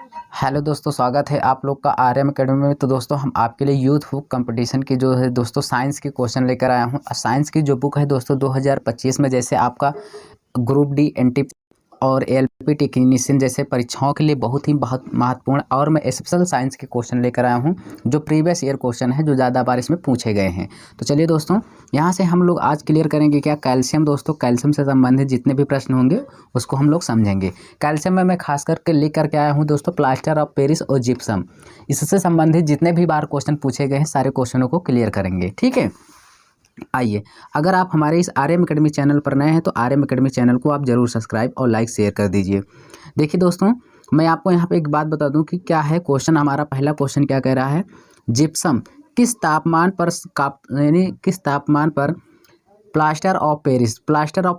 Hello दोस्तों, स्वागत है आप लोग का आर्यम एकेडमी में। तो दोस्तों हम आपके लिए यूथ बुक कंपटीशन की जो है दोस्तों साइंस की क्वेश्चन लेकर आया हूँ। साइंस की जो बुक है दोस्तों 2025 में जैसे आपका ग्रुप डी एनटी और एलपी टेक्नीशियन जैसे परीक्षाओं के लिए बहुत महत्वपूर्ण और मैं स्पेशल साइंस के क्वेश्चन लेकर आया हूं जो प्रीवियस ईयर क्वेश्चन है जो ज़्यादा बार इसमें पूछे गए हैं। तो चलिए दोस्तों यहां से हम लोग आज क्लियर करेंगे क्या कैल्शियम। दोस्तों कैल्शियम से संबंधित जितने भी प्रश्न होंगे उसको हम लोग समझेंगे। कैल्शियम में मैं खास करके लिख करके आया हूँ दोस्तों प्लास्टर ऑफ पेरिस और जिप्सम। इससे संबंधित जितने भी बार क्वेश्चन पूछे गए हैं सारे क्वेश्चनों को क्लियर करेंगे। ठीक है, आइए, अगर आप हमारे इस आर्यम एकेडमी चैनल पर नए हैं तो आर्यम एकेडमी चैनल को आप जरूर सब्सक्राइब और लाइक शेयर कर दीजिए। देखिए दोस्तों मैं आपको यहाँ पे एक बात बता दूं कि क्या है क्वेश्चन। हमारा पहला क्वेश्चन क्या कह रहा है, जिप्सम किस तापमान पर प्लास्टर ऑफ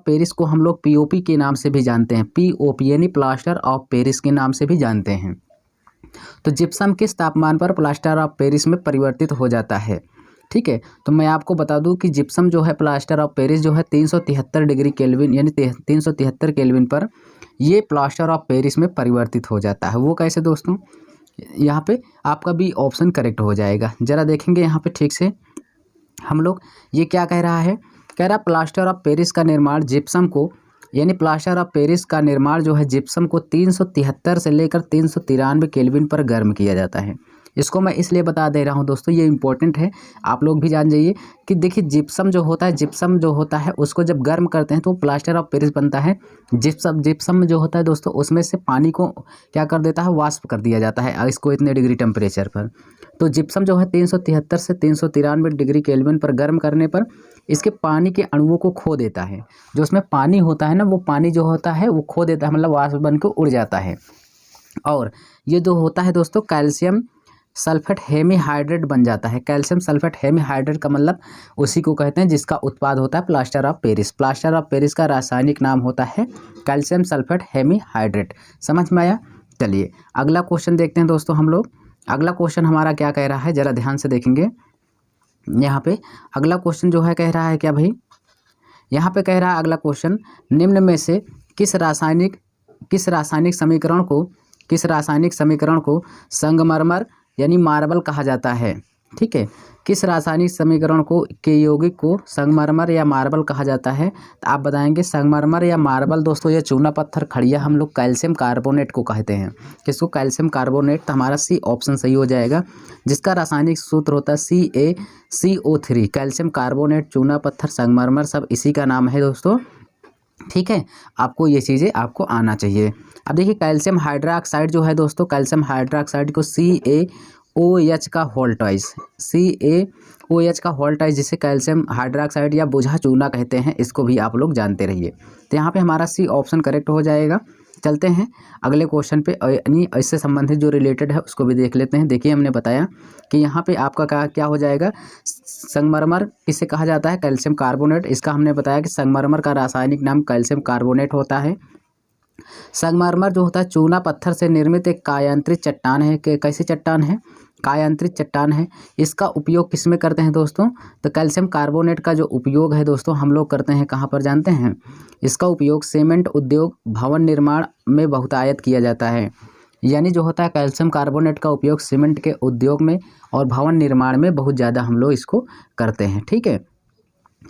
पेरिस को हम लोग पीओपी के नाम से भी जानते हैं। पीओपी यानी प्लास्टर ऑफ पेरिस के नाम से भी जानते हैं। तो जिप्सम किस तापमान पर प्लास्टर ऑफ पेरिस में परिवर्तित हो जाता है। ठीक है, तो मैं आपको बता दूं कि जिप्सम जो है प्लास्टर ऑफ पेरिस जो है 373 डिग्री केल्विन यानी 373 केल्विन पर ये प्लास्टर ऑफ पेरिस में परिवर्तित हो जाता है। वो कैसे दोस्तों, यहाँ पे आपका भी ऑप्शन करेक्ट हो जाएगा। ज़रा देखेंगे यहाँ पे ठीक से हम लोग। ये क्या कह रहा है, कह रहा प्लास्टर ऑफ पेरिस का निर्माण जिप्सम को यानी प्लास्टर ऑफ पेरिस का निर्माण जो है जिप्सम को 373 से लेकर 393 केल्विन पर गर्म किया जाता है। इसको मैं इसलिए बता दे रहा हूँ दोस्तों, ये इंपॉर्टेंट है, आप लोग भी जान जाइए कि देखिए जिप्सम जो होता है उसको जब गर्म करते हैं तो प्लास्टर ऑफ पेरिस बनता है। जिप्सम जो होता है दोस्तों उसमें से पानी को क्या कर देता है, वाष्प कर दिया जाता है इसको इतने डिग्री टेम्परेचर पर। तो जिप्सम जो है 373 से 393 डिग्री केल्विन पर गर्म करने पर इसके पानी के अणुओं को खो देता है। जो उसमें पानी होता है ना, वो पानी जो होता है वो खो देता है, मतलब वाष्प बन के उड़ जाता है। और ये जो होता है दोस्तों कैल्शियम सल्फेट हेमीहाइड्रेट बन जाता है। कैल्शियम सल्फेट हेमीहाइड्रेट का मतलब उसी को कहते हैं जिसका उत्पाद होता है plaster of Paris. Plaster of Paris का रासायनिक नाम होता है कैल्शियम सल्फेट हेमीहाइड्रेट। समझ में आया। चलिए अगला क्वेश्चन देखते हैं दोस्तों हम लोग। अगला क्वेश्चन हमारा क्या कह रहा है, ज़रा ध्यान से देखेंगे। यहाँ पे अगला क्वेश्चन जो है कह रहा है क्या भाई, यहाँ पे कह रहा है अगला क्वेश्चन, निम्न में से किस रासायनिक समीकरण को संगमरमर यानी मार्बल कहा जाता है। ठीक है, किस रासायनिक समीकरण के यौगिक को संगमरमर या मार्बल कहा जाता है। तो आप बताएंगे संगमरमर या मार्बल दोस्तों ये चूना पत्थर खड़िया हम लोग कैल्शियम कार्बोनेट को कहते हैं। किसको, कैल्शियम कार्बोनेट। तो हमारा सी ऑप्शन सही हो जाएगा, जिसका रासायनिक सूत्र होता है CaCO3। कैल्शियम कार्बोनेट, चूना पत्थर, संगमरमर सब इसी का नाम है दोस्तों। ठीक है, आपको ये चीज़ें आपको आना चाहिए। अब देखिए कैल्शियम हाइड्रोक्साइड जो है दोस्तों, कैल्शियम हाइड्रोक्साइड को CaOH का होल टॉइस जिसे कैल्शियम हाइड्रोक्साइड या बुझा चूना कहते हैं, इसको भी आप लोग जानते रहिए। तो यहाँ पे हमारा सी ऑप्शन करेक्ट हो जाएगा। चलते हैं अगले क्वेश्चन पे, यानी इससे संबंधित जो रिलेटेड है उसको भी देख लेते हैं। देखिए हमने बताया कि यहाँ पे आपका क्या हो जाएगा, संगमरमर किसे कहा जाता है, कैल्शियम कार्बोनेट। इसका हमने बताया कि संगमरमर का रासायनिक नाम कैल्शियम कार्बोनेट होता है। संगमरमर जो होता है चूना पत्थर से निर्मित एक कायांतरित चट्टान है। कैसी चट्टान है, कायांतरित चट्टान है। इसका उपयोग किस में करते हैं दोस्तों, तो कैल्शियम कार्बोनेट का जो उपयोग है दोस्तों हम लोग करते हैं कहाँ पर जानते हैं, इसका उपयोग सीमेंट उद्योग, भवन निर्माण में बहुतायत किया जाता है। यानी जो होता है कैल्शियम कार्बोनेट का उपयोग सीमेंट के उद्योग में और भवन निर्माण में बहुत ज़्यादा हम लोग इसको करते हैं। ठीक है,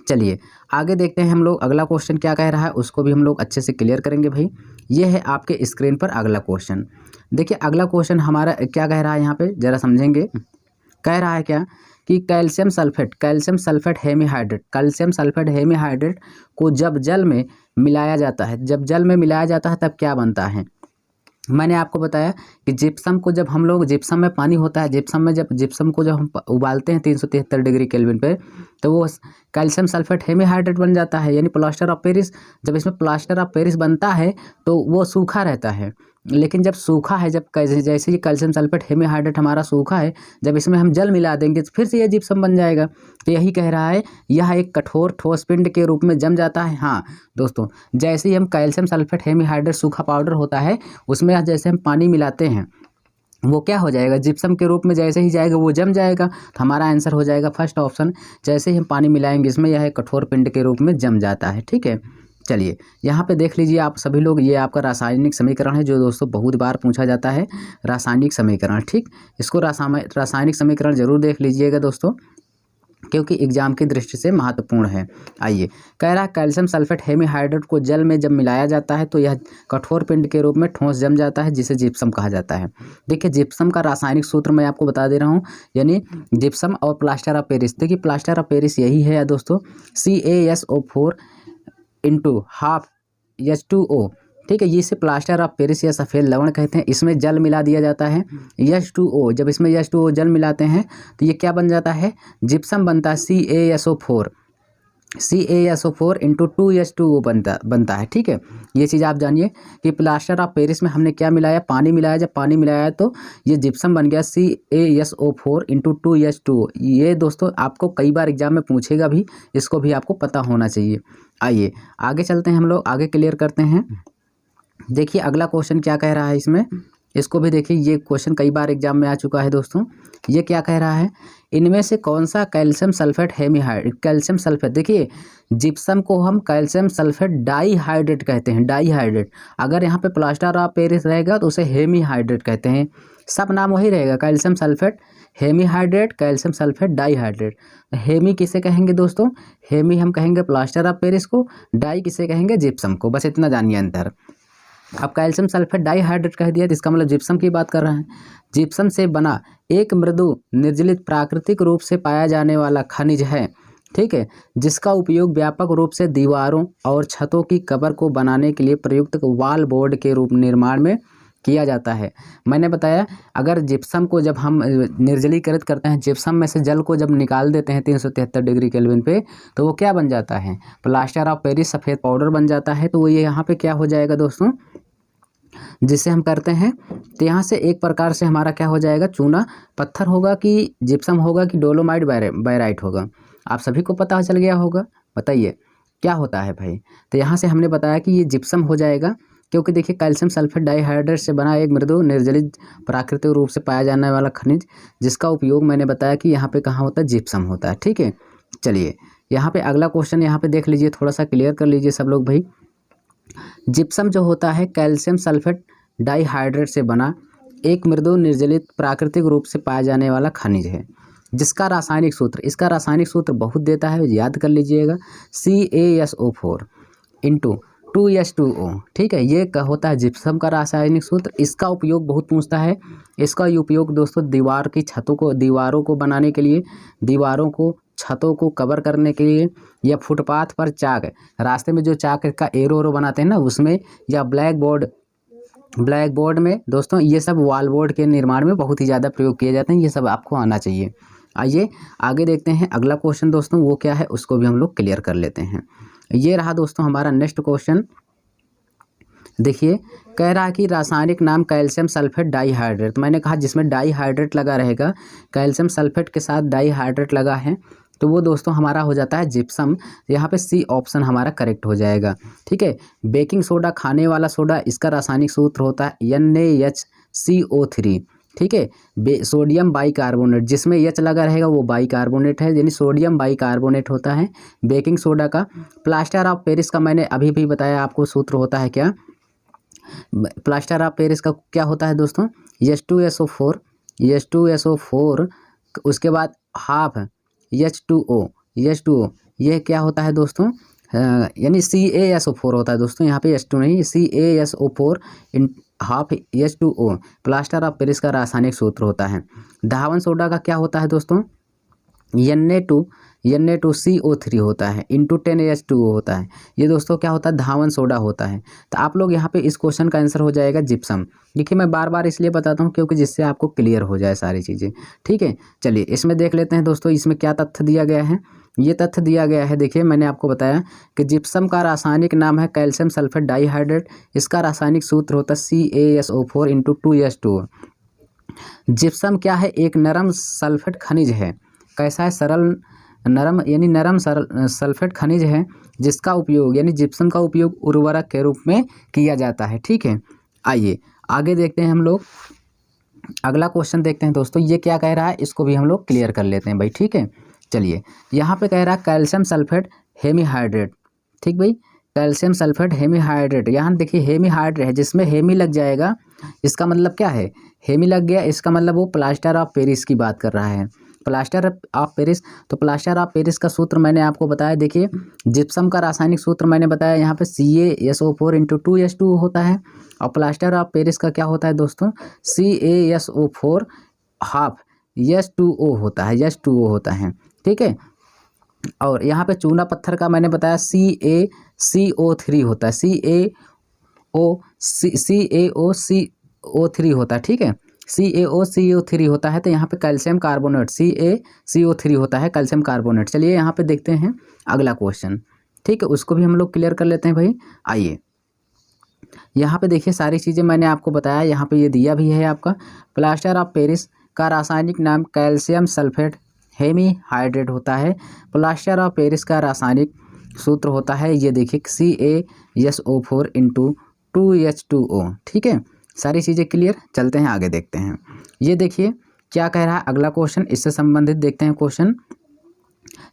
चलिए आगे देखते हैं हम लोग। अगला क्वेश्चन क्या कह रहा है उसको भी हम लोग अच्छे से क्लियर करेंगे भाई। ये है आपके स्क्रीन पर अगला क्वेश्चन। देखिए अगला क्वेश्चन हमारा क्या कह रहा है, यहाँ पे ज़रा समझेंगे। कह रहा है क्या कि कैल्शियम सल्फेट हेमीहाइड्रेट को जब जल में मिलाया जाता है तब क्या बनता है। मैंने आपको बताया कि जिप्सम को जब हम लोग, जिप्सम में पानी होता है, जिप्सम को जब हम उबालते हैं 373 डिग्री केल्विन पे तो वो कैल्शियम सल्फेट हेमीहाइड्रेट बन जाता है यानी प्लास्टर ऑफ पेरिस। जब इसमें प्लास्टर ऑफ पेरिस बनता है तो वो सूखा रहता है, लेकिन जब सूखा है, जैसे ही कैल्शियम सल्फेट हेमीहाइड्रेट हमारा सूखा है, जब इसमें हम जल मिला देंगे तो फिर से ये जिप्सम बन जाएगा। तो यही कह रहा है, यह एक कठोर ठोस पिंड के रूप में जम जाता है। हाँ दोस्तों, जैसे ही हम कैल्शियम सल्फेट हेमीहाइड्रेट सूखा पाउडर होता है उसमें जैसे हम पानी मिलाते हैं वो क्या हो जाएगा, जिप्सम के रूप में जैसे ही जाएगा वो जम जाएगा। तो हमारा आंसर हो जाएगा फर्स्ट ऑप्शन, जैसे ही हम पानी मिलाएंगे इसमें यह कठोर पिंड के रूप में जम जाता है। ठीक है, चलिए यहाँ पे देख लीजिए आप सभी लोग, ये आपका रासायनिक समीकरण है जो दोस्तों बहुत बार पूछा जाता है, रासायनिक समीकरण। ठीक, इसको रासायनिक समीकरण जरूर देख लीजिएगा दोस्तों, क्योंकि एग्जाम की दृष्टि से महत्वपूर्ण है। आइए, कह रहा है कैल्शियम सल्फेट हेमीहाइड्रेट को जल में जब मिलाया जाता है तो यह कठोर पिंड के रूप में ठोस जम जाता है, जिसे जिप्सम कहा जाता है। देखिए जिप्सम का रासायनिक सूत्र मैं आपको बता दे रहा हूँ, यानी जिप्सम और प्लास्टर ऑफ पेरिस। देखिए प्लास्टर ऑफ पेरिस यही है दोस्तों, CaSO4 इंटू हाफ H2O। ठीक है, ये इसे प्लास्टर ऑफ पेरिस या सफ़ेद लवण कहते हैं। इसमें जल मिला दिया जाता है H2O। जब इसमें H2O जल मिलाते हैं तो ये क्या बन जाता है, जिप्सम बनता है CaSO4 इंटू 2H2O बनता है। ठीक है, ये चीज़ आप जानिए कि प्लास्टर ऑफ पेरिस में हमने क्या मिलाया, पानी मिलाया। जब पानी मिलाया तो ये जिप्सम बन गया CaSO4 इंटू 2H2O। ये दोस्तों आपको कई बार एग्जाम में पूछेगा भी, इसको भी आपको पता होना चाहिए। आइए आगे चलते हैं, हम लोग आगे क्लियर करते हैं। देखिए अगला क्वेश्चन क्या कह रहा है इसमें, इसको भी देखिए, ये क्वेश्चन कई बार एग्जाम में आ चुका है दोस्तों। ये क्या कह रहा है, इनमें से कौन सा calcium sulphate hemihydrate, calcium sulphate, देखिए जिप्सम को हम कैल्शियम सल्फेट डाईहाइड्रेट कहते हैं, डाईहाइड्रेट। अगर यहाँ पे प्लास्टर ऑफ पेरिस रहेगा तो उसे हेमीहाइड्रेट कहते हैं, सब नाम वही रहेगा, calcium sulphate hemihydrate, calcium sulphate dihydrate. Hemi किसे कहेंगे दोस्तों, हेमी हम कहेंगे प्लास्टर ऑफ पेरिस को, डाई किसे कहेंगे, जिप्सम को। बस इतना जानिए अंतर। अब कैल्शियम सल्फेट डाईहाइड्रेट कह दिया तो इसका मतलब जिप्सम की बात कर रहे हैं। जिप्सम से बना एक मृदु निर्जलित प्राकृतिक रूप से पाया जाने वाला खनिज है, ठीक है, जिसका उपयोग व्यापक रूप से दीवारों और छतों की कवर को बनाने के लिए प्रयुक्त वॉल बोर्ड के रूप निर्माण में किया जाता है। मैंने बताया अगर जिप्सम को जब हम निर्जलीकृत करते हैं, जिप्सम में से जल को जब निकाल देते हैं 373 डिग्री केल्विन पे, तो वो क्या बन जाता है, प्लास्टर ऑफ पेरिस सफ़ेद पाउडर बन जाता है। तो वो ये यहाँ पे क्या हो जाएगा दोस्तों, जिसे हम करते हैं तो यहाँ से एक प्रकार से हमारा क्या हो जाएगा, चूना पत्थर होगा कि जिप्सम होगा कि डोलोमाइट बायराइट होगा, आप सभी को पता चल गया होगा। बताइए क्या होता है भाई, तो यहाँ से हमने बताया कि ये जिप्सम हो जाएगा, क्योंकि देखिए कैल्शियम सल्फेट डाईहाइड्रेट से बना एक मृदु निर्जलित प्राकृतिक रूप से पाया जाने वाला खनिज, जिसका उपयोग मैंने बताया कि यहाँ पे कहाँ होता है, जिप्सम होता है। ठीक है, चलिए यहाँ पे अगला क्वेश्चन यहाँ पे देख लीजिए, थोड़ा सा क्लियर कर लीजिए सब लोग भाई। जिप्सम जो होता है कैल्शियम सल्फेट डाईहाइड्रेट से बना एक मृदु निर्जलित प्राकृतिक रूप से पाया जाने वाला खनिज है, जिसका रासायनिक सूत्र, इसका रासायनिक सूत्र बहुत देता है, याद कर लीजिएगा, CaSO4 इंटू 2H2O। ठीक है, ये होता है जिप्सम का रासायनिक सूत्र। इसका उपयोग बहुत पूछता है, इसका उपयोग दोस्तों दीवार की छतों को, दीवारों को बनाने के लिए, दीवारों को छतों को कवर करने के लिए, या फुटपाथ पर चाक, रास्ते में जो चाक का एरो बनाते हैं ना उसमें, या ब्लैक बोर्ड में दोस्तों, ये सब वॉल बोर्ड के निर्माण में बहुत ही ज़्यादा प्रयोग किए जाते हैं। ये सब आपको आना चाहिए। आइए आगे देखते हैं अगला क्वेश्चन दोस्तों, वो क्या है उसको भी हम लोग क्लियर कर लेते हैं। ये रहा दोस्तों हमारा नेक्स्ट क्वेश्चन। देखिए कह रहा है कि रासायनिक नाम कैल्शियम सल्फेट डाईहाइड्रेट, तो मैंने कहा जिसमें डाईहाइड्रेट लगा रहेगा, कैल्शियम सल्फेट के साथ डाईहाइड्रेट लगा है, तो वो दोस्तों हमारा हो जाता है जिप्सम। यहाँ पे सी ऑप्शन हमारा करेक्ट हो जाएगा। ठीक है, बेकिंग सोडा, खाने वाला सोडा, इसका रासायनिक सूत्र होता है NaHCO3। ठीक है, सोडियम बाइकार्बोनेट, जिसमें एच लगा रहेगा वो बाइकार्बोनेट है, यानी सोडियम बाइकार्बोनेट होता है बेकिंग सोडा का। प्लास्टर ऑफ पेरिस का मैंने अभी भी बताया आपको, सूत्र होता है क्या, प्लास्टर ऑफ पेरिस का क्या होता है दोस्तों, H2SO4, उसके बाद हाफ H2O, ये क्या होता है दोस्तों, यानी CaSO4 होता है दोस्तों, यहाँ पे H2 नहीं, CaSO4 half H2O plaster of Paris का रासायनिक सूत्र होता है। धावन सोडा का क्या होता है दोस्तों, Na2CO3 होता है, इंटू 10H2O होता है। ये दोस्तों क्या होता है, धावन सोडा होता है। तो आप लोग यहाँ पे इस क्वेश्चन का आंसर हो जाएगा जिप्सम। देखिए मैं बार बार इसलिए बताता हूँ क्योंकि जिससे आपको क्लियर हो जाए सारी चीज़ें। ठीक है, चलिए इसमें देख लेते हैं दोस्तों, इसमें क्या तथ्य दिया गया है। ये तथ्य दिया गया है, देखिए मैंने आपको बताया कि जिप्सम का रासायनिक नाम है कैल्शियम सल्फेट डाईहाइड्रेट, इसका रासायनिक सूत्र होता है CaSO4 इंटू 2H2O। जिप्सम क्या है, एक नरम सल्फेट खनिज है। कैसा है, सरल नरम, यानी नरम सल्फेट खनिज है, जिसका उपयोग, यानी जिप्सम का उपयोग उर्वरक के रूप में किया जाता है। ठीक है, आइए आगे देखते हैं हम लोग, अगला क्वेश्चन देखते हैं दोस्तों। ये क्या कह रहा है इसको भी हम लोग क्लियर कर लेते हैं भाई। ठीक है, चलिए यहाँ पे कह रहा है कैल्शियम सल्फेट हेमीहाइड्रेट। ठीक भाई, कैल्शियम सल्फेट हेमीहाइड्रेट। यहाँ देखिए हेमीहाइड्रेट है, जिसमें हेमी लग जाएगा इसका मतलब क्या है, हेमी लग गया इसका मतलब वो प्लास्टर ऑफ पेरिस की बात कर रहा है, प्लास्टर ऑफ पेरिस। तो प्लास्टर ऑफ पेरिस का सूत्र मैंने आपको बताया, देखिए जिप्सम का रासायनिक सूत्र मैंने बताया यहाँ पे CaSO4 × 2H2O होता है, और प्लास्टर ऑफ पेरिस का क्या होता है दोस्तों, CaSO4 हाफ H2O होता है, H2O होता है, ठीक है। और यहाँ पे चूना पत्थर का मैंने बताया CaCO3 होता है, CaOCO3 होता है, ठीक है, CaOCO3 होता है। तो यहाँ पे कैल्शियम कार्बोनेट CaCO3 होता है, कैल्शियम कार्बोनेट। चलिए यहाँ पे देखते हैं अगला क्वेश्चन, ठीक है, उसको भी हम लोग क्लियर कर लेते हैं भाई। आइए यहाँ पे देखिए सारी चीज़ें मैंने आपको बताया, यहाँ पे ये दिया भी है आपका, प्लास्टर ऑफ पेरिस का रासायनिक नाम कैल्शियम सल्फेट हेमीहाइड्रेट होता है। प्लास्टर ऑफ पेरिस का रासायनिक सूत्र होता है, ये देखिए CaSO4 × 2H2O, ठीक है। सारी चीज़ें क्लियर, चलते हैं आगे देखते हैं। ये देखिए क्या कह रहा है अगला क्वेश्चन, इससे संबंधित देखते हैं क्वेश्चन।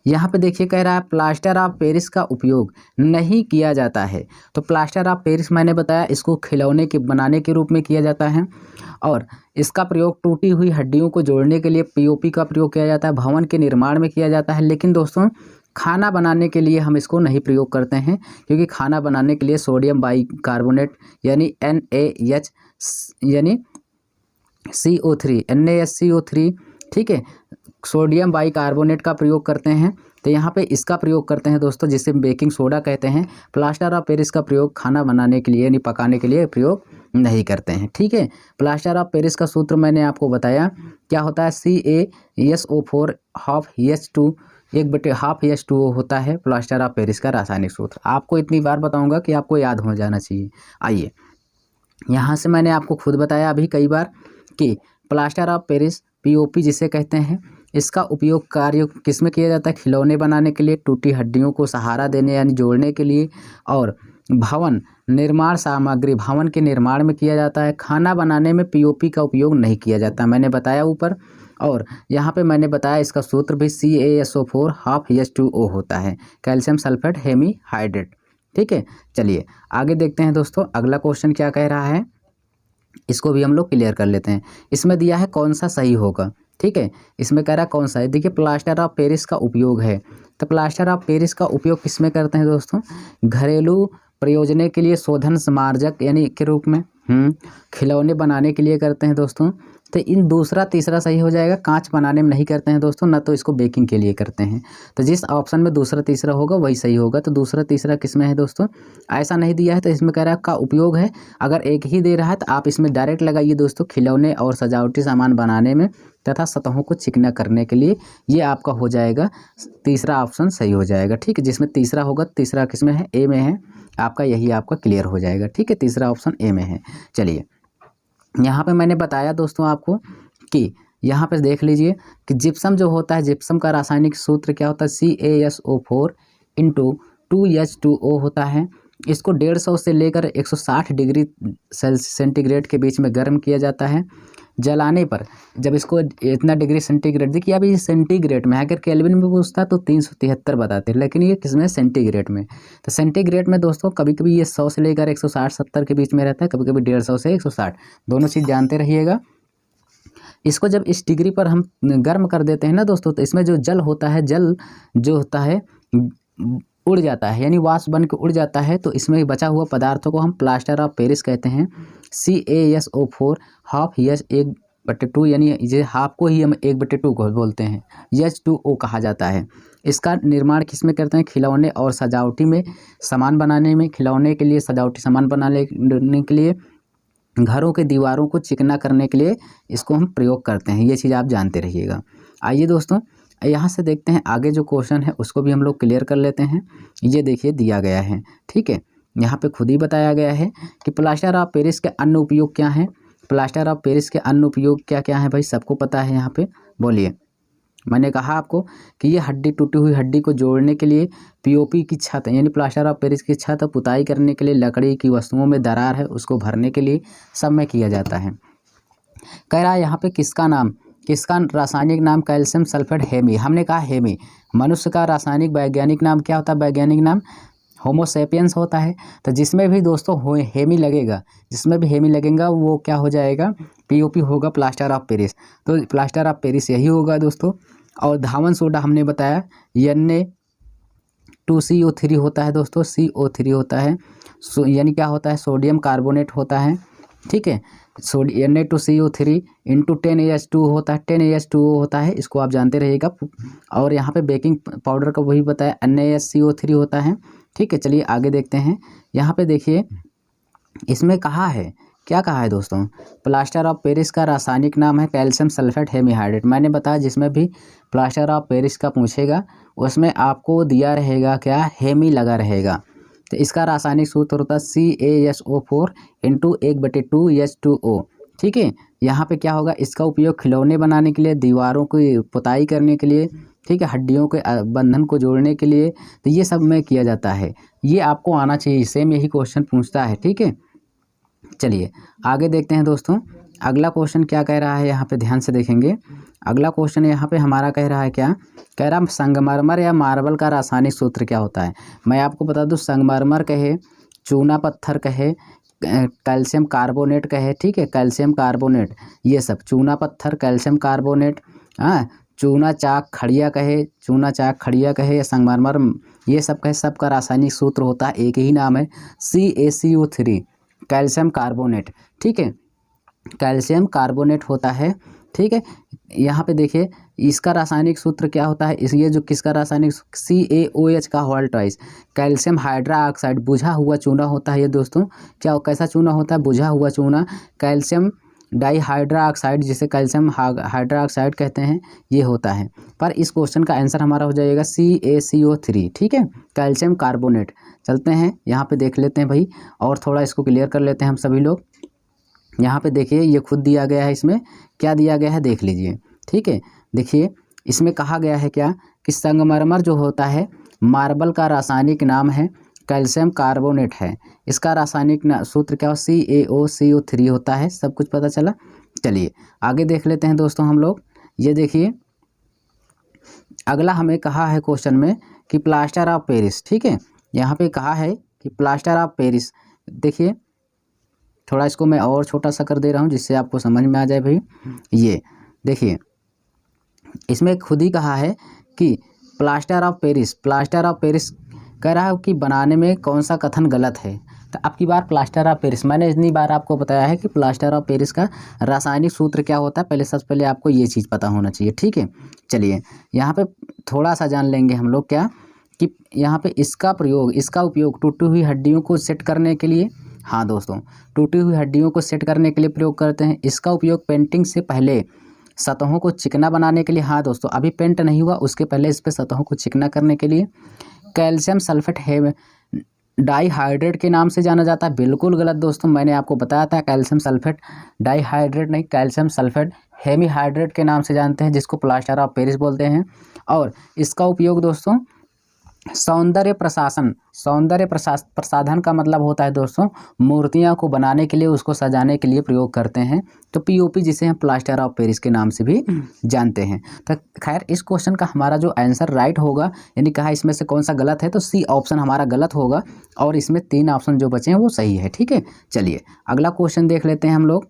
यहाँ पे देखिए कह रहा है प्लास्टर ऑफ पेरिस का उपयोग नहीं किया जाता है। तो प्लास्टर ऑफ पेरिस मैंने बताया इसको खिलौने के बनाने के रूप में किया जाता है, और इसका प्रयोग टूटी हुई हड्डियों को जोड़ने के लिए POP का प्रयोग किया जाता है, भवन के निर्माण में किया जाता है। लेकिन दोस्तों खाना बनाने के लिए हम इसको नहीं प्रयोग करते हैं, क्योंकि खाना बनाने के लिए सोडियम बाइकार्बोनेट यानी NaH यानी NaSCO3, ठीक है, सोडियम बाइकार्बोनेट का प्रयोग करते हैं। तो यहाँ पे इसका प्रयोग करते हैं दोस्तों, जिसे बेकिंग सोडा कहते हैं। प्लास्टर ऑफ पेरिस का प्रयोग खाना बनाने के लिए यानी पकाने के लिए प्रयोग नहीं करते हैं, ठीक है। प्लास्टर ऑफ पेरिस का सूत्र मैंने आपको बताया क्या होता है, CaSO4 हाफ H2 1/2 H2O होता है प्लास्टर ऑफ पेरिस का रासायनिक सूत्र। आपको इतनी बार बताऊंगा कि आपको याद हो जाना चाहिए। आइए यहाँ से मैंने आपको खुद बताया अभी कई बार कि प्लास्टर ऑफ पेरिस POP जिसे कहते हैं, इसका उपयोग कार्य किस में किया जाता है, खिलौने बनाने के लिए, टूटी हड्डियों को सहारा देने यानी जोड़ने के लिए, और भवन निर्माण सामग्री भवन के निर्माण में किया जाता है। खाना बनाने में POP का उपयोग नहीं किया जाता, मैंने बताया ऊपर। और यहाँ पे मैंने बताया इसका सूत्र भी CaSO4 हाफ H2O होता है, कैल्शियम सल्फेट हेमीहाइड्रेट, ठीक है। चलिए आगे देखते हैं दोस्तों अगला क्वेश्चन क्या कह रहा है, इसको भी हम लोग क्लियर कर लेते हैं। इसमें दिया है कौन सा सही होगा, ठीक है, इसमें कह रहा है कौन सा है। देखिए प्लास्टर ऑफ पेरिस का उपयोग है, तो प्लास्टर ऑफ पेरिस का उपयोग किस में करते हैं दोस्तों, घरेलू प्रयोजन के लिए, शोधन समार्जक यानी के रूप में, खिलौने बनाने के लिए करते हैं दोस्तों। तो इन दूसरा तीसरा सही हो जाएगा, कांच बनाने में नहीं करते हैं दोस्तों, ना तो इसको बेकिंग के लिए करते हैं। तो जिस ऑप्शन में दूसरा तीसरा होगा वही सही होगा। तो दूसरा तीसरा किस में है दोस्तों, ऐसा नहीं दिया है तो इसमें कह रहा है का उपयोग है। अगर एक ही दे रहा है तो आप इसमें डायरेक्ट लगाइए दोस्तों, खिलौने और सजावटी सामान बनाने में तथा सतहों को चिकना करने के लिए, ये आपका हो जाएगा तीसरा ऑप्शन सही हो जाएगा, ठीक है। जिसमें तीसरा होगा, तीसरा किस में है, A में है आपका, यही आपका क्लियर हो जाएगा, ठीक है, तीसरा ऑप्शन A में है। चलिए यहाँ पे मैंने बताया दोस्तों आपको कि यहाँ पे देख लीजिए कि जिप्सम जो होता है, जिप्सम का रासायनिक सूत्र क्या होता है, CaSO4 × 2H2O होता है। इसको 150 से लेकर 160 डिग्री सेंटीग्रेड के बीच में गर्म किया जाता है। जलाने पर जब इसको इतना डिग्री सेंटीग्रेड, देखिए अभी सेंटीग्रेड में, अगर केल्विन में पूछता तो 373 बताते, लेकिन ये किसमें, सेंटीग्रेड में। तो सेंटीग्रेड में दोस्तों कभी कभी ये 100 से लेकर 160-70 के बीच में रहता है, कभी कभी 150 से 160, दोनों चीज़ जानते रहिएगा। इसको जब इस डिग्री पर हम गर्म कर देते हैं ना दोस्तों, तो इसमें जो जल होता है, जल जो होता है उड़ जाता है, यानी वाष्प बन के उड़ जाता है। तो इसमें बचा हुआ पदार्थों को हम प्लास्टर ऑफ पेरिस कहते हैं। CaSO4 हाफ H1/2 यानी ये हाफ को ही हम 1/2 को बोलते हैं, H2O कहा जाता है। इसका निर्माण किस में करते हैं, खिलौने और सजावटी में सामान बनाने में, खिलौने के लिए, सजावटी सामान बनाने के लिए, घरों के दीवारों को चिकना करने के लिए इसको हम प्रयोग करते हैं। ये चीज़ आप जानते रहिएगा। आइए दोस्तों यहाँ से देखते हैं आगे जो क्वेश्चन है उसको भी हम लोग क्लियर कर लेते हैं। ये देखिए दिया गया है, ठीक है, यहाँ पे खुद ही बताया गया है कि प्लास्टर ऑफ पेरिस के अन्य उपयोग क्या हैं। प्लास्टर ऑफ पेरिस के अन्य उपयोग क्या क्या हैं भाई, सबको पता है। यहाँ पे बोलिए, मैंने कहा आपको कि ये हड्डी, टूटी हुई हड्डी को जोड़ने के लिए, POP की छत यानी प्लास्टर ऑफ पेरिस की छत पुताई करने के लिए, लकड़ी की वस्तुओं में दरार है उसको भरने के लिए सब में किया जाता है। कह रहा है यहाँ पे किसका रासायनिक नाम कैल्शियम सल्फेट हेमी, हमने कहा हेमी। मनुष्य का रासायनिक वैज्ञानिक नाम क्या होता है, वैज्ञानिक नाम होमोसेपियंस होता है। तो जिसमें भी दोस्तों हेमी लगेगा, जिसमें भी हेमी लगेगा वो क्या हो जाएगा, पीओपी होगा, प्लास्टर ऑफ पेरिस। तो प्लास्टर ऑफ पेरिस यही होगा दोस्तों। और धावन सोडा हमने बताया Na2CO3 होता है दोस्तों, CO3 होता है, यानी क्या होता है, सोडियम कार्बोनेट होता है, ठीक है। Na2CO3 इंटू 10AH2 होता है, 10AH2O होता है, इसको आप जानते रहिएगा। और यहाँ पे बेकिंग पाउडर का वही बताया, NaSCO3 होता है, ठीक है। चलिए आगे देखते हैं। यहाँ पे देखिए इसमें कहा है, क्या कहा है दोस्तों, प्लास्टर ऑफ पेरिस का रासायनिक नाम है कैल्शियम सल्फेट हेमीहाइड्रेट। मैंने बताया जिसमें भी प्लास्टर ऑफ पेरिस का पूछेगा उसमें आपको दिया रहेगा क्या, हेमी लगा रहेगा। तो इसका रासायनिक सूत्र होता है CaSO4 इंटू 1/2H2O, ठीक है। यहाँ पे क्या होगा, इसका उपयोग खिलौने बनाने के लिए, दीवारों की पुताई करने के लिए, ठीक है, हड्डियों के बंधन को जोड़ने के लिए, तो ये सब में किया जाता है। ये आपको आना चाहिए, सेम यही क्वेश्चन पूछता है, ठीक है। चलिए आगे देखते हैं दोस्तों। अगला क्वेश्चन क्या कह रहा है, यहाँ पे ध्यान से देखेंगे। अगला क्वेश्चन यहाँ पे हमारा कह रहा है क्या, कह रहा संगमरमर या मार्बल का रासायनिक सूत्र क्या होता है। मैं आपको बता दूँ, संगमरमर कहे, चूना पत्थर कहे, कैल्शियम कार्बोनेट कहे, ठीक है, कैल्शियम कार्बोनेट, ये सब चूना पत्थर, कैल्शियम कार्बोनेट, हाँ, चूना चाक खड़िया कहे, चूना चाक खड़िया कहे या संगमरमर, ये सब कहे, सबका रासायनिक सूत्र होता है, एक ही नाम है, CaCO3, कैल्शियम कार्बोनेट, ठीक है, कैल्शियम कार्बोनेट होता है, ठीक है। यहाँ पे देखिए इसका रासायनिक सूत्र क्या होता है, इस ये जो किसका रासायनिक, CaOH का whole twice, calcium hydroxide, बुझा हुआ चूना होता है ये दोस्तों। क्या कैसा चूना होता है, बुझा हुआ चूना, कैल्शियम डाईहाइड्रा ऑक्साइड, जिसे कैल्शियम हाइड्रा ऑक्साइड कहते हैं, ये होता है। पर इस क्वेश्चन का आंसर हमारा हो जाएगा CaCO3, ठीक है, कैल्शियम कार्बोनेट। चलते हैं यहाँ पे देख लेते हैं भाई, और थोड़ा इसको क्लियर कर लेते हैं हम सभी लोग। यहाँ पे देखिए ये खुद दिया गया है, इसमें क्या दिया गया है देख लीजिए, ठीक है। देखिए इसमें कहा गया है क्या, कि संगमरमर जो होता है मार्बल का रासायनिक नाम है कैल्शियम कार्बोनेट है, इसका रासायनिक सूत्र क्या हो, CaCO3 होता है। सब कुछ पता चला। चलिए आगे देख लेते हैं दोस्तों हम लोग। ये देखिए अगला हमें कहा है क्वेश्चन में कि प्लास्टर ऑफ पेरिस, ठीक है, यहाँ पे कहा है कि प्लास्टर ऑफ पेरिस, देखिए थोड़ा इसको मैं और छोटा सा कर दे रहा हूँ जिससे आपको समझ में आ जाए भाई। ये देखिए इसमें खुद ही कहा है कि प्लास्टर ऑफ पेरिस कह रहा है कि बनाने में कौन सा कथन गलत है। तो अब की बार प्लास्टर ऑफ पेरिस, मैंने इतनी बार आपको बताया है कि प्लास्टर ऑफ पेरिस का रासायनिक सूत्र क्या होता है, पहले सबसे पहले आपको ये चीज़ पता होना चाहिए, ठीक है। चलिए यहाँ पे थोड़ा सा जान लेंगे हम लोग क्या, कि यहाँ पे इसका उपयोग टूटी हुई हड्डियों को सेट करने के लिए, हाँ दोस्तों, टूटी हुई हड्डियों को सेट करने के लिए प्रयोग करते हैं। इसका उपयोग पेंटिंग से पहले सतहों को चिकना बनाने के लिए, हाँ दोस्तों, अभी पेंट नहीं हुआ उसके पहले इस पे सतहों को चिकना करने के लिए। कैल्शियम सल्फेट है डाईहाइड्रेट के नाम से जाना जाता है, बिल्कुल गलत दोस्तों, मैंने आपको बताया था कैल्शियम सल्फेट डाईहाइड्रेट नहीं, कैल्शियम सल्फेट हेमीहाइड्रेट के नाम से जानते हैं, जिसको प्लास्टर ऑफ पेरिस बोलते हैं। और इसका उपयोग दोस्तों सौंदर्य प्रसाधन का मतलब होता है दोस्तों, मूर्तियां को बनाने के लिए, उसको सजाने के लिए प्रयोग करते हैं। तो पीओपी जिसे हम प्लास्टर ऑफ पेरिस के नाम से भी जानते हैं। तो खैर इस क्वेश्चन का हमारा जो आंसर राइट होगा, यानी कहा इसमें से कौन सा गलत है, तो सी ऑप्शन हमारा गलत होगा, और इसमें 3 ऑप्शन जो बचे हैं वो सही है, ठीक है। चलिए अगला क्वेश्चन देख लेते हैं हम लोग,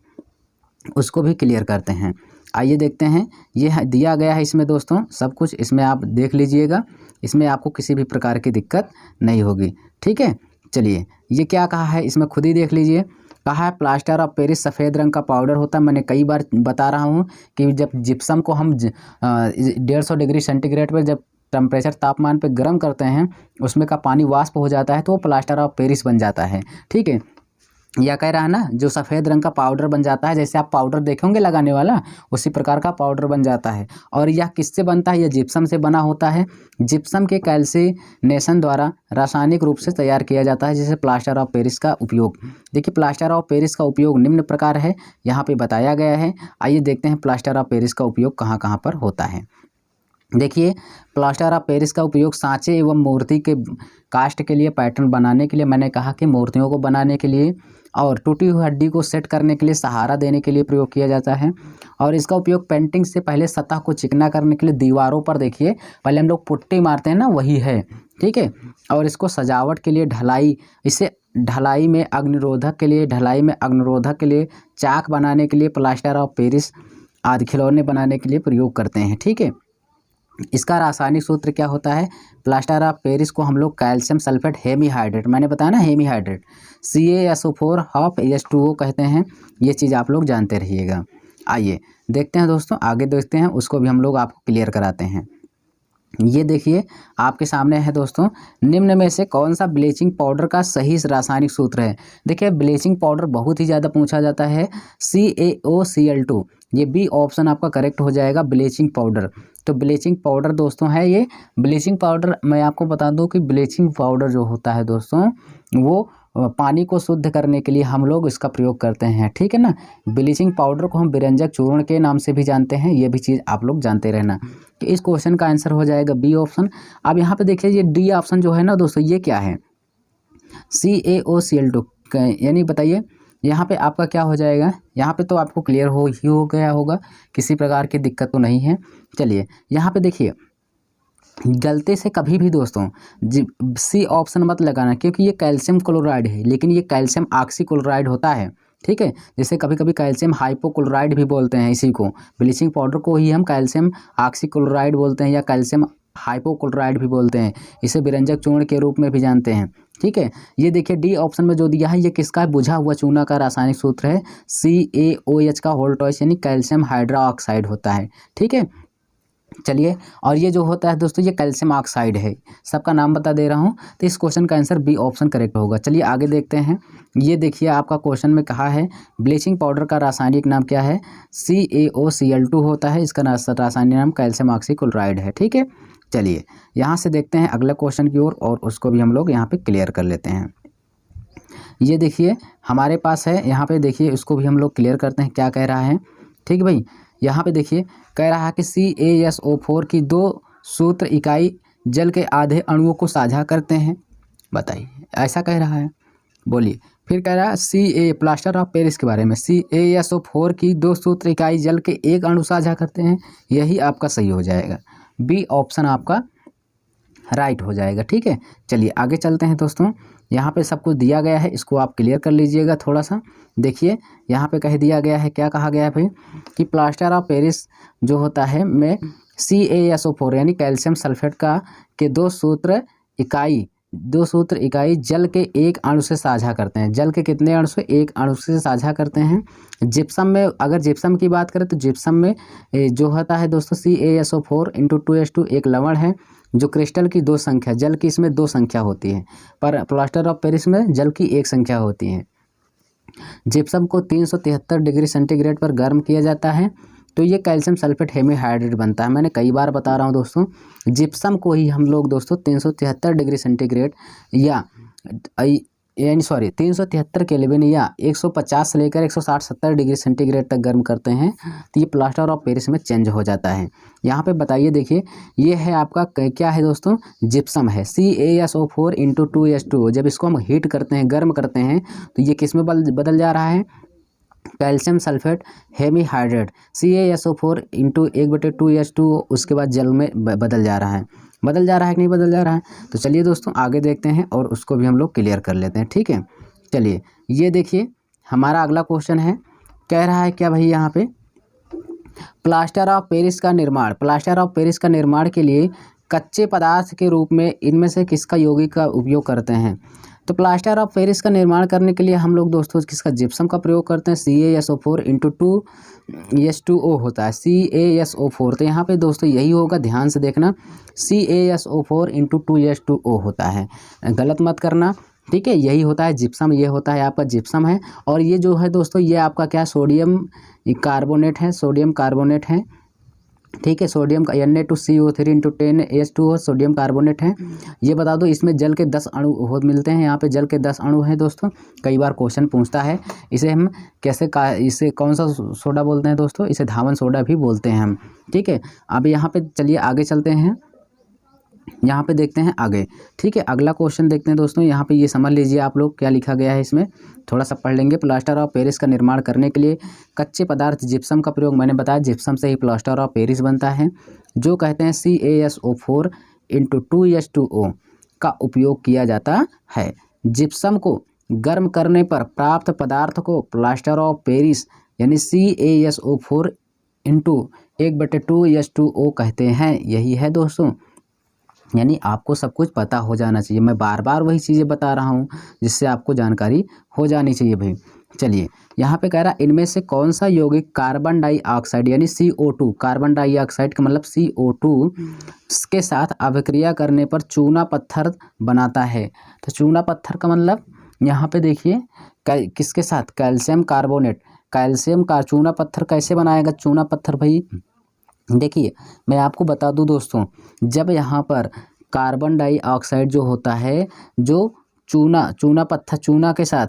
उसको भी क्लियर करते हैं। आइए देखते हैं, ये दिया गया है इसमें दोस्तों सब कुछ, इसमें आप देख लीजिएगा, इसमें आपको किसी भी प्रकार की दिक्कत नहीं होगी, ठीक है। चलिए ये क्या कहा है इसमें खुद ही देख लीजिए। कहा है प्लास्टर ऑफ पेरिस सफ़ेद रंग का पाउडर होता है। मैंने कई बार बता रहा हूँ कि जब जिप्सम को हम 150 डिग्री सेंटीग्रेड पर जब टेम्परेचर तापमान पे गर्म करते हैं, उसमें का पानी वाष्प हो जाता है तो वो प्लास्टर ऑफ पेरिस बन जाता है, ठीक है। या कह रहा है ना, जो सफ़ेद रंग का पाउडर बन जाता है, जैसे आप पाउडर देखेंगे लगाने वाला, उसी प्रकार का पाउडर बन जाता है। और यह किससे बनता है, यह जिप्सम से बना होता है। जिप्सम के कैल्सिनेशन द्वारा रासायनिक रूप से तैयार किया जाता है, जैसे प्लास्टर ऑफ पेरिस का उपयोग। देखिए प्लास्टर ऑफ पेरिस का उपयोग निम्न प्रकार है, यहाँ पे बताया गया है। आइए देखते हैं प्लास्टर ऑफ पेरिस का उपयोग कहाँ कहाँ पर होता है। देखिए, प्लास्टर ऑफ पेरिस का उपयोग सांचे एवं मूर्ति के कास्ट के लिए, पैटर्न बनाने के लिए, मैंने कहा कि मूर्तियों को बनाने के लिए और टूटी हुई हड्डी को सेट करने के लिए, सहारा देने के लिए प्रयोग किया जाता है। और इसका उपयोग पेंटिंग से पहले सतह को चिकना करने के लिए, दीवारों पर देखिए पहले हम लोग पुट्टी मारते हैं ना, वही है, ठीक है। और इसको सजावट के लिए, ढलाई, इसे ढलाई में अग्निरोधक के लिए, ढलाई में अग्निरोधक के लिए, चाक बनाने के लिए, प्लास्टर ऑफ पेरिस आदि खिलौने बनाने के लिए प्रयोग करते हैं, ठीक है। इसका रासायनिक सूत्र क्या होता है? प्लास्टर ऑफ पेरिस को हम लोग कैल्शियम सल्फेट हेमीहाइड्रेट, मैंने बताया ना हेमीहाइड्रेट, CaSO4 हाफ H2O कहते हैं। ये चीज़ आप लोग जानते रहिएगा। आइए देखते हैं दोस्तों, आगे देखते हैं, उसको भी हम लोग आपको क्लियर कराते हैं। ये देखिए आपके सामने है दोस्तों, निम्न में से कौन सा ब्लीचिंग पाउडर का सही रासायनिक सूत्र है? देखिए ब्लीचिंग पाउडर बहुत ही ज़्यादा पूछा जाता है, CaOCl2, ये बी ऑप्शन आपका करेक्ट हो जाएगा, ब्लीचिंग पाउडर। तो ब्लीचिंग पाउडर दोस्तों है ये। ब्लीचिंग पाउडर मैं आपको बता दूं कि ब्लीचिंग पाउडर जो होता है दोस्तों, वो पानी को शुद्ध करने के लिए हम लोग इसका प्रयोग करते हैं, ठीक है ना। ब्लीचिंग पाउडर को हम विरंजक चूर्ण के नाम से भी जानते हैं, ये भी चीज़ आप लोग जानते रहना। तो इस क्वेश्चन का आंसर हो जाएगा बी ऑप्शन। अब यहाँ पे देखिए ये डी ऑप्शन जो है ना दोस्तों, ये क्या है? CaOCl2, यानी बताइए यहाँ पे आपका क्या हो जाएगा? यहाँ पे तो आपको क्लियर हो गया होगा, किसी प्रकार की दिक्कत तो नहीं है। चलिए यहाँ पे देखिए, गलती से कभी भी दोस्तों सी ऑप्शन मत लगाना, क्योंकि ये कैल्शियम क्लोराइड है, लेकिन ये कैल्शियम ऑक्सीक्लोराइड होता है, ठीक है। जैसे कभी कभी कैल्शियम हाइपोक्लोराइड भी बोलते हैं इसी को, ब्लीचिंग पाउडर को ही हम कैल्शियम ऑक्सीक्लोराइड बोलते हैं या कैल्शियम हाइपोक्लोराइड भी बोलते हैं, इसे विरंजक चूर्ण के रूप में भी जानते हैं, ठीक है। ये देखिए डी ऑप्शन में जो दिया है, ये किसका है? बुझा हुआ चूना का रासायनिक सूत्र है, CaOH का होल टॉइस, यानी कैल्शियम हाइड्रोक्साइड होता है, ठीक है। चलिए, और ये जो होता है दोस्तों, ये कैल्शियम ऑक्साइड है, सबका नाम बता दे रहा हूँ। तो इस क्वेश्चन का आंसर बी ऑप्शन करेक्ट होगा। चलिए आगे देखते हैं। ये देखिए आपका क्वेश्चन में कहा है ब्लीचिंग पाउडर का रासायनिक नाम क्या है? CaOCl2 होता है, इसका रासायनिक नाम कैल्शियम ऑक्सीक्लोराइड है, ठीक है। चलिए यहाँ से देखते हैं अगले क्वेश्चन की ओर, और उसको भी हम लोग यहाँ पे क्लियर कर लेते हैं। ये देखिए हमारे पास है, यहाँ पे देखिए इसको भी हम लोग क्लियर करते हैं, क्या कह रहा है, ठीक है भाई। यहाँ पे देखिए कह रहा है कि CaSO4 की 2 सूत्र इकाई जल के आधे अणुओं को साझा करते हैं, बताइए, ऐसा कह रहा है, बोलिए। फिर कह रहा है प्लास्टर ऑफ पेरिस के बारे में, CaSO4 की 2 सूत्र इकाई जल के 1 अणु साझा करते हैं, यही आपका सही हो जाएगा, बी ऑप्शन आपका राइट हो जाएगा, ठीक है। चलिए आगे चलते हैं दोस्तों, यहाँ पे सब कुछ दिया गया है, इसको आप क्लियर कर लीजिएगा थोड़ा सा। देखिए यहाँ पे कह दिया गया है, क्या कहा गया है भाई, कि प्लास्टर ऑफ पेरिस जो होता है में CaSO4 यानी कैल्शियम सल्फेट का के 2 सूत्र इकाई जल के 1 अणु से साझा करते हैं। जल के कितने अणु से? 1 अणु से साझा करते हैं। जिप्सम में, अगर जिप्सम की बात करें तो जिप्सम में जो होता है दोस्तों CaSO4 × 2H2 एक लवण है, जो क्रिस्टल की 2 संख्या, जल की इसमें 2 संख्या होती है, पर प्लास्टर ऑफ पेरिस में जल की 1 संख्या होती है। जिप्सम को 373 डिग्री सेंटीग्रेड पर गर्म किया जाता है, तो ये कैल्शियम सल्फेट हेमीहाइड्रेट बनता है। मैंने कई बार बता रहा हूँ दोस्तों, जिप्सम को ही हम लोग दोस्तों 373 डिग्री सेंटीग्रेड या 373 केल्विन या 150 से लेकर 160-70 डिग्री सेंटीग्रेड तक गर्म करते हैं, तो ये प्लास्टर ऑफ पेरिस में चेंज हो जाता है। यहाँ पे बताइए, देखिए ये है आपका क्या है दोस्तों? जिप्सम है, CaSO4 × 2H2O। जब इसको हम हीट करते हैं, गर्म करते हैं, तो ये किस में बदल जा रहा है? Calcium sulphate hemihydrate, CaSO4 × 1/2H2O, उसके बाद जल में बदल जा रहा है कि नहीं बदल जा रहा है? तो चलिए दोस्तों आगे देखते हैं, और उसको भी हम लोग क्लियर कर लेते हैं, ठीक है। चलिए ये देखिए हमारा अगला क्वेश्चन है, कह रहा है क्या भाई यहाँ पे, प्लास्टर ऑफ पेरिस का निर्माण के लिए कच्चे पदार्थ के रूप में इनमें से किसका यौगिक का उपयोग करते हैं? तो प्लास्टर ऑफ पेरिस का निर्माण करने के लिए हम लोग दोस्तों किसका? जिप्सम का प्रयोग करते हैं। CaSO4 × 2H2O होता है, CaSO4। तो यहाँ पे दोस्तों यही होगा, ध्यान से देखना, CaSO4 × 2H2O होता है, गलत मत करना, ठीक है। यही होता है जिप्सम, ये होता है आपका जिप्सम है। और ये जो है दोस्तों, ये आपका क्या? सोडियम कार्बोनेट है, ठीक है। सोडियम का Na2CO3 into 10H2O sodium carbonate है। ये बता दो इसमें जल के 10 अणु हो मिलते हैं, यहाँ पे जल के 10 अणु हैं दोस्तों। कई बार क्वेश्चन पूछता है। इसे हम इसे कौन सा सोडा बोलते हैं दोस्तों? इसे धावन सोडा भी बोलते हैं हम। ठीक है। अब यहाँ पे चलिए आगे चलते हैं, यहाँ पे देखते हैं आगे। ठीक है, अगला क्वेश्चन देखते हैं दोस्तों। यहाँ पे ये समझ लीजिए आप लोग क्या लिखा गया है इसमें, थोड़ा सा पढ़ लेंगे। प्लास्टर ऑफ पेरिस का निर्माण करने के लिए कच्चे पदार्थ जिप्सम का प्रयोग, मैंने बताया जिप्सम से ही प्लास्टर ऑफ पेरिस बनता है, जो कहते हैं CaSO4 इंटू 2H2O का उपयोग किया जाता है। जिप्सम को गर्म करने पर प्राप्त पदार्थ को प्लास्टर ऑफ पेरिस यानी CaSO4 इंटू 1/2H2O कहते हैं। यही है दोस्तों, यानी आपको सब कुछ पता हो जाना चाहिए। मैं बार बार वही चीज़ें बता रहा हूँ जिससे आपको जानकारी हो जानी चाहिए भाई। चलिए यहाँ पे कह रहा है इनमें से कौन सा यौगिक कार्बन डाइऑक्साइड यानी CO2, कार्बन डाइऑक्साइड का मतलब CO2 के साथ अभिक्रिया करने पर चूना पत्थर बनाता है। तो चूना पत्थर का मतलब यहाँ पे देखिए किसके साथ, कैल्शियम कार्बोनेट। कैल्शियम का चूना पत्थर कैसे बनाएगा चूना पत्थर भाई? देखिए मैं आपको बता दूं दोस्तों, जब यहाँ पर कार्बन डाइऑक्साइड जो होता है, जो चूना पत्थर चूना के साथ,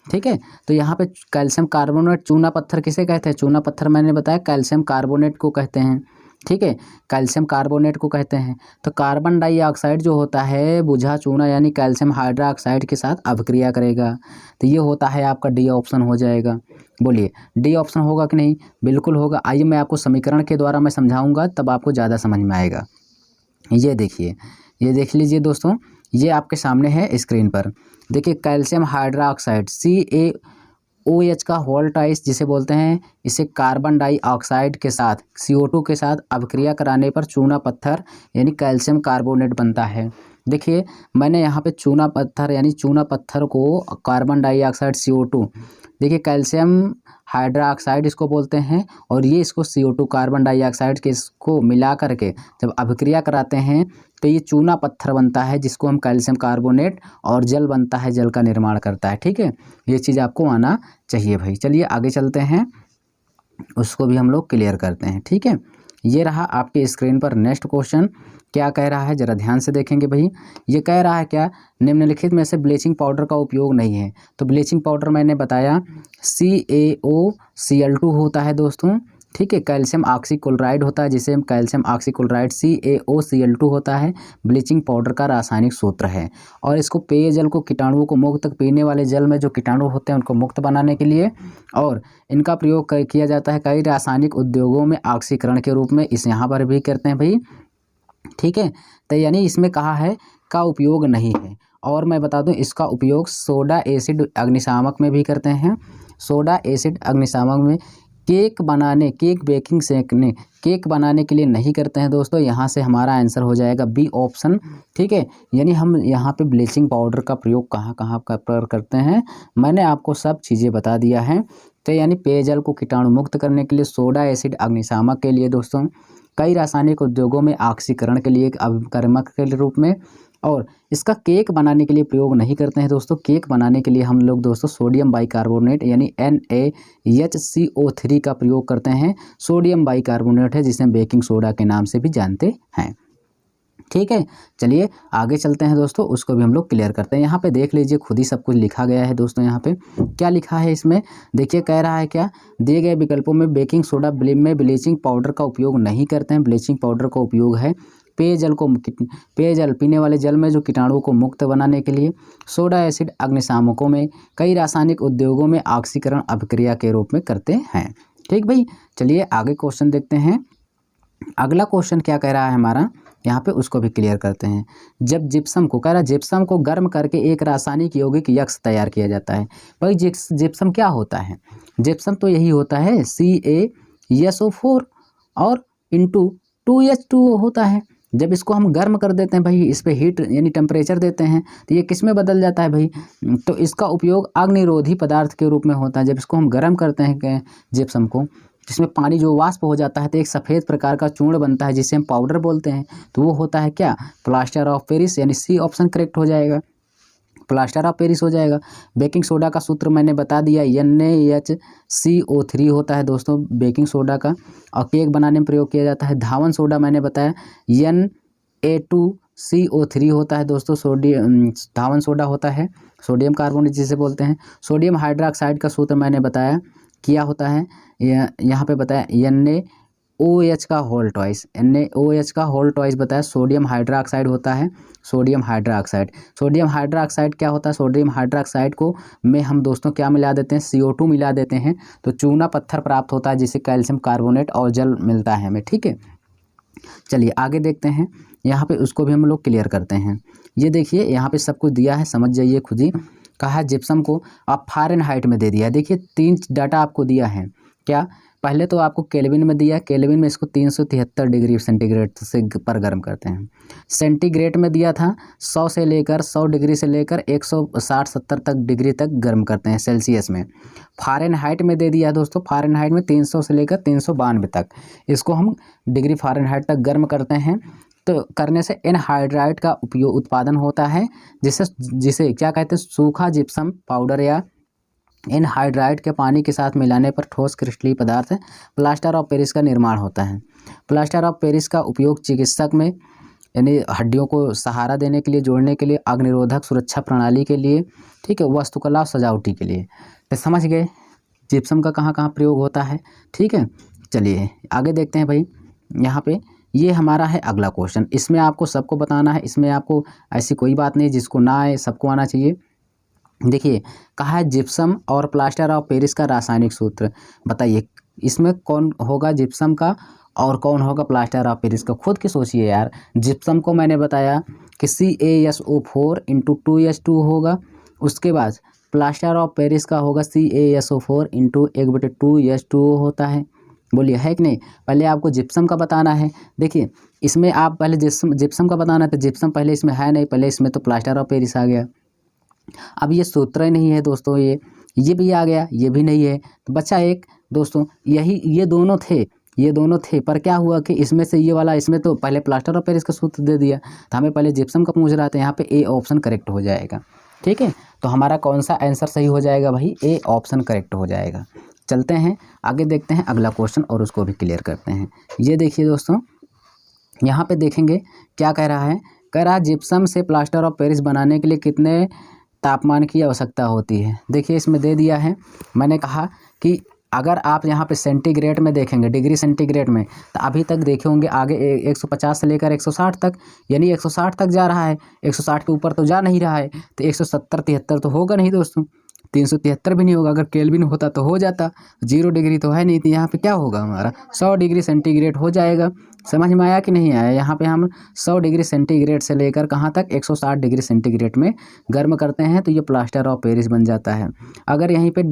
ठीक है, तो यहाँ पे कैल्शियम कार्बोनेट चूना पत्थर किसे कहते हैं? चूना पत्थर मैंने बताया कैल्शियम कार्बोनेट को कहते हैं। ठीक है, कैल्शियम कार्बोनेट को कहते हैं। तो कार्बन डाइऑक्साइड जो होता है बुझा चूना यानी कैल्शियम हाइड्रोक्साइड के साथ अभिक्रिया करेगा। तो ये होता है आपका डी ऑप्शन हो जाएगा। बोलिए डी ऑप्शन होगा कि नहीं? बिल्कुल होगा। आइए मैं आपको समीकरण के द्वारा मैं समझाऊंगा, तब आपको ज़्यादा समझ में आएगा। ये देखिए, ये देख लीजिए दोस्तों, ये आपके सामने है स्क्रीन पर। देखिए कैल्शियम हाइड्रोक्साइड CaOH का होल टाइस जिसे बोलते हैं, इसे कार्बन डाइऑक्साइड के साथ CO2 के साथ अभिक्रिया कराने पर चूना पत्थर यानी कैल्शियम कार्बोनेट बनता है। देखिए मैंने यहाँ पे चूना पत्थर यानी चूना पत्थर को कार्बन डाइऑक्साइड CO2, देखिए कैल्शियम हाइड्रोक्साइड इसको बोलते हैं, और ये इसको CO2 कार्बन डाइऑक्साइड के इसको मिला करके जब अभिक्रिया कराते हैं तो ये चूना पत्थर बनता है, जिसको हम कैल्शियम कार्बोनेट, और जल बनता है, जल का निर्माण करता है। ठीक है, ये चीज़ आपको आना चाहिए भाई। चलिए आगे चलते हैं, उसको भी हम लोग क्लियर करते हैं। ठीक है, ये रहा आपके स्क्रीन पर नेक्स्ट क्वेश्चन। क्या कह रहा है जरा ध्यान से देखेंगे भाई। ये कह रहा है क्या, निम्नलिखित में से ब्लीचिंग पाउडर का उपयोग नहीं है। तो ब्लीचिंग पाउडर मैंने बताया CaOCl2 होता है दोस्तों। ठीक है, कैल्शियम ऑक्सीक्लोराइड होता है, जिसे हम कैल्शियम ऑक्सीक्लोराइड CaOCl2 होता है, ब्लीचिंग पाउडर का रासायनिक सूत्र है। और इसको पेयजल को कीटाणुओं को मुक्त, पीने वाले जल में जो कीटाणु होते हैं उनको मुक्त बनाने के लिए, और इनका प्रयोग किया जाता है कई रासायनिक उद्योगों में ऑक्सीकरण के रूप में। इस यहाँ पर भी करते हैं भाई। ठीक है, तो यानी इसमें कहा है का उपयोग नहीं है। और मैं बता दूं इसका उपयोग सोडा एसिड अग्निशामक में भी करते हैं। सोडा एसिड अग्निशामक में केक बनाने, केक बेकिंग सेकने, केक बनाने के लिए नहीं करते हैं दोस्तों। यहाँ से हमारा आंसर हो जाएगा बी ऑप्शन। ठीक है, यानी हम यहाँ पे ब्लीचिंग पाउडर का प्रयोग कहाँ कहाँ पर करते हैं, मैंने आपको सब चीज़ें बता दिया है। तो यानी पेयजल को कीटाणु मुक्त करने के लिए, सोडा एसिड अग्निशामक के लिए दोस्तों, कई रासायनिक उद्योगों में ऑक्सीकरण के लिए एक अभिकर्मक के रूप में, और इसका केक बनाने के लिए प्रयोग नहीं करते हैं दोस्तों। केक बनाने के लिए हम लोग दोस्तों सोडियम बाइकार्बोनेट यानी NaHCO3 का प्रयोग करते हैं। सोडियम बाइकार्बोनेट है जिसे बेकिंग सोडा के नाम से भी जानते हैं। ठीक है, चलिए आगे चलते हैं दोस्तों, उसको भी हम लोग क्लियर करते हैं। यहाँ पे देख लीजिए, खुद ही सब कुछ लिखा गया है दोस्तों। यहाँ पे क्या लिखा है इसमें देखिए, कह रहा है क्या, दिए गए विकल्पों में बेकिंग सोडा में ब्लीचिंग पाउडर का उपयोग नहीं करते हैं। ब्लीचिंग पाउडर का उपयोग है पेयजल पीने वाले जल में जो कीटाणुओं को मुक्त बनाने के लिए, सोडा एसिड अग्निशामकों में, कई रासायनिक उद्योगों में ऑक्सीकरण अभिक्रिया के रूप में करते हैं। ठीक भाई, चलिए आगे क्वेश्चन देखते हैं। अगला क्वेश्चन क्या कह रहा है हमारा, यहाँ पे उसको भी क्लियर करते हैं। जब जिप्सम को, कह रहा है जिप्सम को गर्म करके एक रासायनिक यौगिक यक्ष तैयार किया जाता है। भाई जिप्सम क्या होता है? जिप्सम तो यही होता है CaSO4 और इंटू 2H2O होता है। जब इसको हम गर्म कर देते हैं भाई, इस पर हीट यानी टेम्परेचर देते हैं, तो ये किस में बदल जाता है भाई? तो इसका उपयोग अग्निरोधी पदार्थ के रूप में होता है। जब इसको हम गर्म करते हैं जिप्सम को, जिसमें पानी जो वाष्प हो जाता है, तो एक सफ़ेद प्रकार का चूर्ण बनता है जिसे हम पाउडर बोलते हैं। तो वो होता है क्या, प्लास्टर ऑफ पेरिस, यानी सी ऑप्शन करेक्ट हो जाएगा। प्लास्टर ऑफ पेरिस हो जाएगा। बेकिंग सोडा का सूत्र मैंने बता दिया, NaHCO3 होता है दोस्तों बेकिंग सोडा का, और केक बनाने में प्रयोग किया जाता है। धावन सोडा मैंने बताया Na2CO3 होता है दोस्तों, सोडियम धावन सोडा होता है, सोडियम कार्बोनेट जिसे बोलते हैं। सोडियम हाइड्रोक्साइड का सूत्र मैंने बताया क्या होता है, यहाँ पे बताया NaOH का होल ट्वाइस, NaOH का होल ट्वाइस बताया, सोडियम हाइड्रोक्साइड होता है, सोडियम हाइड्रोक्साइड। सोडियम हाइड्रोक्साइड क्या होता है, सोडियम हाइड्रोक्साइड को में हम दोस्तों क्या मिला देते हैं, CO2 मिला देते हैं, तो चूना पत्थर प्राप्त होता है जिसे कैल्शियम कार्बोनेट और जल मिलता है हमें, ठीक है। चलिए आगे देखते हैं, यहाँ पे उसको भी हम लोग क्लियर करते हैं। ये देखिए यहाँ पे सब कुछ दिया है, समझ जाइए खुद ही। कहा है जिप्सम को आप फ़ारेनहाइट में दे दिया, देखिए 3 डाटा आपको दिया है। क्या, पहले तो आपको केल्विन में दिया, केल्विन में इसको 373 डिग्री सेंटीग्रेड से पर गर्म करते हैं। सेंटीग्रेड में दिया था 100 से लेकर 100 डिग्री से लेकर 160-70 तक डिग्री तक गर्म करते हैं सेल्सियस में। फ़ारेनहाइट में दे दिया दोस्तों, फ़ारेनहाइट में 300 से लेकर 392 तक इसको हम डिग्री फ़ारेनहाइट तक गर्म करते हैं। तो करने से एनहाइड्राइड का उपयोग उत्पादन होता है, जिसे क्या कहते हैं, सूखा जिप्सम पाउडर या एनहाइड्राइड के पानी के साथ मिलाने पर ठोस क्रिस्टलीय पदार्थ प्लास्टर ऑफ पेरिस का निर्माण होता है। प्लास्टर ऑफ पेरिस का उपयोग चिकित्सक में यानी हड्डियों को सहारा देने के लिए, जोड़ने के लिए, अग्निरोधक सुरक्षा प्रणाली के लिए, ठीक है, वास्तुकला और सजावटी के लिए। तो समझ गए जिप्सम का कहाँ कहाँ प्रयोग होता है, ठीक है। चलिए आगे देखते हैं भाई, यहाँ पे ये हमारा है अगला क्वेश्चन। इसमें आपको सबको बताना है, इसमें आपको ऐसी कोई बात नहीं जिसको ना आए, सबको आना चाहिए। देखिए कहा है जिप्सम और प्लास्टर ऑफ पेरिस का रासायनिक सूत्र बताइए, इसमें कौन होगा जिप्सम का और कौन होगा प्लास्टर ऑफ पेरिस का, खुद की सोचिए यार। जिप्सम को मैंने बताया कि CaSO4 × 2H2 होगा, उसके बाद प्लास्टर ऑफ पेरिस का होगा CaSO4 × 1/2H2O होता है। बोलिए है कि नहीं, पहले आपको जिप्सम का बताना है। देखिए इसमें आप पहले जिप्सम का बताना है, तो जिप्सम पहले इसमें है नहीं, पहले इसमें तो प्लास्टर ऑफ पेरिस आ गया। अब ये सूत्र ही नहीं है दोस्तों, ये भी आ गया, ये भी नहीं है, तो बच्चा एक दोस्तों ये दोनों थे, पर क्या हुआ कि इसमें से ये वाला, इसमें तो पहले प्लास्टर ऑफ पेरिस का सूत्र दे दिया, तो हमें पहले जिप्सम का पूछ रहा था, यहाँ पे A ऑप्शन करेक्ट हो जाएगा, ठीक है। तो हमारा कौन सा आंसर सही हो जाएगा भाई, A ऑप्शन करेक्ट हो जाएगा। चलते हैं आगे, देखते हैं अगला क्वेश्चन और उसको भी क्लियर करते हैं। ये देखिए दोस्तों, यहाँ पे देखेंगे क्या कह रहा है, कह रहा है जिप्सम से प्लास्टर ऑफ पेरिस बनाने के लिए कितने तापमान की आवश्यकता होती है। देखिए इसमें दे दिया है, मैंने कहा कि अगर आप यहाँ पे सेंटीग्रेड में देखेंगे, डिग्री सेंटीग्रेड में, तो अभी तक देखे होंगे आगे 150 से लेकर 160 तक, यानी 160 तक जा रहा है, 160 के ऊपर तो जा नहीं रहा है, तो 170-73 तो होगा नहीं दोस्तों, 373 भी नहीं होगा। अगर केल्विन होता तो हो जाता, 0 डिग्री तो है नहीं, तो यहाँ पे क्या होगा हमारा 100 डिग्री सेंटीग्रेड हो जाएगा। समझ में आया कि नहीं आया, यहाँ पे हम 100 डिग्री सेंटीग्रेड से लेकर कहाँ तक 160 डिग्री सेंटीग्रेड में गर्म करते हैं, तो ये प्लास्टर ऑफ पेरिस बन जाता है। अगर यहीं पे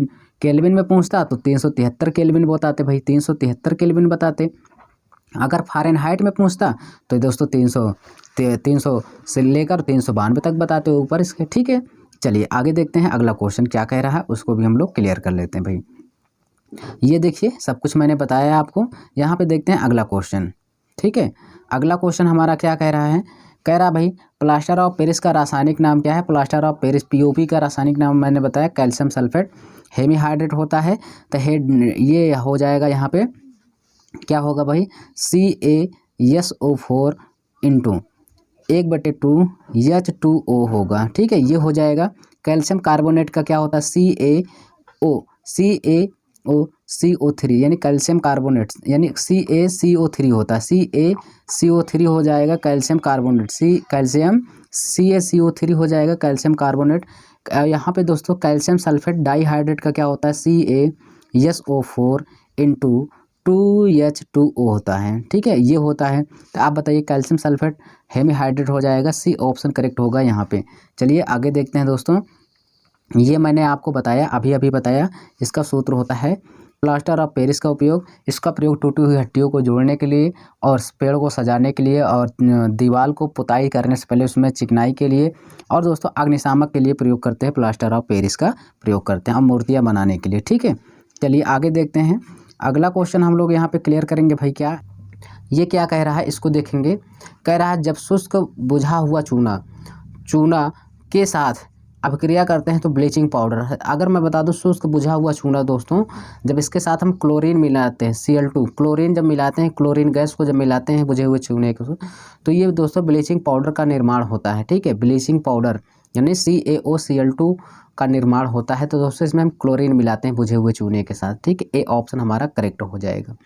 केल्विन में पूछता तो 373 केल्विन बताते भाई, 373 केल्विन बताते। अगर फ़ारेनहाइट में पूछता तो दोस्तों 300 से लेकर 392 तक बताते हो ऊपर इसके, ठीक है। चलिए आगे देखते हैं अगला क्वेश्चन क्या कह रहा है, उसको भी हम लोग क्लियर कर लेते हैं भाई। ये देखिए सब कुछ मैंने बताया आपको, यहाँ पे देखते हैं अगला क्वेश्चन, ठीक है। अगला क्वेश्चन हमारा क्या कह रहा है, कह रहा भाई प्लास्टर ऑफ पेरिस का रासायनिक नाम क्या है। प्लास्टर ऑफ पेरिस POP का रासायनिक नाम मैंने बताया कैल्शियम सल्फेट हेमीहाइड्रेट होता है। तो ये हो जाएगा, यहाँ पे क्या होगा भाई, CaSO4 × 1/2H2O होगा, ठीक है, ये हो जाएगा। कैल्शियम कार्बोनेट का क्या होता है, CaCO3 यानी कैल्शियम कार्बोनेट, यानी CaCO3 होता है, CaCO3 हो जाएगा कैल्शियम कार्बोनेट, CaCO3 हो जाएगा कैल्शियम कार्बोनेट। यहाँ पे दोस्तों कैल्शियम सल्फेट डाइहाइड्रेट का क्या होता है, CaSO4 × 2H2O होता है, ठीक है, ये होता है। तो आप बताइए कैल्शियम सल्फेट हेमीहाइड्रेट हो जाएगा, C ऑप्शन करेक्ट होगा यहाँ पे। चलिए आगे देखते हैं दोस्तों, ये मैंने आपको बताया, अभी बताया, इसका सूत्र होता है प्लास्टर ऑफ पेरिस का उपयोग, इसका प्रयोग टूटी हुई हड्डियों को जोड़ने के लिए और पेड़ को सजाने के लिए और दीवार को पुताई करने से पहले उसमें चिकनाई के लिए और दोस्तों अग्निशामक के लिए प्रयोग करते हैं। प्लास्टर ऑफ पेरिस का प्रयोग करते हैं और मूर्तियाँ बनाने के लिए, ठीक है। चलिए आगे देखते हैं अगला क्वेश्चन हम लोग यहाँ पे क्लियर करेंगे भाई। क्या ये क्या कह रहा है, इसको देखेंगे। कह रहा है जब शुष्क बुझा हुआ चूना के साथ अभिक्रिया करते हैं तो ब्लीचिंग पाउडर है। अगर मैं बता दूं शुष्क बुझा हुआ चूना दोस्तों, जब इसके साथ हम क्लोरीन मिलाते हैं Cl2, क्लोरीन जब मिलाते हैं, क्लोरीन गैस को जब मिलाते हैं बुझे हुए चूने को, तो ये दोस्तों ब्लीचिंग पाउडर का निर्माण होता है। ठीक है, ब्लीचिंग पाउडर यानी CaOCl2 का निर्माण होता है। तो दोस्तों इसमें हम क्लोरीन मिलाते हैं बुझे हुए चूने के साथ। ठीक है, ए ऑप्शन हमारा करेक्ट हो जाएगा।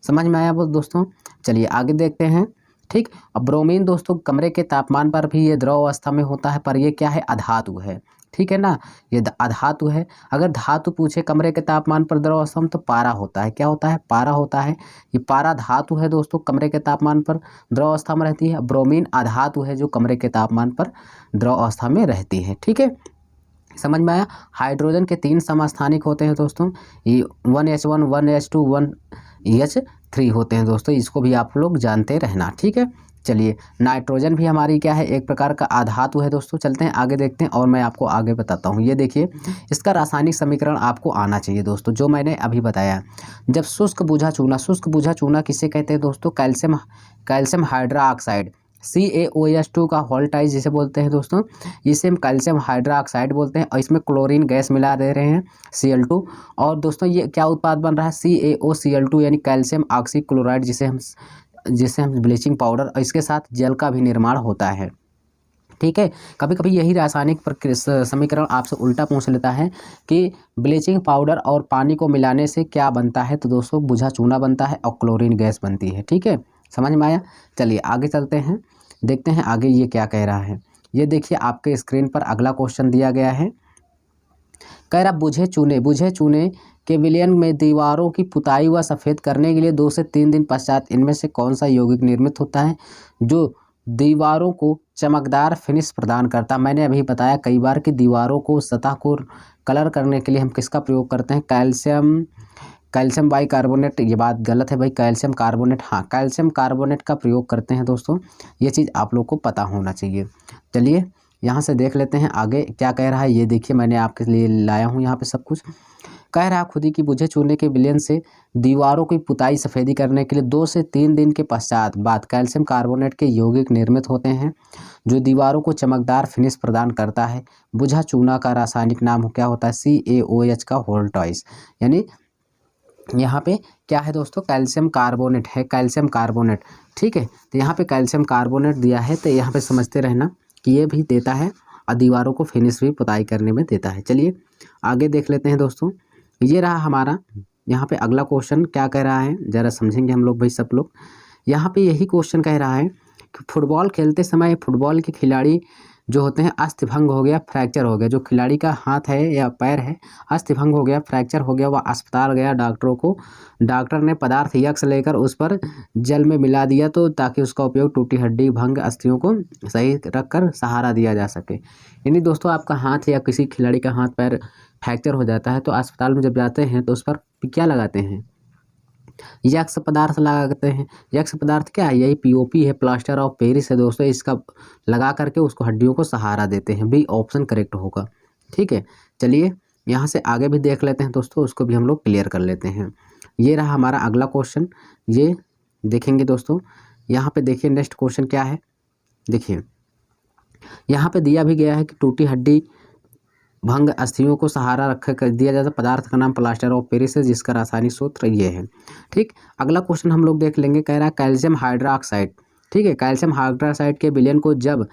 समझ में आया दोस्तों? चलिए आगे देखते हैं। ठीक, अब ब्रोमीन दोस्तों कमरे के तापमान पर भी ये द्रव अवस्था में होता है, पर ये क्या है, अधातु है। ठीक है ना, ये अधातु है। अगर धातु पूछे कमरे के तापमान पर द्रव अवस्था में, तो पारा होता है। क्या होता है, पारा होता है। ये पारा धातु है दोस्तों, कमरे के तापमान पर द्रव अवस्था में रहती है। ब्रोमीन अधातु है जो कमरे के तापमान पर द्रव अवस्था में रहती है। ठीक है, समझ में आया। हाइड्रोजन के 3 समस्थानिक होते हैं दोस्तों, ये 1H1 1H2 1H3 होते हैं दोस्तों, इसको भी आप लोग जानते रहना। ठीक है, चलिए नाइट्रोजन भी हमारी क्या है, एक प्रकार का अधातु है दोस्तों। चलते हैं आगे देखते हैं और मैं आपको आगे बताता हूँ। ये देखिए, इसका रासायनिक समीकरण आपको आना चाहिए दोस्तों, जो मैंने अभी बताया। जब शुष्क बुझा चूना किसे कहते हैं दोस्तों, कैल्शियम हाइड्रोक्साइड CaOH2 का होल्टाइज जिसे बोलते हैं दोस्तों, इसे हम कैल्शियम हाइड्रोक्साइड बोलते हैं। और इसमें क्लोरीन गैस मिला दे रहे हैं Cl2, और दोस्तों ये क्या उत्पाद बन रहा है, CaOCl2 यानी कैल्शियम ऑक्सीक्लोराइड, जिसे हम ब्लीचिंग पाउडर, और इसके साथ जल का भी निर्माण होता है। ठीक है, कभी कभी यही रासायनिक समीकरण आपसे उल्टा पूछ लेता है कि ब्लीचिंग पाउडर और पानी को मिलाने से क्या बनता है, तो दोस्तों बुझा चूना बनता है और क्लोरीन गैस बनती है। ठीक है, समझ में आया। चलिए आगे चलते हैं, देखते हैं आगे ये क्या कह रहा है। ये देखिए आपके स्क्रीन पर अगला क्वेश्चन दिया गया है। कह रहा बुझे चूने के विलयन में दीवारों की पुताई व सफ़ेद करने के लिए 2 से 3 दिन पश्चात इनमें से कौन सा यौगिक निर्मित होता है जो दीवारों को चमकदार फिनिश प्रदान करता। मैंने अभी बताया कई बार कि दीवारों को, सतह को कलर करने के लिए हम किसका प्रयोग करते हैं, कैल्शियम बाइकार्बोनेट। ये बात गलत है भाई, कैल्शियम कार्बोनेट, हाँ कैल्शियम कार्बोनेट का प्रयोग करते हैं दोस्तों। ये चीज़ आप लोग को पता होना चाहिए। चलिए यहाँ से देख लेते हैं आगे क्या कह रहा है। ये देखिए मैंने आपके लिए लाया हूँ यहाँ पे सब कुछ। कह रहा है खुदी की बुझे चूने के विलयन से दीवारों की पुताई सफ़ेदी करने के लिए 2 से 3 दिन के पश्चात बाद कैल्शियम कार्बोनेट के यौगिक निर्मित होते हैं जो दीवारों को चमकदार फिनिश प्रदान करता है। बुझा चूना का रासायनिक नाम क्या होता है, CaOH का होल्टाइज, यानी यहाँ पे क्या है दोस्तों, कैल्शियम कार्बोनेट है, कैल्शियम कार्बोनेट। ठीक है, तो यहाँ पे कैल्शियम कार्बोनेट दिया है, तो यहाँ पे समझते रहना कि ये भी देता है और दीवारों को फिनिश भी पुताई करने में देता है। चलिए आगे देख लेते हैं दोस्तों। ये रहा हमारा यहाँ पे अगला क्वेश्चन क्या कह रहा है, ज़रा समझेंगे हम लोग भाई सब लोग। यहाँ पे यही क्वेश्चन कह रहा है कि फुटबॉल खेलते समय फुटबॉल के खिलाड़ी जो होते हैं अस्थिभंग हो गया, फ्रैक्चर हो गया, जो खिलाड़ी का हाथ है या पैर है अस्थिभंग हो गया, फ्रैक्चर हो गया, वह अस्पताल गया, डॉक्टर ने पदार्थ यक्स लेकर उस पर जल में मिला दिया, तो ताकि उसका उपयोग टूटी हड्डी भंग अस्थियों को सही रखकर सहारा दिया जा सके। यानी दोस्तों आपका हाथ या किसी खिलाड़ी का हाथ पैर फ्रैक्चर हो जाता है तो अस्पताल में जब जाते हैं तो उस पर क्या लगाते हैं, यक्स पदार्थ लगाते हैं। यक्स पदार्थ क्या है, यही POP है, प्लास्टर ऑफ पेरिस है दोस्तों। इसका लगा करके उसको हड्डियों को सहारा देते हैं। बी ऑप्शन करेक्ट होगा। ठीक है, चलिए यहाँ से आगे भी देख लेते हैं दोस्तों, उसको भी हम लोग क्लियर कर लेते हैं। ये रहा हमारा अगला क्वेश्चन, ये देखेंगे दोस्तों। यहाँ पे देखिए नेक्स्ट क्वेश्चन क्या है, देखिए यहाँ पे दिया भी गया है कि टूटी हड्डी भंग अस्थियों को सहारा रख कर दिया जाता पदार्थ का नाम प्लास्टर ऑफ पेरिस है, जिसका रासायनिक सूत्र ये है। ठीक, अगला क्वेश्चन हम लोग देख लेंगे। कह रहा है कैल्शियम हाइड्रोक्साइड। ठीक है, कैल्शियम हाइड्रोक्साइड के विलयन को जब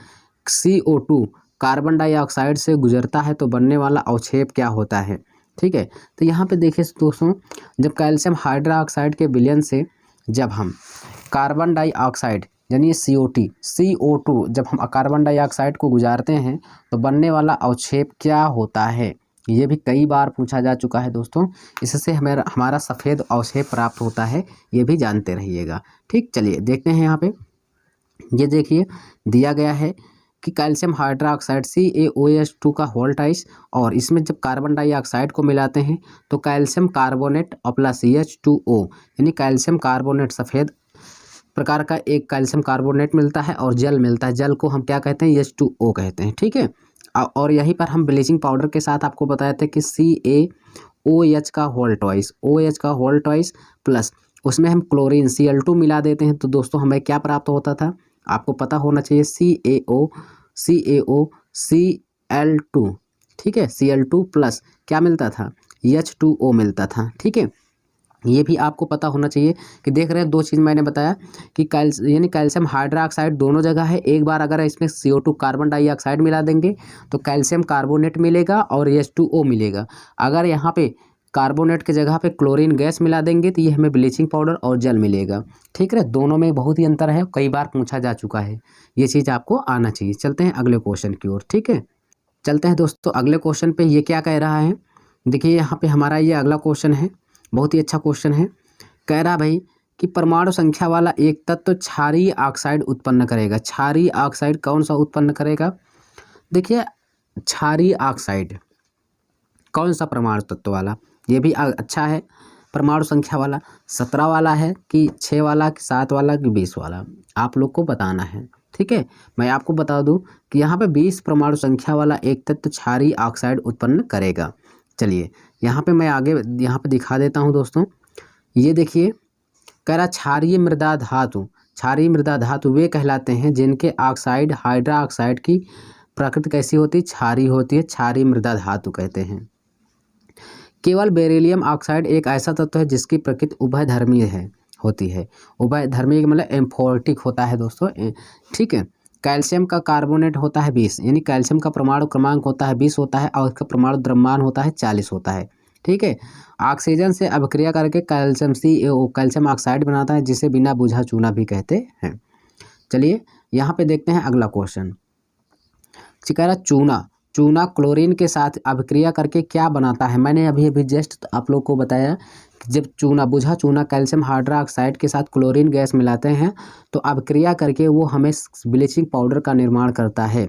CO2 कार्बन डाइऑक्साइड से गुजरता है तो बनने वाला अवक्षेप क्या होता है। ठीक है, तो यहाँ पे देखिए दोस्तों, जब कैल्शियम हाइड्रोक्साइड के विलयन से जब हम कार्बन डाइऑक्साइड यानी CO2 जब हम कार्बन डाइऑक्साइड को गुजारते हैं तो बनने वाला अवक्षेप क्या होता है, ये भी कई बार पूछा जा चुका है दोस्तों। इससे हमारा सफ़ेद अवक्षेप प्राप्त होता है, ये भी जानते रहिएगा। ठीक, चलिए देखते हैं यहाँ पे। ये देखिए दिया गया है कि कैल्शियम हाइड्रोक्साइड CaOH2 का होल्टाइज, और इसमें जब कार्बन डाइऑक्साइड को मिलाते हैं तो कैल्शियम कार्बोनेट और प्लस H2O यानी कैल्शियम कार्बोनेट सफ़ेद प्रकार का एक कैल्शियम कार्बोनेट मिलता है और जल मिलता है। जल को हम क्या कहते हैं, H2O कहते हैं। ठीक है, और यहीं पर हम ब्लीचिंग पाउडर के साथ आपको बताया था कि CaOH का होल्टाइज प्लस उसमें हम क्लोरीन Cl2 मिला देते हैं, तो दोस्तों हमें क्या प्राप्त होता था, आपको पता होना चाहिए, CaOCl2 ठीक है, Cl2 प्लस क्या मिलता था, H2O मिलता था। ठीक है, ये भी आपको पता होना चाहिए कि देख रहे हैं दो चीज़ मैंने बताया कि कैल्शियम हाइड्रोक्साइड दोनों जगह है। एक बार अगर इसमें CO2 कार्बन डाइऑक्साइड मिला देंगे तो कैल्शियम कार्बोनेट मिलेगा और H2O मिलेगा। अगर यहाँ पे कार्बोनेट की जगह पे क्लोरीन गैस मिला देंगे तो ये हमें ब्लीचिंग पाउडर और जल मिलेगा। ठीक है, दोनों में बहुत ही अंतर है, कई बार पूछा जा चुका है, ये चीज़ आपको आना चाहिए। चलते हैं अगले क्वेश्चन की ओर। ठीक है, चलते हैं दोस्तों अगले क्वेश्चन पे। ये क्या कह रहा है, देखिए यहाँ पे हमारा ये अगला क्वेश्चन है, बहुत ही अच्छा क्वेश्चन है। कह रहा भाई कि परमाणु संख्या वाला एक तत्व क्षारीय ऑक्साइड उत्पन्न करेगा। क्षारीय ऑक्साइड कौन सा उत्पन्न करेगा, देखिए क्षारीय ऑक्साइड कौन सा परमाणु तत्व वाला, ये भी अच्छा है। परमाणु संख्या वाला 17 वाला है कि 6 वाला कि 7 वाला कि 20 वाला, आप लोग को बताना है। ठीक है, मैं आपको बता दूं कि यहाँ पे 20 परमाणु संख्या वाला एक तत्व क्षारीय ऑक्साइड उत्पन्न करेगा। चलिए यहाँ पे मैं आगे यहाँ पे दिखा देता हूँ दोस्तों। ये देखिए कह रहा क्षारीय मृदा धातु, क्षारीय मृदा धातु वे कहलाते हैं जिनके ऑक्साइड हाइड्रा ऑक्साइड की प्रकृति कैसी होती है, क्षारीय होती है, क्षारीय मृदा धातु कहते हैं। केवल बेरिलियम ऑक्साइड एक ऐसा तत्व है जिसकी प्रकृति उभयधर्मीय है होती है। उभयधर्मीय मतलब एम्फोर्टिक होता है दोस्तों। ठीक है, कैल्शियम का कार्बोनेट होता है 20, यानी कैल्शियम का परमाणु क्रमांक होता है 20 होता है और इसका परमाणु द्रव्यमान होता है 40 होता है। ठीक है, ऑक्सीजन से अभिक्रिया करके कैल्शियम कैल्शियम ऑक्साइड बनाता है जिसे बिना बुझा चूना भी कहते हैं। चलिए यहाँ पे देखते हैं अगला क्वेश्चन। कह रहा चूना क्लोरीन के साथ अभिक्रिया करके क्या बनाता है। मैंने अभी जस्ट आप लोग को बताया कि जब बुझा चूना कैल्शियम हाइड्रोक्साइड के साथ क्लोरीन गैस मिलाते हैं तो अभिक्रिया करके वो हमें ब्लीचिंग पाउडर का निर्माण करता है।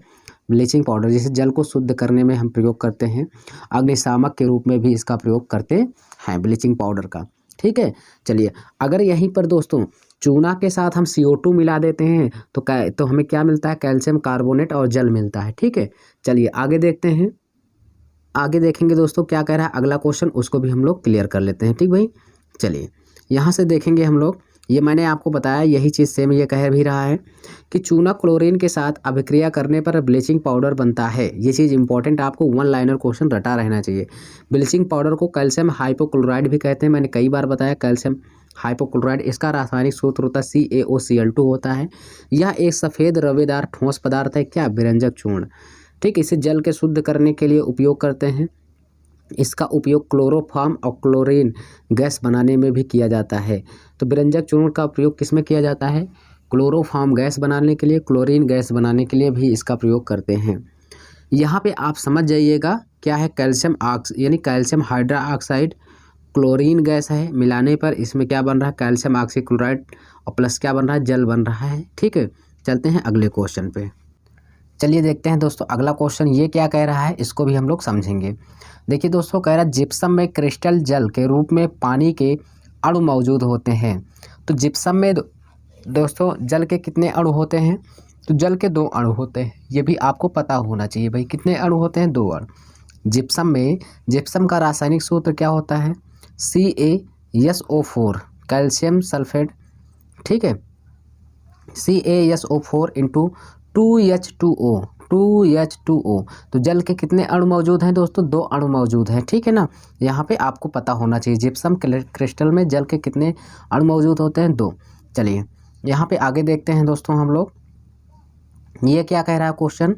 ब्लीचिंग पाउडर जिसे जल को शुद्ध करने में हम प्रयोग करते हैं, अग्निशामक के रूप में भी इसका प्रयोग करते हैं ब्लीचिंग पाउडर का। ठीक है, चलिए अगर यहीं पर दोस्तों चूना के साथ हम CO2 मिला देते हैं तो हमें क्या मिलता है, कैल्शियम कार्बोनेट और जल मिलता है। ठीक है, चलिए आगे देखते हैं, आगे देखेंगे दोस्तों क्या कह रहा है अगला क्वेश्चन, उसको भी हम लोग क्लियर कर लेते हैं। ठीक भाई, चलिए यहाँ से देखेंगे हम लोग। ये मैंने आपको बताया, यही चीज़ सेम ये कह भी रहा है कि चूना क्लोरीन के साथ अभिक्रिया करने पर ब्लीचिंग पाउडर बनता है। ये चीज़ इंपॉर्टेंट, आपको वन लाइनर क्वेश्चन रटा रहना चाहिए। ब्लीचिंग पाउडर को कैल्शियम हाइपोक्लोराइड भी कहते हैं, मैंने कई बार बताया कैल्शियम हाइपोक्लोराइड। इसका रासायनिक सूत्र होता है CaOCl2 होता है। यह एक सफ़ेद रवेदार ठोस पदार्थ है, क्या, विरंजक चूर्ण। ठीक, इसे जल के शुद्ध करने के लिए उपयोग करते हैं। इसका उपयोग क्लोरोफॉर्म और क्लोरीन गैस बनाने में भी किया जाता है। तो विरंजक चूर्ण का प्रयोग किस में किया जाता है, क्लोरोफॉर्म गैस बनाने के लिए, क्लोरीन गैस बनाने के लिए भी इसका प्रयोग करते हैं। यहाँ पे आप समझ जाइएगा क्या है, कैल्शियम यानी कैल्शियम हाइड्रोक्साइड क्लोरीन गैस है, मिलाने पर इसमें क्या बन रहा है, कैल्शियम ऑक्सीक्लोराइड और प्लस क्या बन रहा है, जल बन रहा है। ठीक है, चलते हैं अगले क्वेश्चन पे। चलिए देखते हैं दोस्तों अगला क्वेश्चन ये क्या कह रहा है, इसको भी हम लोग समझेंगे। देखिए दोस्तों कह रहा है जिप्सम में क्रिस्टल जल के रूप में पानी के अणु मौजूद होते हैं। तो जिप्सम में दोस्तों जल के कितने अणु होते हैं, तो जल के 2 अणु होते हैं। ये भी आपको पता होना चाहिए भाई, कितने अणु होते हैं, 2 अणु। जिप्सम में जिप्सम का रासायनिक सूत्र क्या होता है, CaSO4 कैल्शियम सल्फेट। ठीक है, CaSO4 इंटू 2H2O। तो जल के कितने अणु मौजूद हैं दोस्तों, 2 अणु मौजूद हैं। ठीक है ना, यहाँ पे आपको पता होना चाहिए जिप्सम क्रिस्टल में जल के कितने अणु मौजूद होते हैं, 2। चलिए यहाँ पे आगे देखते हैं दोस्तों हम लोग। ये क्या कह रहा है क्वेश्चन,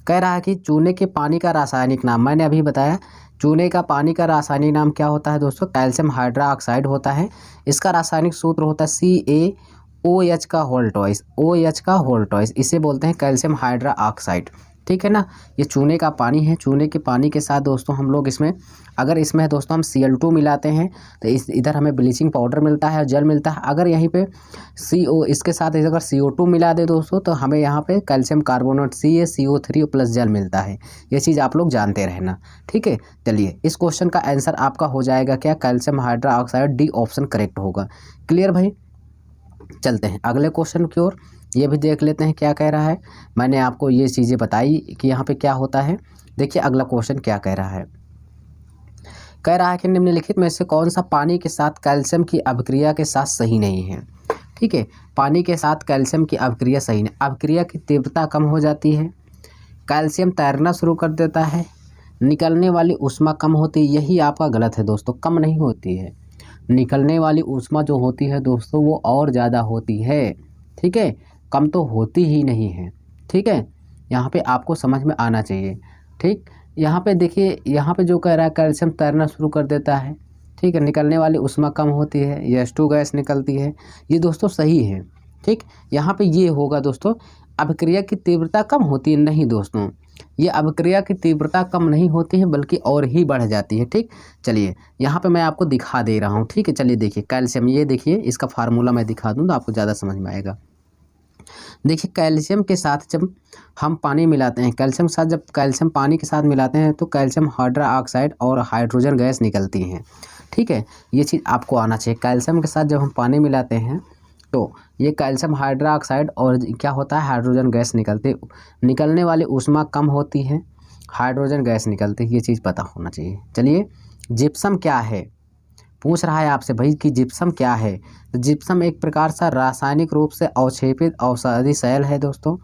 कह रहा है कि चूने के पानी का रासायनिक नाम, मैंने अभी बताया चूने का पानी का रासायनिक नाम क्या होता है दोस्तों, कैल्शियम हाइड्रोक्साइड होता है। इसका रासायनिक सूत्र होता है CaOH का होल ट्वाइस, OH का होल ट्वाइस, इसे बोलते हैं कैल्शियम हाइड्रोक्साइड। ठीक है ना, ये चूने का पानी है। चूने के पानी के साथ दोस्तों हम लोग इसमें अगर इसमें दोस्तों हम Cl2 मिलाते हैं तो इधर हमें ब्लीचिंग पाउडर मिलता है और जल मिलता है। अगर यहीं पे इसके साथ अगर CO2 मिला दे दोस्तों तो हमें यहाँ पे कैल्शियम कार्बोनेट CaCO3 प्लस जल मिलता है। ये चीज़ आप लोग जानते रहना। ठीक है, चलिए इस क्वेश्चन का आंसर आपका हो जाएगा क्या, calcium hydroxide, D option correct होगा। क्लियर भाई, चलते हैं अगले क्वेश्चन की ओर। ये भी देख लेते हैं क्या कह रहा है। मैंने आपको ये चीज़ें बताई कि यहाँ पे क्या होता है। देखिए अगला क्वेश्चन क्या कह रहा है, कह रहा है कि निम्नलिखित में से कौन सा पानी के साथ कैल्शियम की अभिक्रिया के साथ सही नहीं है। ठीक है, पानी के साथ कैल्शियम की अभिक्रिया सही नहीं, अभिक्रिया की तीव्रता कम हो जाती है, कैल्शियम तैरना शुरू कर देता है, निकलने वाली ऊष्मा कम होती है, यही आपका गलत है दोस्तों, कम नहीं होती है। निकलने वाली ऊष्मा जो होती है दोस्तों वो और ज़्यादा होती है, ठीक है, कम तो होती ही नहीं है, ठीक है। यहाँ पे आपको समझ में आना चाहिए, ठीक। यहाँ पे देखिए, यहाँ पे जो कह रहा है कैल्शियम तैरना शुरू कर देता है, ठीक है, निकलने वाली ऊष्मा कम होती है, H2 गैस निकलती है, ये दोस्तों सही है, ठीक। यहाँ पे ये होगा दोस्तों, अभिक्रिया की तीव्रता कम होती है, नहीं दोस्तों, ये अभिक्रिया की तीव्रता कम नहीं होती है बल्कि और ही बढ़ जाती है, ठीक। चलिए यहाँ पे मैं आपको दिखा दे रहा हूँ, ठीक है। चलिए देखिए कैल्शियम, ये देखिए इसका फार्मूला मैं दिखा दूँ तो आपको ज़्यादा समझ में आएगा। देखिए कैल्शियम के साथ जब हम पानी मिलाते हैं, कैल्शियम के साथ जब कैल्शियम पानी के साथ मिलाते हैं तो कैल्शियम हाइड्रोक्साइड और हाइड्रोजन गैस निकलती हैं, ठीक है। ये चीज़ आपको आना चाहिए, कैल्शियम के साथ जब हम पानी मिलाते हैं तो ये कैल्शियम हाइड्रोक्साइड और क्या होता है, हाइड्रोजन गैस निकलती, निकलने वाली ऊष्मा कम होती है, हाइड्रोजन गैस निकलती है, ये चीज़ पता होना चाहिए। चलिए जिप्सम क्या है, पूछ रहा है आपसे भाई कि जिप्सम क्या है। तो जिप्सम एक प्रकार सा रासायनिक रूप से अवक्षेपित औषधि शैल है दोस्तों,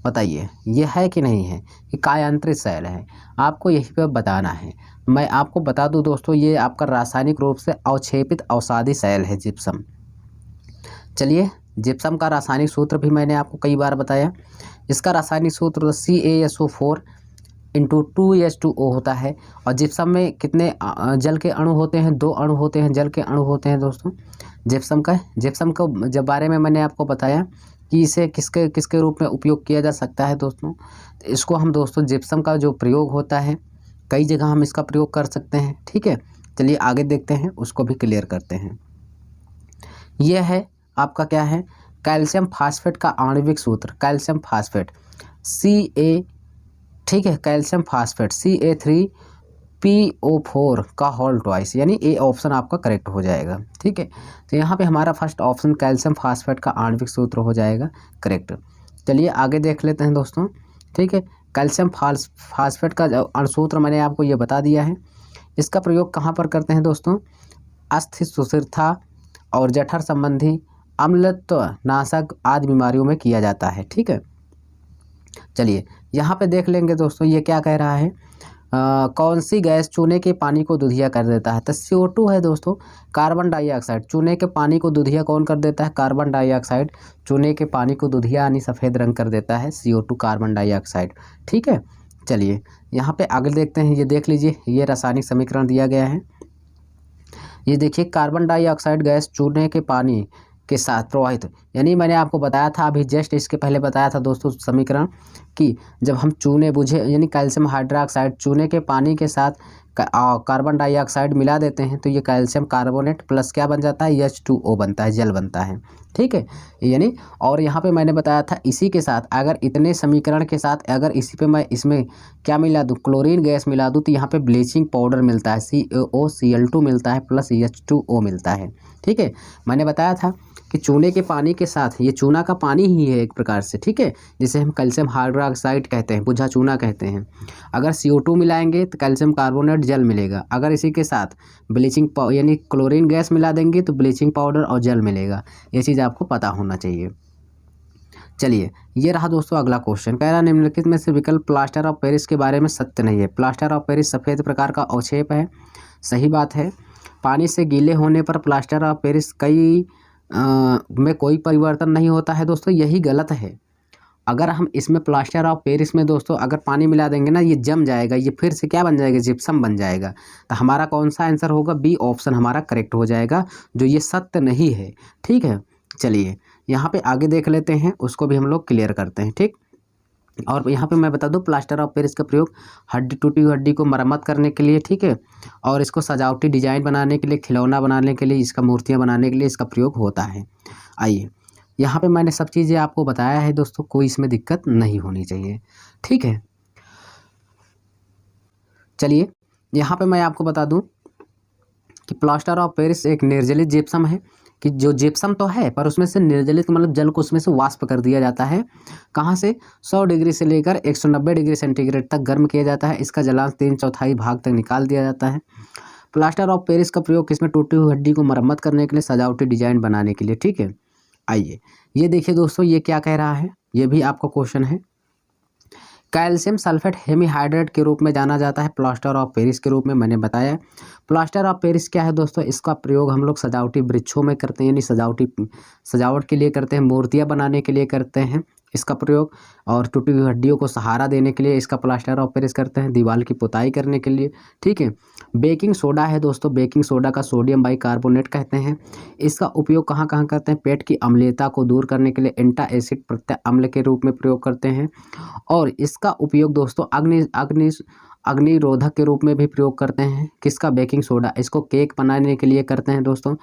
बताइए ये है कि नहीं है, कि कायांतरित शैल है, आपको यही पे बताना है। मैं आपको बता दूं दोस्तों, ये आपका रासायनिक रूप से अवक्षेपित औषधि शैल है जिप्सम। चलिए जिप्सम का रासायनिक सूत्र भी मैंने आपको कई बार बताया, इसका रासायनिक सूत्र CaSO4 इंटू 2H2O होता है। और जिप्सम में कितने जल के अणु होते हैं, 2 अणु होते हैं, जल के अणु होते हैं दोस्तों जिप्सम को जब बारे में मैंने आपको बताया कि इसे किसके किसके रूप में उपयोग किया जा सकता है दोस्तों, तो इसको हम दोस्तों जिप्सम का जो प्रयोग होता है कई जगह हम इसका प्रयोग कर सकते हैं, ठीक है। चलिए आगे देखते हैं, उसको भी क्लियर करते हैं। यह है आपका क्या है, कैल्शियम फास्फेट का आणविक सूत्र, कैल्शियम फास्फेट Ca, ठीक है, कैल्शियम फास्फेट Ca3PO4 का होल ट्वाइस, यानी ए ऑप्शन आपका करेक्ट हो जाएगा, ठीक है। तो यहाँ पे हमारा फर्स्ट ऑप्शन कैल्शियम फास्फेट का आणविक सूत्र हो जाएगा करेक्ट। चलिए आगे देख लेते हैं दोस्तों, ठीक है। कैल्शियम फास्फेट का जो अणुसूत्र मैंने आपको ये बता दिया है, इसका प्रयोग कहाँ पर करते हैं दोस्तों, अस्थि सुस्थिरता और जठर संबंधी अम्लत्व नाशक आदि बीमारियों में किया जाता है, ठीक है। चलिए यहाँ पे देख लेंगे दोस्तों, ये क्या कह रहा है, कौन सी गैस चूने के पानी को दुधिया कर देता है, तो CO2 है दोस्तों, कार्बन डाइऑक्साइड, चूने के पानी को दुधिया कौन कर देता है, कार्बन डाइऑक्साइड, चूने के पानी को दुधिया यानी सफ़ेद रंग कर देता है CO2 कार्बन डाइऑक्साइड, ठीक है। चलिए यहाँ पे आगे देखते हैं, ये देख लीजिए, ये रासायनिक समीकरण दिया गया है, ये देखिए कार्बन डाइऑक्साइड गैस चूने के पानी के साथ प्रवाहित, यानी मैंने आपको बताया था अभी जस्ट इसके पहले बताया था दोस्तों समीकरण कि जब हम चूने बुझे यानी कैल्शियम हाइड्रोक्साइड चूने के पानी के साथ कार्बन डाइऑक्साइड मिला देते हैं तो ये कैल्शियम कार्बोनेट प्लस क्या बन जाता है, H2O बनता है, जल बनता है, ठीक है। यानी और यहाँ पे मैंने बताया था इसी के साथ अगर इतने समीकरण के साथ अगर इसी पे मैं इसमें क्या मिला दूँ, क्लोरीन गैस मिला दूँ तो यहाँ पे ब्लीचिंग पाउडर मिलता है, CaOCl2 मिलता है प्लस H2O मिलता है, ठीक है। मैंने बताया था कि चूने के पानी के साथ, ये चूना का पानी ही है एक प्रकार से, ठीक है, जिसे हम कैल्शियम हाइड्रोक्साइड कहते हैं, बुझा चूना कहते हैं। अगर CO2 मिलाएंगे तो कैल्शियम कार्बोनेट जल मिलेगा, अगर इसी के साथ ब्लीचिंग यानी क्लोरीन गैस मिला देंगे तो ब्लीचिंग पाउडर और जल मिलेगा, ये चीज़ आपको पता होना चाहिए। चलिए ये रहा दोस्तों अगला क्वेश्चन, कह रहा निम्नलिखित में से विकल्प प्लास्टर ऑफ पेरिस के बारे में सत्य नहीं है। प्लास्टर ऑफ पेरिस सफ़ेद प्रकार का अवक्षेप है, सही बात है। पानी से गीले होने पर प्लास्टर ऑफ पेरिस में कोई परिवर्तन नहीं होता है दोस्तों, यही गलत है। अगर हम इसमें प्लास्टर ऑफ पेरिस में दोस्तों अगर पानी मिला देंगे ना, ये जम जाएगा, ये फिर से क्या बन जाएगा, जिप्सम बन जाएगा। तो हमारा कौन सा आंसर होगा, बी ऑप्शन हमारा करेक्ट हो जाएगा, जो ये सत्य नहीं है, ठीक है। चलिए यहाँ पे आगे देख लेते हैं, उसको भी हम लोग क्लियर करते हैं, ठीक। और यहाँ पे मैं बता दूं प्लास्टर ऑफ पेरिस का प्रयोग हड्डी टूटी हुई हड्डी को मरम्मत करने के लिए, ठीक है, और इसको सजावटी डिजाइन बनाने के लिए, खिलौना बनाने के लिए, इसका मूर्तियाँ बनाने के लिए इसका प्रयोग होता है। आइए यहाँ पे मैंने सब चीज़ें आपको बताया है दोस्तों, कोई इसमें दिक्कत नहीं होनी चाहिए, ठीक है। चलिए यहाँ पे मैं आपको बता दूं कि प्लास्टर ऑफ पेरिस एक निर्जलित जिप्सम है, कि जो जिप्सम तो है पर उसमें से निर्जलित मतलब जल को उसमें से वाष्प कर दिया जाता है। कहाँ से, 100 डिग्री से लेकर 190 डिग्री सेंटीग्रेड तक गर्म किया जाता है, इसका जलांश 3/4 भाग तक निकाल दिया जाता है। प्लास्टर ऑफ पेरिस का प्रयोग किसमें, टूटी हुई हड्डी को मरम्मत करने के लिए, सजावटी डिजाइन बनाने के लिए, ठीक है। आइए ये देखिए दोस्तों, ये क्या कह रहा है, ये भी आपका क्वेश्चन है कैल्शियम सल्फेट हेमीहाइड्रेट के रूप में जाना जाता है, प्लास्टर ऑफ पेरिस के रूप में मैंने बताया। प्लास्टर ऑफ पेरिस क्या है दोस्तों, इसका प्रयोग हम लोग सजावटी वृक्षों में करते हैं, यानी सजावट के लिए करते हैं, मूर्तियाँ बनाने के लिए करते हैं इसका प्रयोग, और टूटी हुई हड्डियों को सहारा देने के लिए इसका प्लास्टर ऑफ पेरिस करते हैं, दीवार की पुताई करने के लिए। ठीक है। बेकिंग सोडा है दोस्तों, बेकिंग सोडा का सोडियम बाइकार्बोनेट कहते हैं। इसका उपयोग कहाँ कहाँ करते हैं, पेट की अम्लीयता को दूर करने के लिए एंटा एसिड प्रत्यय अम्ल के रूप में प्रयोग करते हैं। और इसका उपयोग दोस्तों अग्निरोधक के रूप में भी प्रयोग करते हैं। किसका, बेकिंग सोडा। इसको केक बनाने के लिए करते हैं दोस्तों।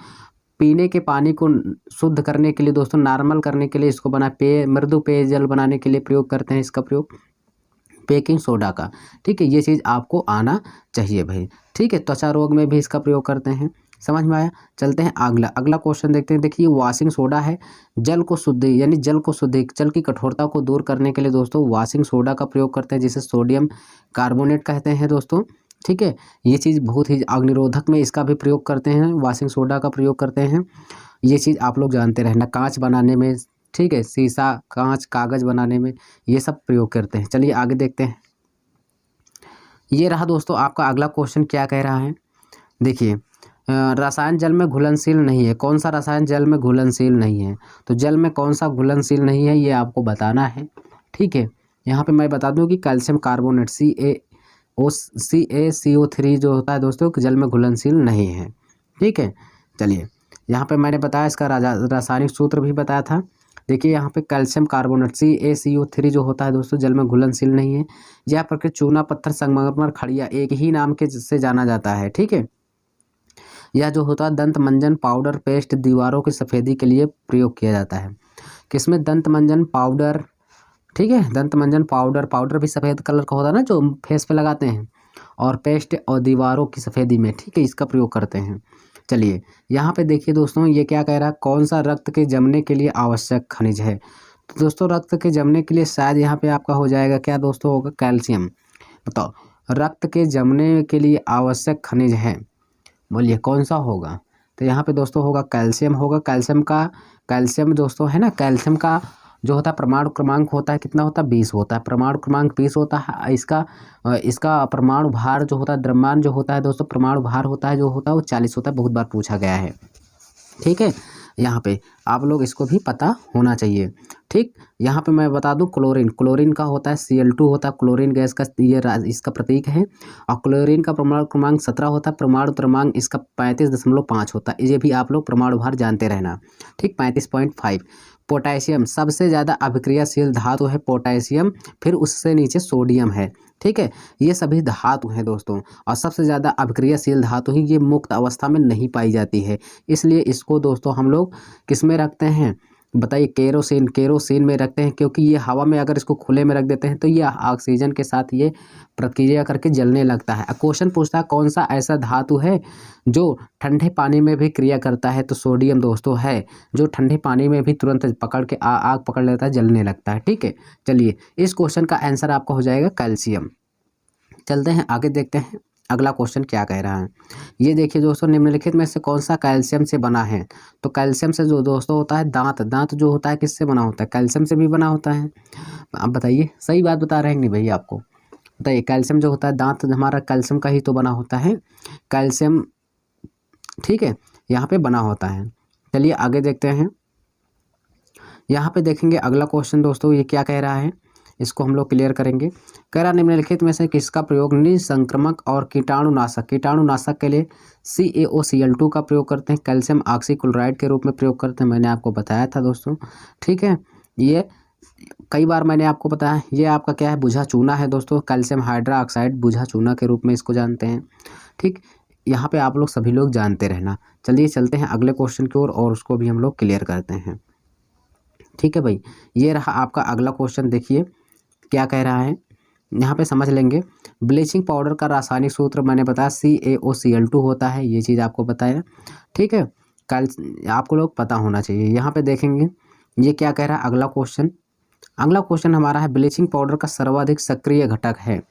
पीने के पानी को शुद्ध करने के लिए दोस्तों, नॉर्मल करने के लिए इसको मृदु पेयजल बनाने के लिए प्रयोग करते हैं इसका प्रयोग बेकिंग सोडा का। ठीक है, ये चीज़ आपको आना चाहिए भाई। ठीक है, त्वचा रोग में भी इसका प्रयोग करते हैं। समझ में आया। चलते हैं अगला क्वेश्चन देखते हैं। देखिए वॉशिंग सोडा है, जल की कठोरता को दूर करने के लिए दोस्तों वॉशिंग सोडा का प्रयोग करते हैं, जिसे सोडियम कार्बोनेट कहते हैं दोस्तों। ठीक है, ये चीज़ बहुत ही अग्निरोधक में इसका भी प्रयोग करते हैं, वॉशिंग सोडा का प्रयोग करते हैं। ये चीज़ आप लोग जानते रहना, कांच बनाने में, ठीक है, शीशा, कांच, कागज़ बनाने में ये सब प्रयोग करते हैं। चलिए आगे देखते हैं। ये रहा दोस्तों आपका अगला क्वेश्चन, क्या कह रहा है। देखिए रसायन जल में घुलनशील नहीं है। कौन सा रसायन जल में घुलनशील नहीं है, तो जल में कौन सा घुलनशील नहीं है ये आपको बताना है। ठीक है, यहाँ पे मैं बता दूं कि कैल्शियम कार्बोनेट CaCO3 जो होता है दोस्तों जल में घुलनशील नहीं है। ठीक है, चलिए यहाँ पे मैंने बताया, इसका रासायनिक सूत्र भी बताया था। देखिए यहाँ पे कैल्शियम कार्बोनेट CaCO3 जो होता है दोस्तों जल में घुलनशील नहीं है। यह प्रकृति चूना, पत्थर, संगमरमर, खड़िया एक ही नाम के से जाना जाता है। ठीक है, यह जो होता है दंत मंजन पाउडर पेस्ट दीवारों की सफ़ेदी के लिए प्रयोग किया जाता है। किसमें, दंत मंजन पाउडर। ठीक है, दंत मंजन पाउडर भी सफ़ेद कलर का होता है ना, जो फेस पे लगाते हैं, और पेस्ट और दीवारों की सफ़ेदी में, ठीक है, इसका प्रयोग करते हैं। चलिए यहाँ पे देखिए दोस्तों, ये क्या कह रहा है, कौन सा रक्त के जमने के लिए आवश्यक खनिज है। तो दोस्तों रक्त के जमने के लिए शायद यहाँ पे आपका हो जाएगा क्या दोस्तों, होगा कैल्शियम। बताओ, रक्त के जमने के लिए आवश्यक खनिज है, बोलिए कौन सा होगा। तो यहाँ पे दोस्तों होगा कैल्शियम होगा। कैल्शियम दोस्तों है ना, कैल्शियम का जो होता है परमाणु क्रमांक होता है कितना होता है, 20 होता है। परमाणु क्रमांक 20 होता है। इसका परमाणु भार जो होता है, द्रव्यमान जो होता है दोस्तों, परमाणु भार होता है जो होता है वो 40 होता है, बहुत बार पूछा गया है। ठीक है, यहाँ पे आप लोग इसको भी पता होना चाहिए। ठीक, यहाँ पे मैं बता दूं क्लोरीन का होता है Cl2 होता है, क्लोरीन गैस का ये इसका प्रतीक है। और क्लोरीन का परमाणु क्रमांक 17 होता है, परमाणु क्रमांक इसका 35.5 होता है। ये भी आप लोग परमाणु भार जानते रहना। ठीक, 35.5। पोटेशियम सबसे ज़्यादा अभिक्रियाशील धातु है पोटेशियम, फिर उससे नीचे सोडियम है। ठीक है, ये सभी धातु हैं दोस्तों, और सबसे ज़्यादा अभिक्रियाशील धातु ही ये मुक्त अवस्था में नहीं पाई जाती है, इसलिए इसको दोस्तों हम लोग किस में रखते हैं, बताइए, केरोसिन में रखते हैं, क्योंकि ये हवा में अगर इसको खुले में रख देते हैं तो ये ऑक्सीजन के साथ ये प्रक्रिया करके जलने लगता है। क्वेश्चन पूछता है कौन सा ऐसा धातु है जो ठंडे पानी में भी क्रिया करता है, तो सोडियम दोस्तों है, जो ठंडे पानी में भी तुरंत पकड़ के आग पकड़ लेता है, जलने लगता है। ठीक है, चलिए इस क्वेश्चन का आंसर आपका हो जाएगा कैल्शियम। चलते हैं आगे, देखते हैं अगला क्वेश्चन क्या कह रहा है। ये देखिए दोस्तों, निम्नलिखित में से कौन सा कैल्शियम से बना है। तो कैल्शियम से जो दोस्तों होता है दांत जो होता है किससे बना होता है, कैल्शियम से भी बना होता है। आप बताइए, सही बात बता रहे हैं नहीं भैया आपको, बताइए। कैल्शियम जो होता है दांत हमारा कैल्शियम का ही तो बना होता है, कैल्शियम। ठीक है, यहाँ पे बना होता है। चलिए आगे देखते हैं। यहाँ पे देखेंगे अगला क्वेश्चन दोस्तों, ये क्या कह रहा है, इसको हम लोग क्लियर करेंगे। कह रहा निम्नलिखित में से किसका प्रयोग निसंक्रमक और कीटाणुनाशक के लिए CaOCl2 का प्रयोग करते हैं, कैल्शियम ऑक्सीक्लोराइड के रूप में प्रयोग करते हैं। मैंने आपको बताया था दोस्तों। ठीक है, ये कई बार मैंने आपको बताया, ये आपका क्या है, बुझा चूना है दोस्तों, कैल्शियम हाइड्रोक्साइड बुझा चूना के रूप में इसको जानते हैं। ठीक, यहाँ पे आप लोग सभी लोग जानते रहना। चलिए चलते हैं अगले क्वेश्चन की ओर और उसको भी हम लोग क्लियर करते हैं। ठीक है भाई, ये रहा आपका अगला क्वेश्चन। देखिए क्या कह रहा है, यहाँ पे समझ लेंगे। ब्लीचिंग पाउडर का रासायनिक सूत्र मैंने बताया CaOCl2 होता है, ये चीज़ आपको बताया। ठीक है, कल आपको लोग पता होना चाहिए। यहाँ पे देखेंगे ये क्या कह रहा है अगला क्वेश्चन हमारा है, ब्लीचिंग पाउडर का सर्वाधिक सक्रिय घटक है।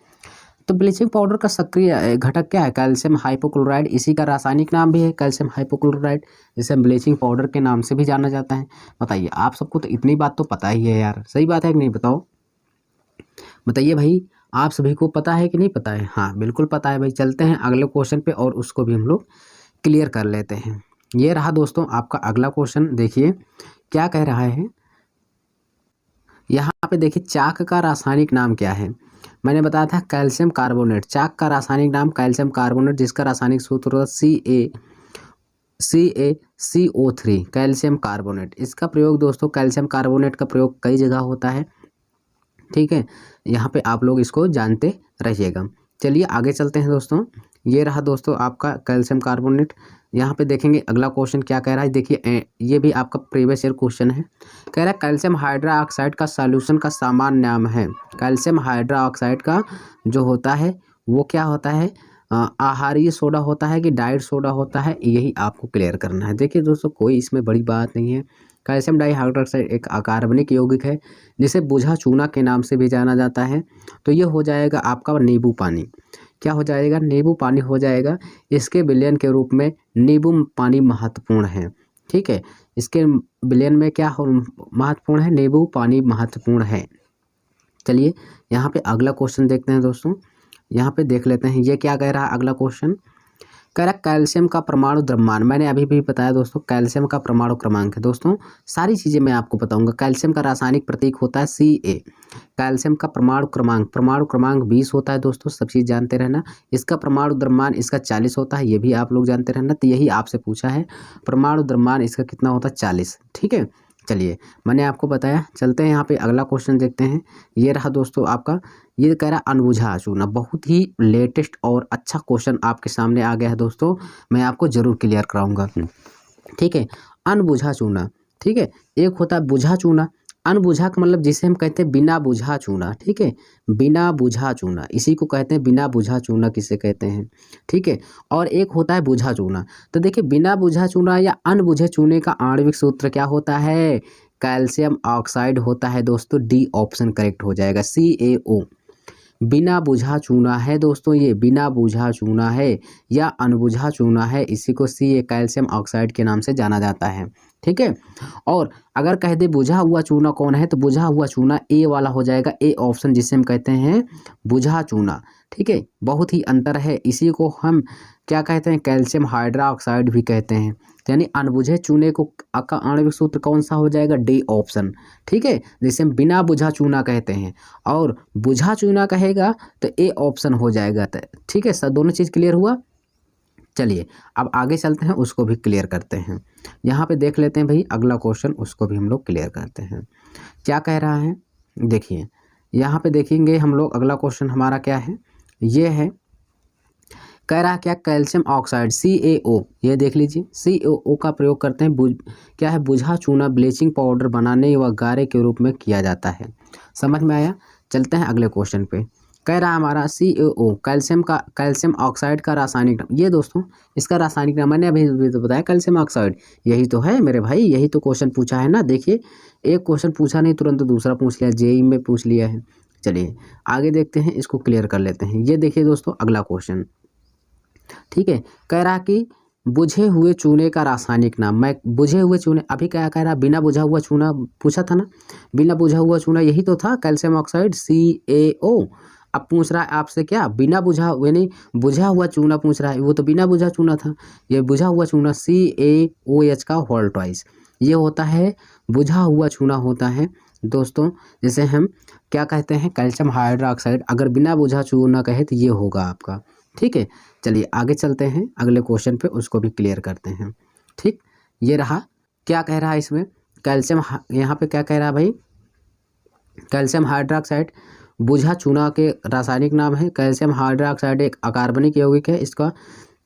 तो ब्लीचिंग पाउडर का सक्रिय घटक क्या है, कैल्शियम हाइपोक्लोराइड, इसी का रासायनिक नाम भी है कैल्शियम हाइपोक्लोराइड, जिसे ब्लीचिंग पाउडर के नाम से भी जाना जाता है। बताइए, आप सबको तो इतनी बात तो पता ही है यार, सही बात है कि नहीं, बताओ। बताइए भाई, आप सभी को पता है कि नहीं पता है? हाँ बिल्कुल पता है भाई। चलते हैं अगले क्वेश्चन पे और उसको भी हम लोग क्लियर कर लेते हैं। ये रहा दोस्तों आपका अगला क्वेश्चन। देखिए क्या कह रहा है यहाँ पे। देखिए चाक का रासायनिक नाम क्या है? मैंने बताया था कैल्शियम कार्बोनेट। चाक का रासायनिक नाम कैल्शियम कार्बोनेट, जिसका रासायनिक सूत्र होता है CaCO3, कैल्शियम कार्बोनेट। इसका प्रयोग दोस्तों, कैल्शियम कार्बोनेट का प्रयोग कई जगह होता है, ठीक है। यहाँ पे आप लोग इसको जानते रहिएगा। चलिए आगे चलते हैं दोस्तों। ये रहा दोस्तों आपका कैल्शियम कार्बोनेट। यहाँ पे देखेंगे अगला क्वेश्चन क्या कह रहा है। देखिए ये भी आपका प्रीवियस ईयर क्वेश्चन है। कह रहा है कैल्शियम हाइड्रोक्साइड का सॉल्यूशन का सामान्य नाम है। कैल्शियम हाइड्रोक्साइड का जो होता है वो क्या होता है? आहारीय सोडा होता है कि डाइट सोडा होता है, यही आपको क्लियर करना है। देखिए दोस्तों कोई इसमें बड़ी बात नहीं है। कैल्शियम डाइहाइड्रोक्साइड एक अकार्बनिक यौगिक है जिसे बुझा चूना के नाम से भी जाना जाता है। तो ये हो जाएगा आपका नींबू पानी। क्या हो जाएगा? नींबू पानी हो जाएगा। इसके विलयन के रूप में नींबू पानी महत्वपूर्ण है, ठीक है। इसके विलयन में क्या महत्वपूर्ण है? नींबू पानी महत्वपूर्ण है। चलिए यहाँ पे अगला क्वेश्चन देखते हैं दोस्तों। यहाँ पे देख लेते हैं ये क्या कह रहा है अगला क्वेश्चन। कह रहा कैल्शियम का परमाणु द्रव्यमान। मैंने अभी भी बताया दोस्तों कैल्शियम का परमाणु क्रमांक है। दोस्तों सारी चीज़ें मैं आपको बताऊंगा। कैल्शियम का रासायनिक प्रतीक होता है Ca। कैल्शियम का परमाणु क्रमांक 20 होता है दोस्तों, सब चीज़ जानते रहना। इसका परमाणु द्रव्यमान इसका 40 होता है, ये भी आप लोग जानते रहना। तो यही आपसे पूछा है, परमाणु द्रव्यमान इसका कितना होता है? 40, ठीक है। चलिए मैंने आपको बताया। चलते हैं यहाँ पे अगला क्वेश्चन देखते हैं। ये रहा दोस्तों आपका। ये कह रहा अनबुझा चूना। बहुत ही लेटेस्ट और अच्छा क्वेश्चन आपके सामने आ गया है दोस्तों, मैं आपको जरूर क्लियर कराऊंगा, ठीक है। अनबुझा चूना, ठीक है। एक होता है बुझा चूना। अनबुझा का मतलब जिसे हम कहते हैं बिना बुझा चूना, ठीक है। बिना बुझा चूना, इसी को कहते हैं बिना बुझा चूना किसे कहते हैं, ठीक है। और एक होता है बुझा चूना। तो देखिए बिना बुझा चूना या अनबुझे चूने का आणविक सूत्र क्या होता है? कैल्शियम ऑक्साइड होता है दोस्तों। डी ऑप्शन करेक्ट हो जाएगा, CaO। बिना बुझा चूना है दोस्तों, ये बिना बुझा चूना है या अनबुझा चूना है, इसी को Ca कैल्शियम ऑक्साइड के नाम से जाना जाता है, ठीक है। और अगर कह दे बुझा हुआ चूना कौन है, तो बुझा हुआ चूना A वाला हो जाएगा, A ऑप्शन, जिसे हम कहते हैं बुझा चूना, ठीक है। बहुत ही अंतर है। इसी को हम क्या कहते हैं? कैल्शियम हाइड्रोक्साइड भी कहते हैं। यानी अनबुझे चूने को का आणविक सूत्र कौन सा हो जाएगा? डी ऑप्शन, ठीक है, जिसे हम बिना बुझा चूना कहते हैं। और बुझा चूना कहेगा तो ए ऑप्शन हो जाएगा, ठीक है सर। दोनों चीज़ क्लियर हुआ। चलिए अब आगे चलते हैं, उसको भी क्लियर करते हैं। यहाँ पे देख लेते हैं भाई अगला क्वेश्चन, उसको भी हम लोग क्लियर करते हैं। क्या कह रहा है देखिए, यहाँ पे देखेंगे हम लोग अगला क्वेश्चन हमारा क्या है। ये है, कह रहा है क्या? कैल्शियम ऑक्साइड CaO, ये देख लीजिए, CaO का प्रयोग करते हैं क्या है? बुझा चूना ब्लीचिंग पाउडर बनाने व गारे के रूप में किया जाता है। समझ में आया? चलते हैं अगले क्वेश्चन पे। कह रहा है हमारा CaO कैल्शियम ऑक्साइड का रासायनिक नाम। ये दोस्तों इसका रासायनिक नाम मैंने अभी तो बताया, कैल्शियम ऑक्साइड, यही तो है मेरे भाई, यही तो क्वेश्चन पूछा है ना। देखिए एक क्वेश्चन पूछा नहीं तुरंत दूसरा पूछ लिया, JEE में पूछ लिया है। चलिए आगे देखते हैं, इसको क्लियर कर लेते हैं। ये देखिए दोस्तों अगला क्वेश्चन, ठीक है। कह रहा कि बुझे हुए चूने का रासायनिक नाम। मैं बुझे हुए चूने, अभी क्या कह रहा? बिना बुझा हुआ चूना पूछा था ना, बिना बुझा हुआ चूना यही तो था, कैल्शियम ऑक्साइड CaO। अब पूछ रहा है आपसे क्या? बिना बुझा, यानी बुझा हुआ चूना पूछ रहा है, वो तो बिना बुझा चूना था। ये बुझा हुआ चूना CaOH का होल ट्वाइस, ये होता है बुझा हुआ चूना होता है दोस्तों, जिसे हम क्या कहते हैं? Calcium hydroxide. अगर बिना बुझा चूना कहे तो ये होगा आपका, ठीक है। चलिए आगे चलते हैं अगले क्वेश्चन पे, उसको भी क्लियर करते हैं, ठीक। ये रहा, क्या कह रहा है इसमें? कैल्शियम, यहाँ पे क्या कह रहा है भाई? कैल्शियम हाइड्रोक्साइड बुझा चूना के रासायनिक नाम है। कैल्शियम हाइड्रोक्साइड एक अकार्बनिक यौगिक है। इसका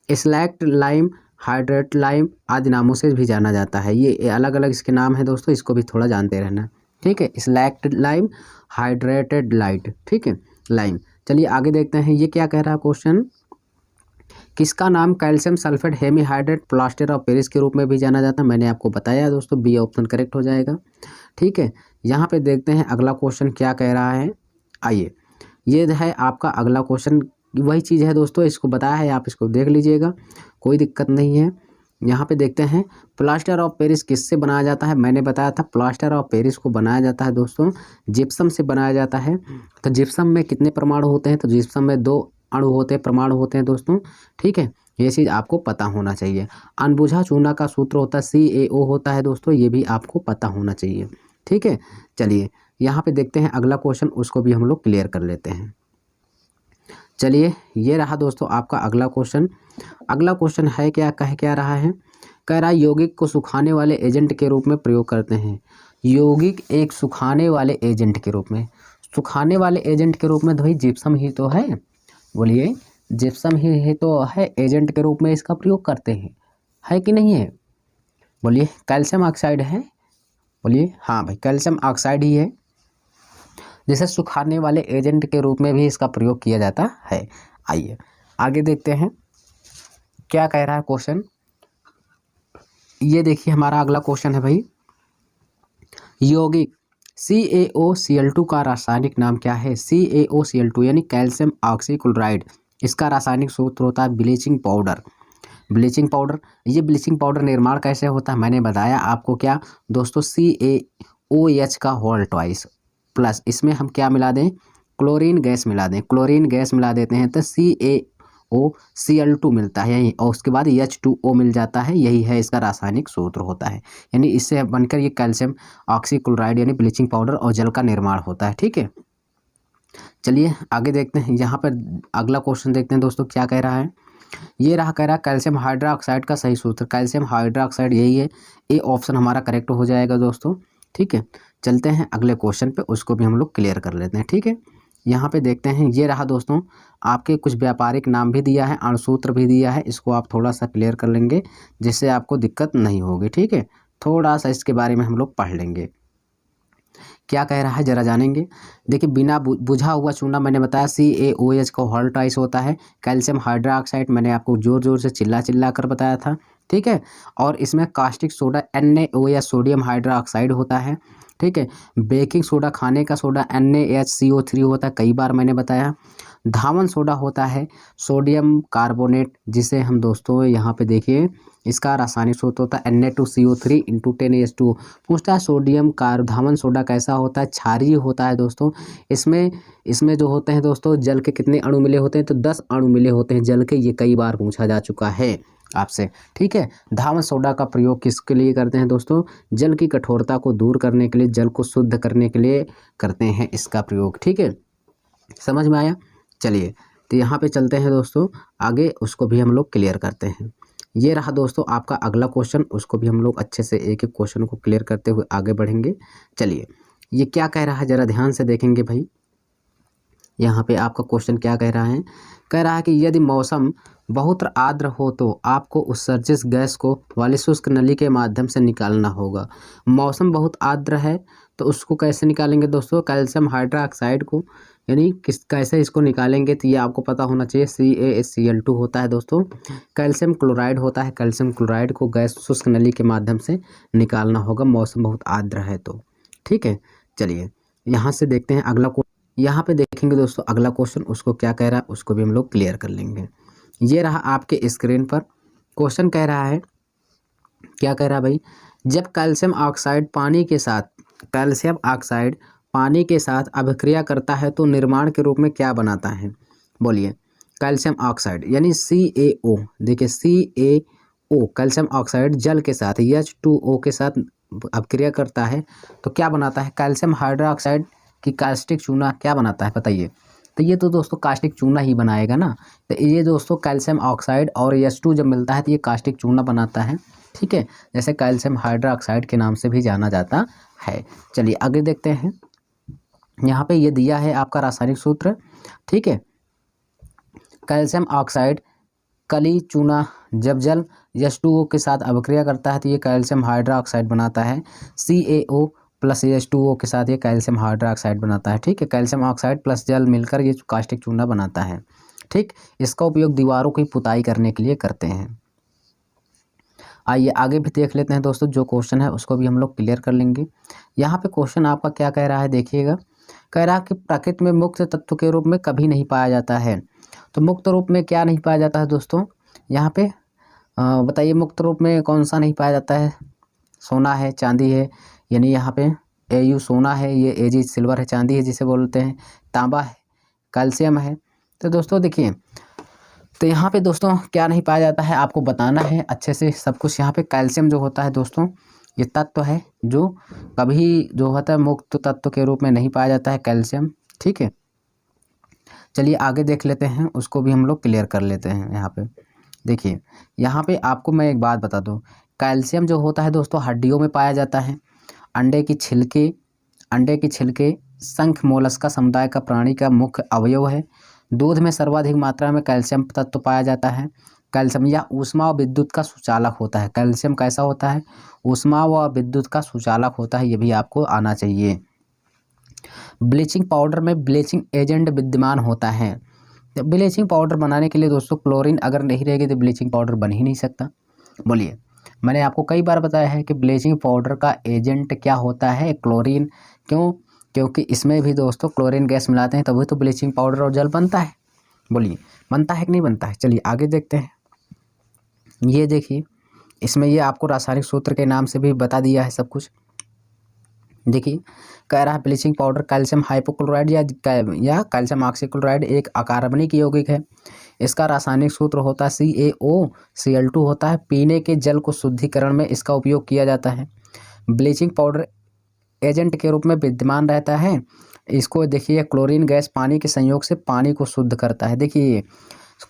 स्लैक्ट लाइम, हाइड्रेट लाइम आदि नामों से भी जाना जाता है। ये अलग अलग इसके नाम है दोस्तों, इसको भी थोड़ा जानते रहना, ठीक है। स्लैक्ट लाइम, हाइड्रेटेड लाइट, ठीक है, लाइम। चलिए आगे देखते हैं, ये क्या कह रहा है क्वेश्चन। किसका नाम calcium sulphate hemihydrate plaster of Paris के रूप में भी जाना जाता है? मैंने आपको बताया दोस्तों, बी ऑप्शन करेक्ट हो जाएगा, ठीक है। यहाँ पे देखते हैं अगला क्वेश्चन क्या कह रहा है। आइए, ये है आपका अगला क्वेश्चन, वही चीज़ है दोस्तों, इसको बताया है, आप इसको देख लीजिएगा, कोई दिक्कत नहीं है। यहाँ पे देखते हैं प्लास्टर ऑफ पेरिस किससे बनाया जाता है। मैंने बताया था प्लास्टर ऑफ पेरिस को बनाया जाता है दोस्तों जिप्सम से बनाया जाता है। तो जिप्सम में कितने परमाणु होते हैं, तो जिप्सम में 2 अणु होते हैं, परमाणु होते हैं दोस्तों, ठीक है। ये चीज़ आपको पता होना चाहिए। अनबुझा चूना का सूत्र होता है CaO होता है दोस्तों, ये भी आपको पता होना चाहिए, ठीक है। चलिए यहाँ पे देखते हैं अगला क्वेश्चन, उसको भी हम लोग क्लियर कर लेते हैं। चलिए ये रहा दोस्तों आपका अगला क्वेश्चन। अगला क्वेश्चन है क्या रहा है, कह रहा है यौगिक को सुखाने वाले एजेंट के रूप में प्रयोग करते हैं। यौगिक एक सुखाने वाले एजेंट के रूप में, सुखाने वाले एजेंट के रूप में तो भाई जिप्सम ही तो है, बोलिए जिप्सम ही तो है, एजेंट के रूप में इसका प्रयोग करते हैं, है कि नहीं है, बोलिए। कैल्शियम ऑक्साइड है, बोलिए हाँ भाई कैल्शियम ऑक्साइड ही है, जिसे सुखाने वाले एजेंट के रूप में भी इसका प्रयोग किया जाता है। आइए आगे देखते हैं क्या कह रहा है क्वेश्चन। ये देखिए हमारा अगला क्वेश्चन है भाई, यौगिक CaOCl2 का रासायनिक नाम क्या है। CaOCl2 यानी कैल्शियम ऑक्सीक्लोराइड, इसका रासायनिक सूत्र होता है ब्लीचिंग पाउडर। ब्लीचिंग पाउडर, ये ब्लीचिंग पाउडर निर्माण कैसे होता है, मैंने बताया आपको क्या दोस्तों, CaOH का होल ट्वाइस प्लस इसमें हम क्या मिला दें, क्लोरीन गैस मिला दें, क्लोरीन गैस मिला देते हैं तो CaOCl2 मिलता है यही, और उसके बाद H2O मिल जाता है, यही है इसका रासायनिक सूत्र होता है। यानी इससे बनकर ये कैल्शियम ऑक्सीक्लोराइड यानी ब्लीचिंग पाउडर और जल का निर्माण होता है, ठीक है। चलिए आगे देखते हैं, यहाँ पर अगला क्वेश्चन देखते हैं दोस्तों क्या कह रहा है। ये रहा, कह रहा है कैल्शियम हाइड्रोक्साइड का सही सूत्र, कैल्शियम हाइड्रोक्साइड यही है, ए ऑप्शन हमारा करेक्ट हो जाएगा दोस्तों, ठीक है। चलते हैं अगले क्वेश्चन पे, उसको भी हम लोग क्लियर कर लेते हैं, ठीक है। यहाँ पे देखते हैं, ये रहा दोस्तों आपके कुछ व्यापारिक नाम भी दिया है, अणुसूत्र भी दिया है, इसको आप थोड़ा सा क्लियर कर लेंगे जिससे आपको दिक्कत नहीं होगी, ठीक है। थोड़ा सा इसके बारे में हम लोग पढ़ लेंगे, क्या कह रहा है जरा जानेंगे। देखिए बिना बुझा हुआ चूना मैंने बताया CaOH का होल ट्वाइस होता है, कैल्शियम हाइड्रोक्साइड मैंने आपको जोर जोर से चिल्ला कर बताया था, ठीक है। और इसमें caustic soda NaOH sodium hydroxide होता है, ठीक है। बेकिंग सोडा खाने का सोडा NaHCO3 होता है, कई बार मैंने बताया। धावन सोडा होता है सोडियम कार्बोनेट, जिसे हम दोस्तों यहाँ पे देखिए इसका रासायनिक सूत्र होता है Na2CO3 × 10H2O। पूछता है सोडियम धावन सोडा कैसा होता है, क्षारीय होता है दोस्तों। इसमें जो होते हैं दोस्तों जल के कितने अणु मिले होते हैं, तो 10 अणु मिले होते हैं जल के, ये कई बार पूछा जा चुका है आपसे, ठीक है। धावन सोडा का प्रयोग किसके लिए करते हैं दोस्तों, जल की कठोरता को दूर करने के लिए, जल को शुद्ध करने के लिए करते हैं इसका प्रयोग, ठीक है। समझ में आया। चलिए तो यहाँ पे चलते हैं दोस्तों आगे, उसको भी हम लोग क्लियर करते हैं। ये रहा दोस्तों आपका अगला क्वेश्चन, उसको भी हम लोग अच्छे से एक एक क्वेश्चन को क्लियर करते हुए आगे बढ़ेंगे। चलिए ये क्या कह रहा है जरा ध्यान से देखेंगे भाई। यहाँ पे आपका क्वेश्चन क्या कह रहा है, कह रहा है कि यदि मौसम बहुत आर्द्र हो तो आपको उत्सर्जित गैस को वाली शुष्क नली के माध्यम से निकालना होगा। मौसम बहुत आर्द्र है तो उसको कैसे निकालेंगे दोस्तों, कैल्शियम हाइड्रोक्साइड को, यानी कैसे इसको निकालेंगे, तो ये आपको पता होना चाहिए CaCl2 होता है दोस्तों, कैल्शियम क्लोराइड होता है, कैल्शियम क्लोराइड को गैस शुष्क नली के माध्यम से निकालना होगा मौसम बहुत आर्द्र है तो, ठीक है। चलिए यहाँ से देखते हैं अगला, यहाँ पे देखेंगे दोस्तों अगला क्वेश्चन, उसको क्या कह रहा है उसको भी हम लोग क्लियर कर लेंगे। ये रहा आपके स्क्रीन पर क्वेश्चन, कह रहा है क्या कह रहा है भाई, जब कैल्शियम ऑक्साइड पानी के साथ अभिक्रिया करता है तो निर्माण के रूप में क्या बनाता है, बोलिए। कैल्शियम ऑक्साइड यानी CaO, देखिए CaO कैल्शियम ऑक्साइड जल के साथ H2O के साथ अभिक्रिया करता है तो क्या बनाता है, कैल्शियम हाइड्रोक्साइड की कास्टिक चूना क्या बनाता है बताइए। तो ये तो दोस्तों कास्टिक चूना ही बनाएगा ना, तो ये दोस्तों कैल्शियम ऑक्साइड और H2 जब मिलता है तो ये कास्टिक चूना बनाता है, ठीक है, जैसे कैल्शियम हाइड्रोक्साइड के नाम से भी जाना जाता है। चलिए आगे देखते हैं, यहाँ पे ये दिया है आपका रासायनिक सूत्र, ठीक है। कैल्शियम ऑक्साइड कली चूना जब जल H2O के साथ अभिक्रिया करता है तो ये कैल्शियम हाइड्रोक्साइड बनाता है, CaO प्लस H2O के साथ ये कैल्शियम हाइड्रोक्साइड बनाता है, ठीक है। कैल्शियम ऑक्साइड प्लस जल मिलकर ये कास्टिक चूना बनाता है, ठीक। इसका उपयोग दीवारों की पुताई करने के लिए करते हैं। आइए आगे भी देख लेते हैं दोस्तों, जो क्वेश्चन है उसको भी हम लोग क्लियर कर लेंगे। यहाँ पे क्वेश्चन आपका क्या कह रहा है देखिएगा, कह रहा है कि प्रकृति में मुक्त तत्व के रूप में कभी नहीं पाया जाता है। तो मुक्त रूप में क्या नहीं पाया जाता है दोस्तों, यहाँ पे बताइए मुक्त रूप में कौन सा नहीं पाया जाता है? सोना है, चांदी है, यानी यहाँ पे Au सोना है, ये Ag सिल्वर है, चांदी है जिसे बोलते हैं, तांबा है, कैल्शियम है। तो दोस्तों देखिए, तो यहाँ पे दोस्तों क्या नहीं पाया जाता है आपको बताना है अच्छे से सब कुछ। यहाँ पे कैल्शियम जो होता है दोस्तों, ये तत्व है जो कभी जो होता है मुक्त तत्व के रूप में नहीं पाया जाता है कैल्शियम, ठीक है। चलिए आगे देख लेते हैं, उसको भी हम लोग क्लियर कर लेते हैं। यहाँ पे देखिए, यहाँ पे आपको मैं एक बात बता दूँ, कैल्शियम जो होता है दोस्तों हड्डियों में पाया जाता है। अंडे की छिलके शंख मोलस्का समुदाय का प्राणी का मुख्य अवयव है। दूध में सर्वाधिक मात्रा में कैल्शियम तत्व पाया जाता है। कैल्शियम या ऊष्मा व विद्युत का सुचालक होता है। कैल्शियम कैसा होता है? ऊष्मा व विद्युत का सुचालक होता है, ये भी आपको आना चाहिए। ब्लीचिंग पाउडर में ब्लीचिंग एजेंट विद्यमान होता है। तो ब्लीचिंग पाउडर बनाने के लिए दोस्तों क्लोरीन अगर नहीं रहेगी तो ब्लीचिंग पाउडर बन ही नहीं सकता। बोलिए, मैंने आपको कई बार बताया है कि ब्लीचिंग पाउडर का एजेंट क्या होता है? क्लोरीन। क्यों? क्योंकि इसमें भी दोस्तों क्लोरीन गैस मिलाते हैं तभी तो ब्लीचिंग पाउडर और जल बनता है। बोलिए, बनता है कि नहीं बनता है? चलिए आगे देखते हैं। ये देखिए, इसमें ये आपको रासायनिक सूत्र के नाम से भी बता दिया है सब कुछ। देखिए, कह रहा है ब्लीचिंग पाउडर कैल्शियम हाइपोक्लोराइड या कैल्शियम ऑक्सीक्लोराइड एक अकार्बनिक यौगिक है। इसका रासायनिक सूत्र होता है CaOCl2 होता है। पीने के जल को शुद्धिकरण में इसका उपयोग किया जाता है। ब्लीचिंग पाउडर एजेंट के रूप में विद्यमान रहता है। इसको देखिए, क्लोरीन गैस पानी के संयोग से पानी को शुद्ध करता है। देखिए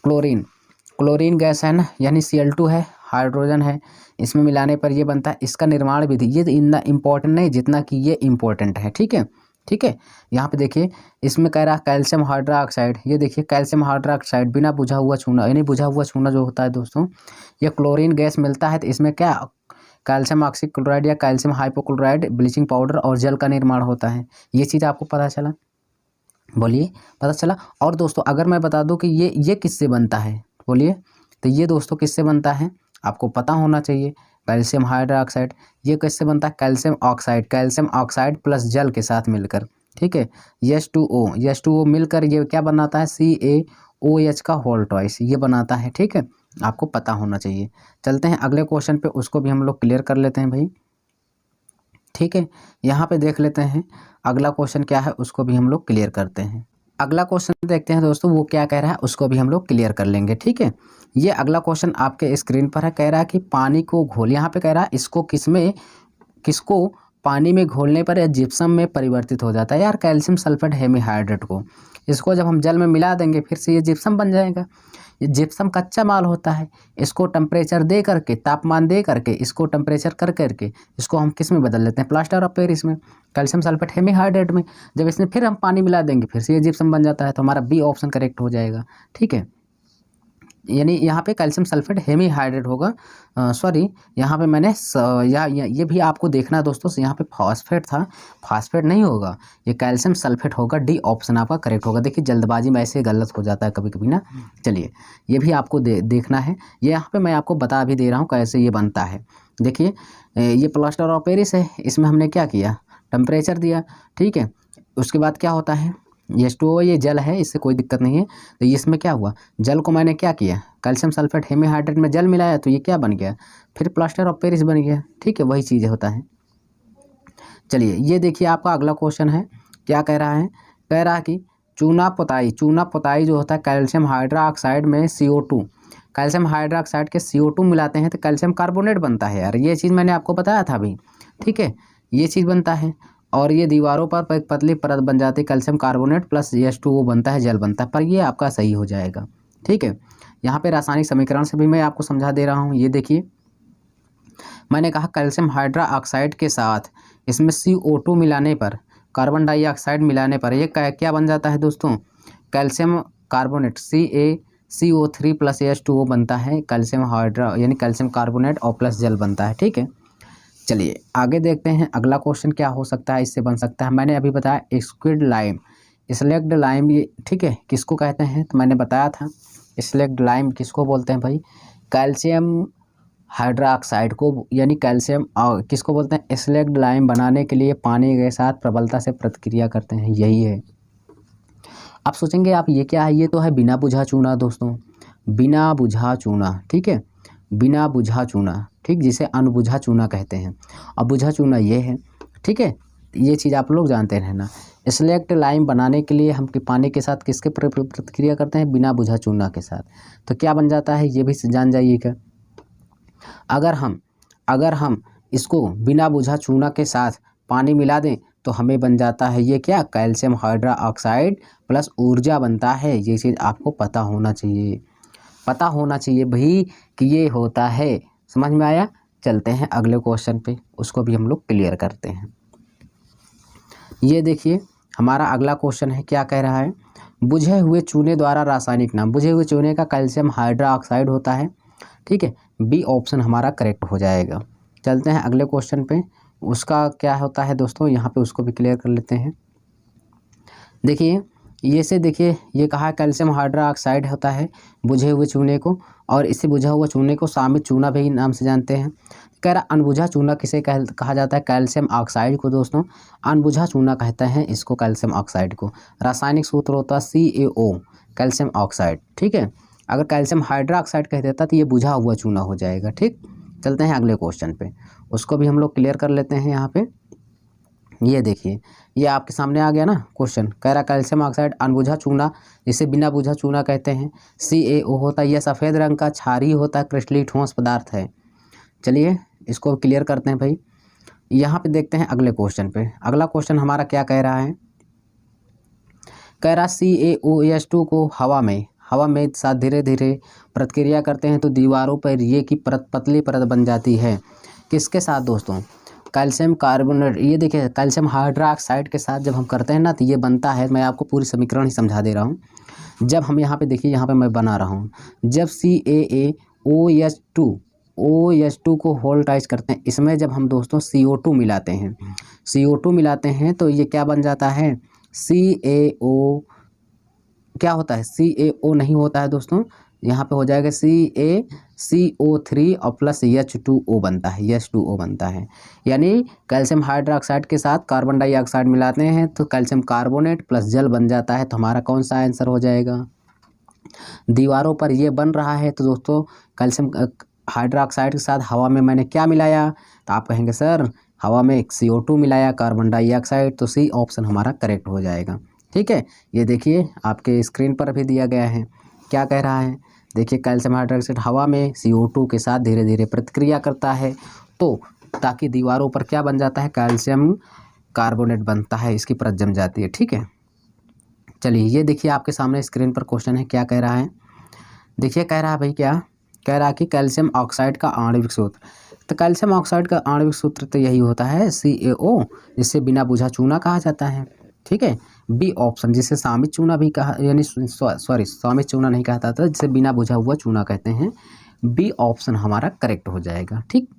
क्लोरीन गैस है ना, यानी Cl2 है, हाइड्रोजन है, इसमें मिलाने पर ये बनता है। इसका निर्माण विधि ये इतना इम्पोर्टेंट नहीं जितना कि ये इम्पोर्टेंट है, ठीक है। यहाँ पे देखिए, इसमें कह रहा है कैल्शियम हाइड्रोक्साइड। ये देखिए, कैल्शियम हाइड्रोक्साइड बिना बुझा हुआ छूना, यानी बुझा हुआ छूना जो होता है दोस्तों, ये क्लोरीन गैस मिलता है तो इसमें क्या कैल्शियम ऑक्सीक्लोराइड या कैल्शियम हाइपोक्लोराइड ब्लीचिंग पाउडर और जल का निर्माण होता है। ये चीज़ आपको पता चला? बोलिए, पता चला? और दोस्तों अगर मैं बता दूं कि ये किससे बनता है, बोलिए, तो ये दोस्तों किससे बनता है आपको पता होना चाहिए। Calcium hydroxide. ये किससे बनता है? कैल्शियम ऑक्साइड प्लस जल के साथ मिलकर, ठीक है। H2O मिलकर ये क्या बनाता है? CaOH का होल ट्वाइस ये बनाता है, ठीक है। आपको पता होना चाहिए। चलते हैं अगले क्वेश्चन पे, उसको भी हम लोग क्लियर कर लेते हैं भाई, ठीक है। यहाँ पे देख लेते हैं अगला क्वेश्चन क्या है, उसको भी हम लोग क्लियर करते हैं। अगला क्वेश्चन देखते हैं दोस्तों, वो क्या कह रहा है उसको भी हम लोग क्लियर कर लेंगे, ठीक है। ये अगला क्वेश्चन आपके स्क्रीन पर है। कह रहा है कि पानी को घोल, यहाँ पे कह रहा है किसको पानी में घोलने पर या जिप्सम में परिवर्तित हो जाता है। यार कैल्शियम सल्फेट हेमीहाइड्रेट को, इसको जब हम जल में मिला देंगे फिर से ये जिप्सम बन जाएगा। ये जिप्सम कच्चा माल होता है, इसको टेम्परेचर दे करके, तापमान दे करके, इसको टेम्परेचर कर करके इसको हम किस में बदल लेते हैं? प्लास्टर ऑफ पेरिस में, कैल्शियम सल्फेट हेमीहाइड्रेट में। जब इसमें फिर हम पानी मिला देंगे फिर से ये जिप्सम बन जाता है, तो हमारा बी ऑप्शन करेक्ट हो जाएगा, ठीक है। यानी यहाँ पे कैल्शियम सल्फेट हेमीहाइड्रेट होगा। सॉरी, यहाँ पे मैंने ये भी आपको देखना है दोस्तों, यहाँ पे फॉस्फेट था, फॉस्फेट नहीं होगा, ये कैल्शियम सल्फेट होगा। डी ऑप्शन आपका करेक्ट होगा। देखिए जल्दबाजी में ऐसे गलत हो जाता है कभी कभी ना। चलिए, ये भी आपको देखना है। ये यहाँ पे मैं आपको बता भी दे रहा हूँ कैसे ये बनता है। देखिए, ये प्लास्टर ऑफ पेरिस है, इसमें हमने क्या किया? टेम्परेचर दिया, ठीक है। उसके बाद क्या होता है? H2O ये जल है, इससे कोई दिक्कत नहीं है। तो इसमें क्या हुआ? जल को मैंने क्या किया? कैल्शियम सल्फेट हेमीहाइड्रेट में जल मिलाया तो ये क्या बन गया? फिर प्लास्टर ऑफ पेरिस बन गया, ठीक है। वही चीज़ होता है। चलिए, ये देखिए आपका अगला क्वेश्चन है, क्या कह रहा है? कह रहा है कि चूना पोताई जो होता है कैल्शियम हाइड्रोक्साइड में CO2, कैल्शियम हाइड्रोक्साइड के CO2 मिलाते हैं तो कैल्शियम कार्बोनेट बनता है। यार ये चीज़ मैंने आपको बताया था अभी, ठीक है। ये चीज़ बनता है और ये दीवारों पर एक पतली परत बन जाती है, कैल्शियम कार्बोनेट प्लस H2O बनता है, जल बनता है। पर ये आपका सही हो जाएगा, ठीक है। यहाँ पे रासायनिक समीकरण से भी मैं आपको समझा दे रहा हूँ। ये देखिए, मैंने कहा कैल्शियम हाइड्रोक्साइड के साथ इसमें CO2 मिलाने पर, कार्बन डाइऑक्साइड मिलाने पर ये क्या बन जाता है दोस्तों? Calcium carbonate CO3 plus H2O बनता है, कैल्शियम हाइड्रो यानी कैल्शियम कार्बोनेट और प्लस जल बनता है, ठीक है। चलिए आगे देखते हैं अगला क्वेश्चन क्या हो सकता है, इससे बन सकता है। मैंने अभी बताया स्लैग्ड लाइम, ये ठीक है, किसको कहते हैं? तो मैंने बताया था स्लैग्ड लाइम किसको बोलते हैं भाई? कैल्शियम हाइड्रोक्साइड को, यानी कैल्शियम किसको बोलते हैं? स्लैग्ड लाइम बनाने के लिए पानी के साथ प्रबलता से प्रतिक्रिया करते हैं, यही है। आप सोचेंगे आप ये क्या है? ये तो है बिना बुझा चूना दोस्तों, बिना बुझा चूना, ठीक है। बिना बुझा चूना, ठीक, जिसे अनबुझा चूना कहते हैं। और बुझा चूना ये है, ठीक है, ये चीज़ आप लोग जानते रहना। सेलेक्ट लाइम बनाने के लिए हम पानी के साथ किसके प्रतिक्रिया करते हैं? बिना बुझा चूना के साथ। तो क्या बन जाता है ये भी जान जाइएगा। अगर हम इसको बिना बुझा चूना के साथ पानी मिला दें तो हमें बन जाता है ये क्या? कैल्शियम हाइड्रोक्साइड प्लस ऊर्जा बनता है। ये चीज़ आपको पता होना चाहिए, पता होना चाहिए भाई कि ये होता है। समझ में आया? चलते हैं अगले क्वेश्चन पे, उसको भी हम लोग क्लियर करते हैं। ये देखिए हमारा अगला क्वेश्चन है, क्या कह रहा है? बुझे हुए चूने द्वारा रासायनिक नाम। बुझे हुए चूने का कैल्शियम हाइड्रोक्साइड होता है, ठीक है, बी ऑप्शन हमारा करेक्ट हो जाएगा। चलते हैं अगले क्वेश्चन पे, उसका क्या होता है दोस्तों, यहाँ पे उसको भी क्लियर कर लेते हैं। देखिए ये से देखिए ये कहा कैल्शियम हाइड्रोक्साइड होता है बुझे हुए चूने को, और इसे बुझा हुआ चूने को सामित चूना भी नाम से जानते हैं। कह रहा अनबुझा चूना किसे कहा जाता है? कैल्शियम ऑक्साइड को दोस्तों अनबुझा चूना कहते हैं इसको, कैल्शियम ऑक्साइड को। रासायनिक सूत्र होता है CaO, कैल्शियम ऑक्साइड, ठीक है। अगर कैल्शियम हाइड्रोक्साइड कह देता तो ये बुझा हुआ चूना हो जाएगा, ठीक। चलते हैं अगले क्वेश्चन पे, उसको भी हम लोग क्लियर कर लेते हैं। यहाँ पे ये देखिए ये आपके सामने आ गया ना क्वेश्चन। कह रहा कैल्शियम ऑक्साइड अनबुझा चूना, जिसे बिना बुझा चूना कहते हैं, CaO होता है। यह सफ़ेद रंग का क्षारीय होता है, क्रिस्टलीय ठोस पदार्थ है। चलिए इसको क्लियर करते हैं भाई। यहाँ पे देखते हैं अगले क्वेश्चन पे। अगला क्वेश्चन हमारा क्या कह रहा है? कह रहा CaOH2 को हवा में साथ धीरे धीरे प्रतिक्रिया करते हैं तो दीवारों पर ये की परत पतली परत बन जाती है। किसके साथ दोस्तों? Calcium carbonate. ये देखिए कैल्शियम हाइड्रोक्साइड के साथ जब हम करते हैं ना तो ये बनता है, मैं आपको पूरी समीकरण ही समझा दे रहा हूँ। जब हम यहाँ पे देखिए, यहाँ पे मैं बना रहा हूँ, जब CaOH2 को वोल्टाइज करते हैं, इसमें जब हम दोस्तों CO2 मिलाते हैं तो ये क्या बन जाता है? CaO क्या होता है? CaO नहीं होता है दोस्तों, यहाँ पे हो जाएगा CaCO3 और प्लस H2O बनता है, H2O बनता है। यानी कैल्शियम हाइड्रोक्साइड के साथ कार्बन डाइऑक्साइड मिलाते हैं तो कैल्शियम कार्बोनेट प्लस जल बन जाता है। तो हमारा कौन सा आंसर हो जाएगा? दीवारों पर ये बन रहा है तो दोस्तों कैल्शियम हाइड्रोक्साइड के साथ हवा में मैंने क्या मिलाया? तो आप कहेंगे सर हवा में CO2 मिलाया, कार्बन डाइऑक्साइड। तो सी ऑप्शन हमारा करेक्ट हो जाएगा, ठीक है। ये देखिए आपके स्क्रीन पर भी दिया गया है, क्या कह रहा है? देखिए कैल्शियम हाइड्रोक्साइड हवा में CO2 के साथ धीरे धीरे प्रतिक्रिया करता है तो ताकि दीवारों पर क्या बन जाता है? कैल्शियम कार्बोनेट बनता है, इसकी परत जम जाती है, ठीक है। चलिए ये देखिए आपके सामने स्क्रीन पर क्वेश्चन है, क्या कह रहा है? देखिए कह रहा है भाई, क्या कह रहा है कि कैल्शियम ऑक्साइड का आणविक सूत्र। तो कैल्शियम ऑक्साइड का आणविक सूत्र तो यही होता है CaO, जिससे बिना बुझा चूना कहा जाता है, ठीक है। बी ऑप्शन जिसे सामित चूना भी कहा, यानी सॉरी सामित चूना नहीं कहता था, जिसे बिना बुझा हुआ चूना कहते हैं। बी ऑप्शन हमारा करेक्ट हो जाएगा, ठीक।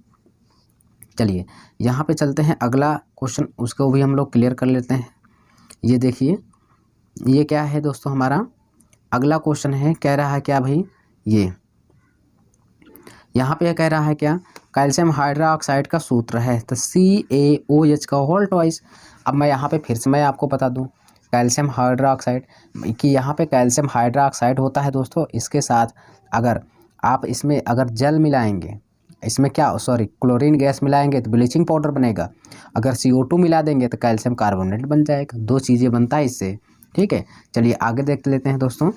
चलिए यहाँ पे चलते हैं अगला क्वेश्चन, उसको भी हम लोग क्लियर कर लेते हैं। ये देखिए ये क्या है दोस्तों, हमारा अगला क्वेश्चन है, कह रहा है क्या भाई? ये यहाँ पे कह रहा है क्या? कैल्शियम हाइड्रोक्साइड का सूत्र है तो CaOH का होल ट्वाइस। अब मैं यहाँ पे फिर से मैं आपको बता दूँ कैल्शियम हाइड्रोक्साइड कि यहाँ पे कैल्शियम हाइड्रोक्साइड होता है दोस्तों, इसके साथ अगर आप इसमें अगर जल मिलाएंगे, इसमें क्या क्लोरीन गैस मिलाएंगे तो ब्लीचिंग पाउडर बनेगा। अगर CO2 मिला देंगे तो कैल्शियम कार्बोनेट बन जाएगा। दो चीज़ें बनता है इससे, ठीक है। चलिए आगे देख लेते हैं दोस्तों।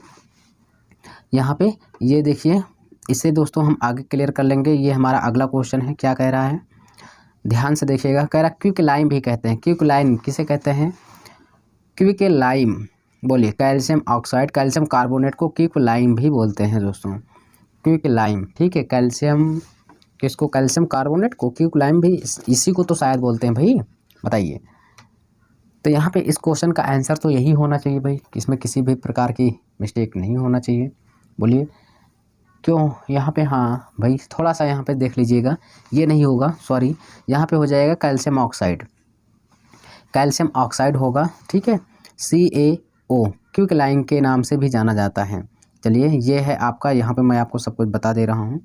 यहाँ पे ये देखिए, इसे दोस्तों हम आगे क्लियर कर लेंगे। ये हमारा अगला क्वेश्चन है, क्या कह रहा है? ध्यान से देखिएगा। कह रहा क्विकलाइम भी कहते हैं। क्विकलाइम किसे कहते हैं? क्विकलाइम, बोलिए। कैल्शियम ऑक्साइड कैल्शियम कार्बोनेट को क्विकलाइम भी बोलते हैं दोस्तों, क्विकलाइम, ठीक है। कैल्शियम किसको? कैल्शियम कार्बोनेट को क्विकलाइम भी इसी को तो शायद बोलते हैं भाई, बताइए। तो यहाँ पे इस क्वेश्चन का आंसर तो यही होना चाहिए भाई, इसमें किसी भी प्रकार की मिस्टेक नहीं होना चाहिए। बोलिए क्यों? यहाँ पे हाँ भाई थोड़ा सा यहाँ पे देख लीजिएगा, ये नहीं होगा, सॉरी, यहाँ पे हो जाएगा कैल्शियम ऑक्साइड, कैल्शियम ऑक्साइड होगा, ठीक है। CaO क्विकलाइम के नाम से भी जाना जाता है। चलिए ये है आपका, यहाँ पे मैं आपको सब कुछ बता दे रहा हूँ।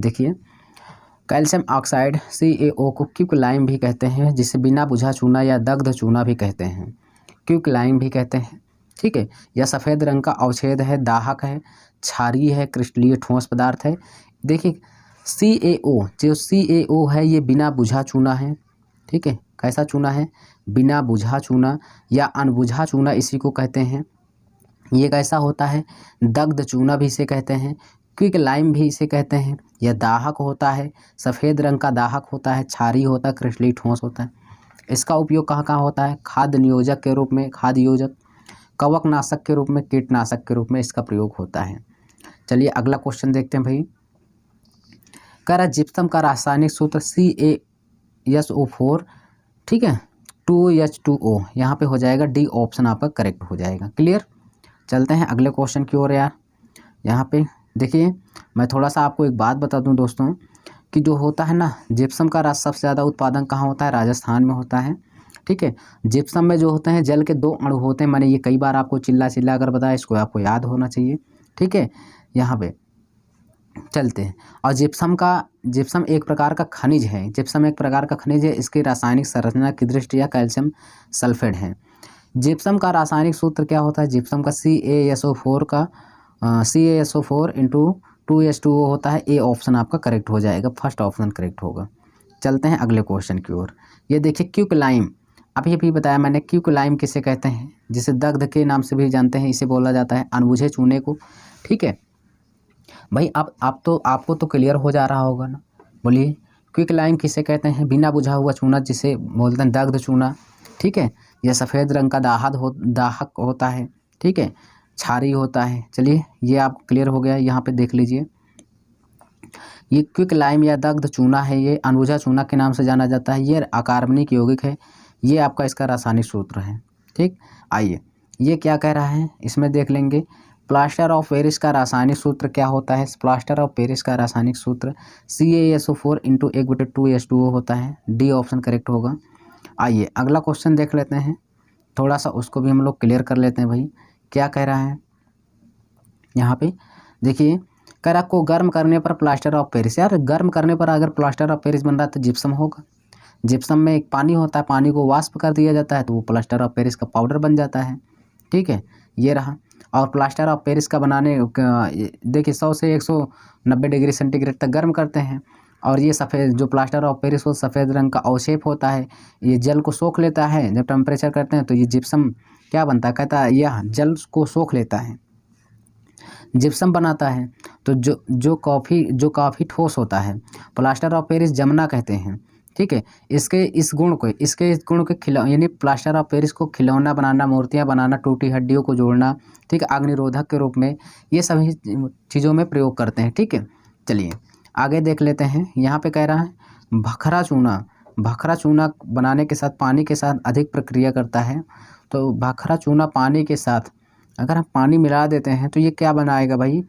देखिए कैल्शियम ऑक्साइड CaO को क्विकलाइम भी कहते हैं, जिसे बिना बुझा चूना या दग्ध चूना भी कहते हैं, क्विकलाइम भी कहते हैं, ठीक है। यह सफ़ेद रंग का अवच्छेद है, दाहक है, क्षारीय है, क्रिस्टलीय ठोस पदार्थ है। देखिए CaO, जो CaO है ये बिना बुझा चूना है, ठीक है। कैसा चूना है? बिना बुझा चूना या अनबुझा चूना इसी को कहते हैं। ये कैसा होता है? दग्ध चूना भी इसे कहते हैं, क्विक लाइम भी इसे कहते हैं। यह दाहक होता है, सफ़ेद रंग का दाहक होता है, क्षारीय होता है, क्रिस्टलीय ठोस होता है। इसका उपयोग कहाँ कहाँ होता है? खाद्य नियोजक के रूप में, खाद्य योजक, कवकनाशक के रूप में, कीटनाशक के रूप में इसका प्रयोग होता है। चलिए अगला क्वेश्चन देखते हैं भाई। कह रहा जिप्सम का रासायनिक सूत्र CaSO4, ठीक है, 2H2O, यहाँ पे हो जाएगा डी ऑप्शन आपका करेक्ट हो जाएगा। क्लियर। चलते हैं अगले क्वेश्चन की ओर यार। यहाँ पे देखिए मैं थोड़ा सा आपको एक बात बता दूं दोस्तों कि जो होता है ना जिप्सम का सबसे ज़्यादा उत्पादन कहाँ होता है? राजस्थान में होता है, ठीक है। जिप्सम में जो होते हैं जल के 2 अणु होते हैं, मैंने ये कई बार आपको चिल्ला कर बताया, इसको आपको याद होना चाहिए, ठीक है। यहाँ पे चलते हैं। और जिप्सम एक प्रकार का खनिज है, जिप्सम एक प्रकार का खनिज है। इसकी रासायनिक संरचना की दृष्टिया कैल्शियम सल्फेट है। जिप्सम का रासायनिक सूत्र क्या होता है? जिप्सम का CaSO4 इंटू 2H2O होता है। ए ऑप्शन आपका करेक्ट हो जाएगा, फर्स्ट ऑप्शन करेक्ट होगा। चलते हैं अगले क्वेश्चन की ओर। ये देखिए क्विकलाइम, अभी अभी बताया मैंने, क्विकलाइम किसे कहते हैं? जिसे दग्ध के नाम से भी जानते हैं, इसे बोला जाता है अनबुझे चूने को, ठीक है भाई। अब आपको तो क्लियर हो जा रहा होगा ना, बोलिए क्विकलाइम किसे कहते हैं? बिना बुझा हुआ चूना जिसे बोलते हैं दग्ध चूना, ठीक है। यह सफ़ेद रंग का दाहक होता है, ठीक है, क्षारीय होता है। चलिए ये आपको क्लियर हो गया। यहाँ पे देख लीजिए, ये क्विकलाइम या दग्ध चूना है, ये अनबुझा चूना के नाम से जाना जाता है। ये अकार्बनिक यौगिक है, ये आपका इसका रासायनिक सूत्र है, ठीक। आइए ये क्या कह रहा है इसमें देख लेंगे। प्लास्टर ऑफ पेरिस का रासायनिक सूत्र क्या होता है? प्लास्टर ऑफ पेरिस का रासायनिक सूत्र CaSO4 इंटू 1/2H2O होता है। डी ऑप्शन करेक्ट होगा। आइए अगला क्वेश्चन देख लेते हैं, थोड़ा सा उसको भी हम लोग क्लियर कर लेते हैं भाई, क्या कह रहा है यहाँ पे। देखिए कह रहा को गर्म करने पर प्लास्टर ऑफ पेरिस, यार गर्म करने पर अगर प्लास्टर ऑफ पेरिस बन रहा है तो जिप्सम होगा। जिप्सम में एक पानी होता है, पानी को वाष्प कर दिया जाता है तो वो प्लास्टर ऑफ पेरिस का पाउडर बन जाता है, ठीक है। ये रहा। और प्लास्टर ऑफ पेरिस का बनाने देखिए 100 से 190 डिग्री सेंटीग्रेड तक गर्म करते हैं। और ये सफ़ेद जो प्लास्टर ऑफ पेरिस वो सफ़ेद रंग का अवशेप होता है, ये जल को सोख लेता है। जब टेम्परेचर करते हैं तो ये जिप्सम क्या बनता है? कहता है यह जल को सोख लेता है, जिप्सम बनाता है। तो जो काफ़ी ठोस होता है, प्लास्टर ऑफ पेरिस जमना कहते हैं, ठीक है। इसके इस गुण के यानी प्लास्टर ऑफ पेरिस को खिलौना बनाना, मूर्तियाँ बनाना, टूटी हड्डियों को जोड़ना, ठीक है, अग्निरोधक के रूप में, ये सभी चीज़ों में प्रयोग करते हैं, ठीक है। चलिए आगे देख लेते हैं। यहाँ पे कह रहा है भखरा चूना बनाने के साथ पानी के साथ अधिक प्रक्रिया करता है। तो भखरा चूना पानी के साथ अगर हम पानी मिला देते हैं तो ये क्या बनाएगा भाई?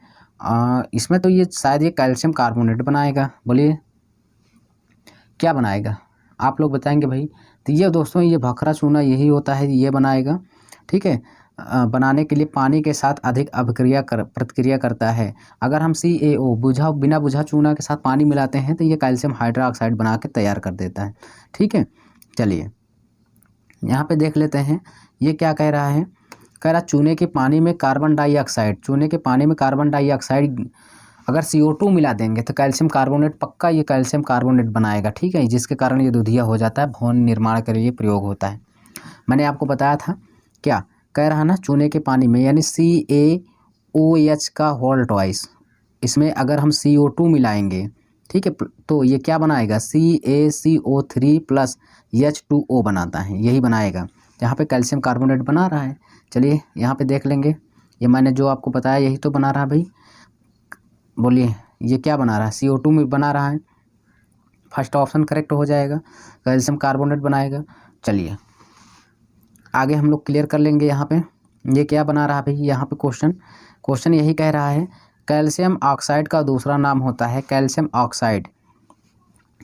इसमें तो ये शायद ये कैल्शियम कार्बोनेट बनाएगा। बोलिए क्या बनाएगा? आप लोग बताएंगे भाई। तो ये दोस्तों ये भखरा चूना यही होता है, ये बनाएगा, ठीक है। बनाने के लिए पानी के साथ अधिक प्रतिक्रिया करता है। अगर हम CaO बिना बुझा चूना के साथ पानी मिलाते हैं तो ये कैल्शियम हाइड्रोक्साइड बना के तैयार कर देता है, ठीक है। चलिए यहाँ पे देख लेते हैं ये क्या कह रहा है। कह रहा चूने के पानी में कार्बन डाइऑक्साइड अगर CO2 मिला देंगे तो कैल्शियम कार्बोनेट, पक्का ये कैल्शियम कार्बोनेट बनाएगा, ठीक है। जिसके कारण ये दूधिया हो जाता है, भवन निर्माण के लिए प्रयोग होता है। मैंने आपको बताया था क्या कह रहा ना, चूने के पानी में यानी CaOH का होल ट्वाइस, इसमें अगर हम CO2 मिलाएंगे, ठीक है, तो ये क्या बनाएगा? CaCO3 प्लस H2O बनाता है, यही बनाएगा। यहाँ पे कैल्शियम कार्बोनेट बना रहा है। चलिए यहाँ पे देख लेंगे, ये मैंने जो आपको बताया यही तो बना रहा है भाई। बोलिए ये क्या बना रहा है? CO2 में बना रहा है, फर्स्ट ऑप्शन करेक्ट हो जाएगा, कैल्शियम कार्बोनेट बनाएगा। चलिए आगे हम लोग क्लियर कर लेंगे। यहाँ पे ये क्या बना रहा है भाई? यहाँ पे क्वेश्चन यही कह रहा है कैल्शियम ऑक्साइड का दूसरा नाम होता है कैल्शियम ऑक्साइड।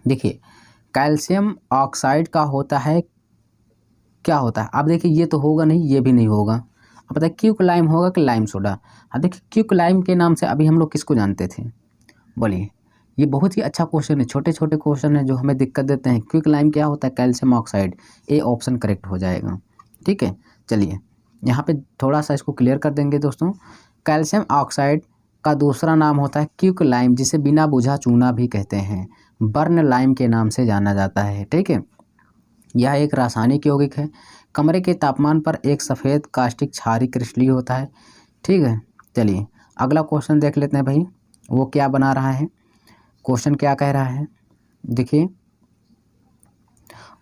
देखिए कैल्शियम ऑक्साइड का होता है, क्या होता है? अब देखिए ये तो होगा नहीं, ये भी नहीं होगा। अब बताइए क्विकलाइम होगा कि लाइम सोडा? अब देखिए क्विकलाइम के नाम से अभी हम लोग किसको जानते थे? बोलिए ये बहुत ही अच्छा क्वेश्चन है, छोटे छोटे क्वेश्चन है जो हमें दिक्कत देते हैं। क्विकलाइम क्या होता है? Calcium oxide. A option correct हो जाएगा, ठीक है। चलिए यहाँ पे थोड़ा सा इसको क्लियर कर देंगे दोस्तों। कैल्शियम ऑक्साइड का दूसरा नाम होता है क्विक लाइम, जिसे बिना बुझा चूना भी कहते हैं, बर्न लाइम के नाम से जाना जाता है। ठीक है, यह एक रासायनिक यौगिक है। कमरे के तापमान पर एक सफ़ेद कास्टिक क्षारीय क्रिस्टलीय होता है। ठीक है, चलिए अगला क्वेश्चन देख लेते हैं भाई, वो क्या बना रहा है, क्वेश्चन क्या कह रहा है देखिए।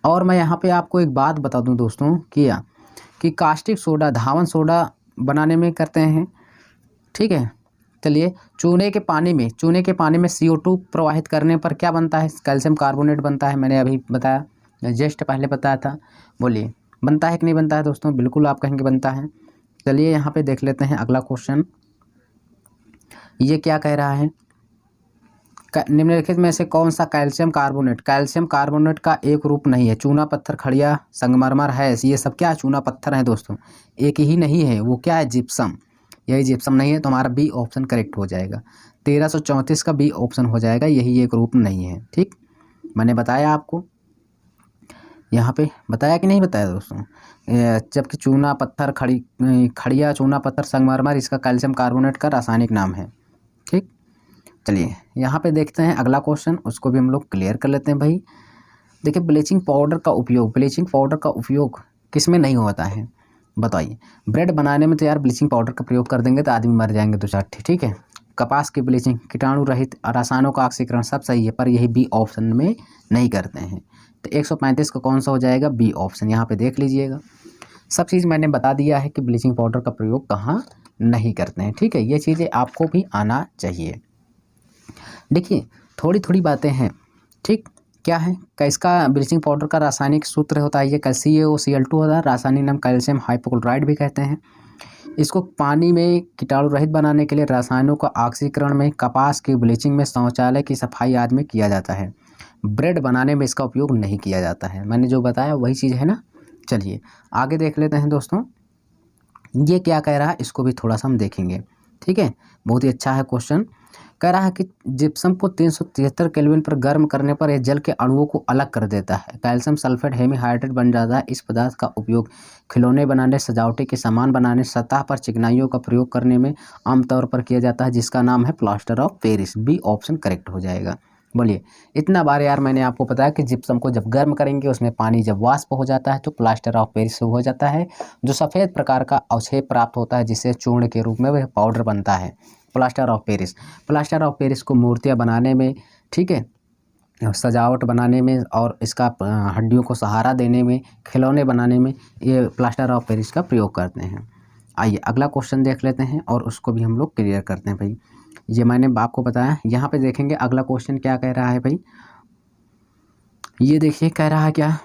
और मैं यहाँ पे आपको एक बात बता दूँ दोस्तों कि कास्टिक सोडा धावन सोडा बनाने में करते हैं। ठीक है, चलिए चूने के पानी में CO2 प्रवाहित करने पर क्या बनता है, कैल्शियम कार्बोनेट बनता है। मैंने अभी बताया, जस्ट पहले बताया था। बोलिए बनता है कि नहीं बनता है दोस्तों? बिल्कुल आप कहेंगे बनता है। चलिए यहाँ पे देख लेते हैं अगला क्वेश्चन, ये क्या कह रहा है, निम्नलिखित में से कौन सा कैल्शियम कार्बोनेट का एक रूप नहीं है? चूना पत्थर, खड़िया, संगमरमर है, ये सब क्या है? चूना पत्थर हैं दोस्तों, एक ही नहीं है, वो क्या है? जिप्सम। यही जिप्सम नहीं है तो हमारा बी ऑप्शन करेक्ट हो जाएगा। 1334 का बी ऑप्शन हो जाएगा, यही एक रूप नहीं है। ठीक, मैंने बताया आपको, यहाँ पे बताया कि नहीं बताया दोस्तों? जबकि चूना पत्थर, खड़िया, चूना पत्थर, संगमरमर इसका कैल्शियम कार्बोनेट का रासायनिक नाम है। ठीक, चलिए यहाँ पे देखते हैं अगला क्वेश्चन, उसको भी हम लोग क्लियर कर लेते हैं भाई। देखिए ब्लीचिंग पाउडर का उपयोग किस में नहीं होता है बताइए? ब्रेड बनाने में तो यार ब्लीचिंग पाउडर का प्रयोग कर देंगे तो आदमी मर जाएंगे 2-4। ठीक है, कपास की ब्लीचिंग, कीटाणु रहित रसायनों का ऑक्सीकरण, सब सही है, पर यही बी ऑप्शन में नहीं करते हैं। तो 135 का कौन सा हो जाएगा? B option. यहाँ पे देख लीजिएगा, सब चीज़ मैंने बता दिया है कि ब्लीचिंग पाउडर का प्रयोग कहाँ नहीं करते हैं। ठीक है, ये चीज़ें आपको भी आना चाहिए। देखिए थोड़ी थोड़ी बातें हैं। ठीक, क्या है, इसका ब्लीचिंग पाउडर का रासायनिक सूत्र होता है, ये CaCO2 होता है, रासायनिक नाम कैल्शियम हाइपोक्लोराइड भी कहते हैं। इसको पानी में कीटाणु रहित बनाने के लिए, रसायनों का ऑक्सीकरण में, कपास की ब्लीचिंग में, शौचालय की सफाई आदि में किया जाता है। ब्रेड बनाने में इसका उपयोग नहीं किया जाता है। मैंने जो बताया वही चीज़ है ना। चलिए आगे देख लेते हैं दोस्तों, ये क्या कह रहा है, इसको भी थोड़ा सा हम देखेंगे। ठीक है, बहुत ही अच्छा है क्वेश्चन। कह रहा है कि जिप्सम को 373 केल्विन पर गर्म करने पर यह जल के अणुओं को अलग कर देता है, कैल्शियम सल्फेट हेमीहाइड्रेट बन जाता है। इस पदार्थ का उपयोग खिलौने बनाने, सजावटी के सामान बनाने, सतह पर चिकनाइयों का प्रयोग करने में आमतौर पर किया जाता है, जिसका नाम है plaster of Paris. B option correct हो जाएगा। बोलिए इतना बार यार मैंने आपको बताया कि जिप्सम को जब गर्म करेंगे, उसमें पानी जब वाष्प हो जाता है तो प्लास्टर ऑफ पेरिस हो जाता है, जो सफ़ेद प्रकार का अवक्षेप प्राप्त होता है, जिससे चूर्ण के रूप में वह पाउडर बनता है, प्लास्टर ऑफ पेरिस को मूर्तियाँ बनाने में, ठीक है, सजावट बनाने में और इसका हड्डियों को सहारा देने में, खिलौने बनाने में ये प्लास्टर ऑफ पेरिस का प्रयोग करते हैं। आइए अगला क्वेश्चन देख लेते हैं और उसको भी हम लोग क्लियर करते हैं भाई। ये मैंने आपको बताया, यहाँ पे देखेंगे अगला क्वेश्चन क्या कह रहा है भाई। ये देखिए कह रहा है क्या,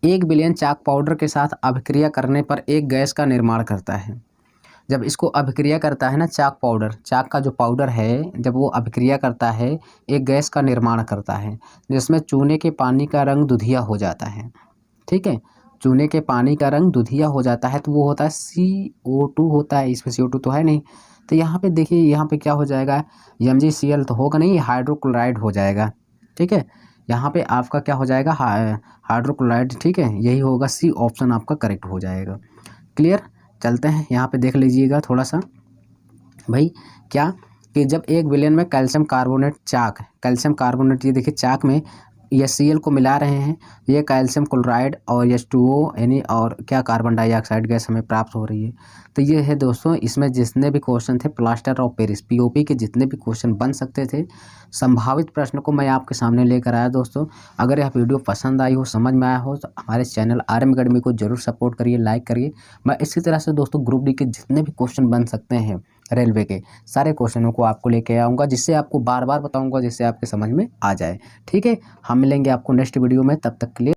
1 बिलियन चाक पाउडर के साथ अभिक्रिया करने पर एक गैस का निर्माण करता है। जब इसको अभिक्रिया करता है ना, चाक का जो पाउडर है, जब वो अभिक्रिया करता है एक गैस का निर्माण करता है, जिसमें चूने के पानी का रंग दुधिया हो जाता है। ठीक है, चूने के पानी का रंग दुधिया हो जाता है तो वो होता है CO2 होता है, इसमें CO2 तो है नहीं। तो यहाँ पे देखिए, यहाँ पे क्या हो जाएगा, MgCl तो होगा नहीं, हाइड्रोक्लोराइड हो जाएगा। ठीक है, यहाँ पे आपका क्या हो जाएगा, हाइड्रोक्लोराइड। ठीक है, यही होगा, सी ऑप्शन आपका करेक्ट हो जाएगा। क्लियर, चलते हैं यहाँ पे देख लीजिएगा थोड़ा सा भाई, क्या कि जब 1 बिलियन में कैल्शियम कार्बोनेट, ये देखिए चाक में ये Cl को मिला रहे हैं, ये कैल्शियम क्लोराइड और H2O यानी और क्या कार्बन डाइऑक्साइड गैस हमें प्राप्त हो रही है। तो ये है दोस्तों, इसमें जितने भी क्वेश्चन थे प्लास्टर ऑफ पेरिस POP के जितने भी क्वेश्चन बन सकते थे, संभावित प्रश्न को मैं आपके सामने लेकर आया दोस्तों। अगर यह वीडियो पसंद आई हो, समझ में आया हो, तो हमारे चैनल RM अकेडमी को जरूर सपोर्ट करिए, लाइक करिए। मैं इसी तरह से दोस्तों ग्रुप D के जितने भी क्वेश्चन बन सकते हैं रेलवे के, सारे क्वेश्चनों को आपको लेके आऊँगा, जिससे आपको बार बार बताऊँगा, जिससे आपके समझ में आ जाए। ठीक है, हम मिलेंगे आपको नेक्स्ट वीडियो में, तब तक के लिए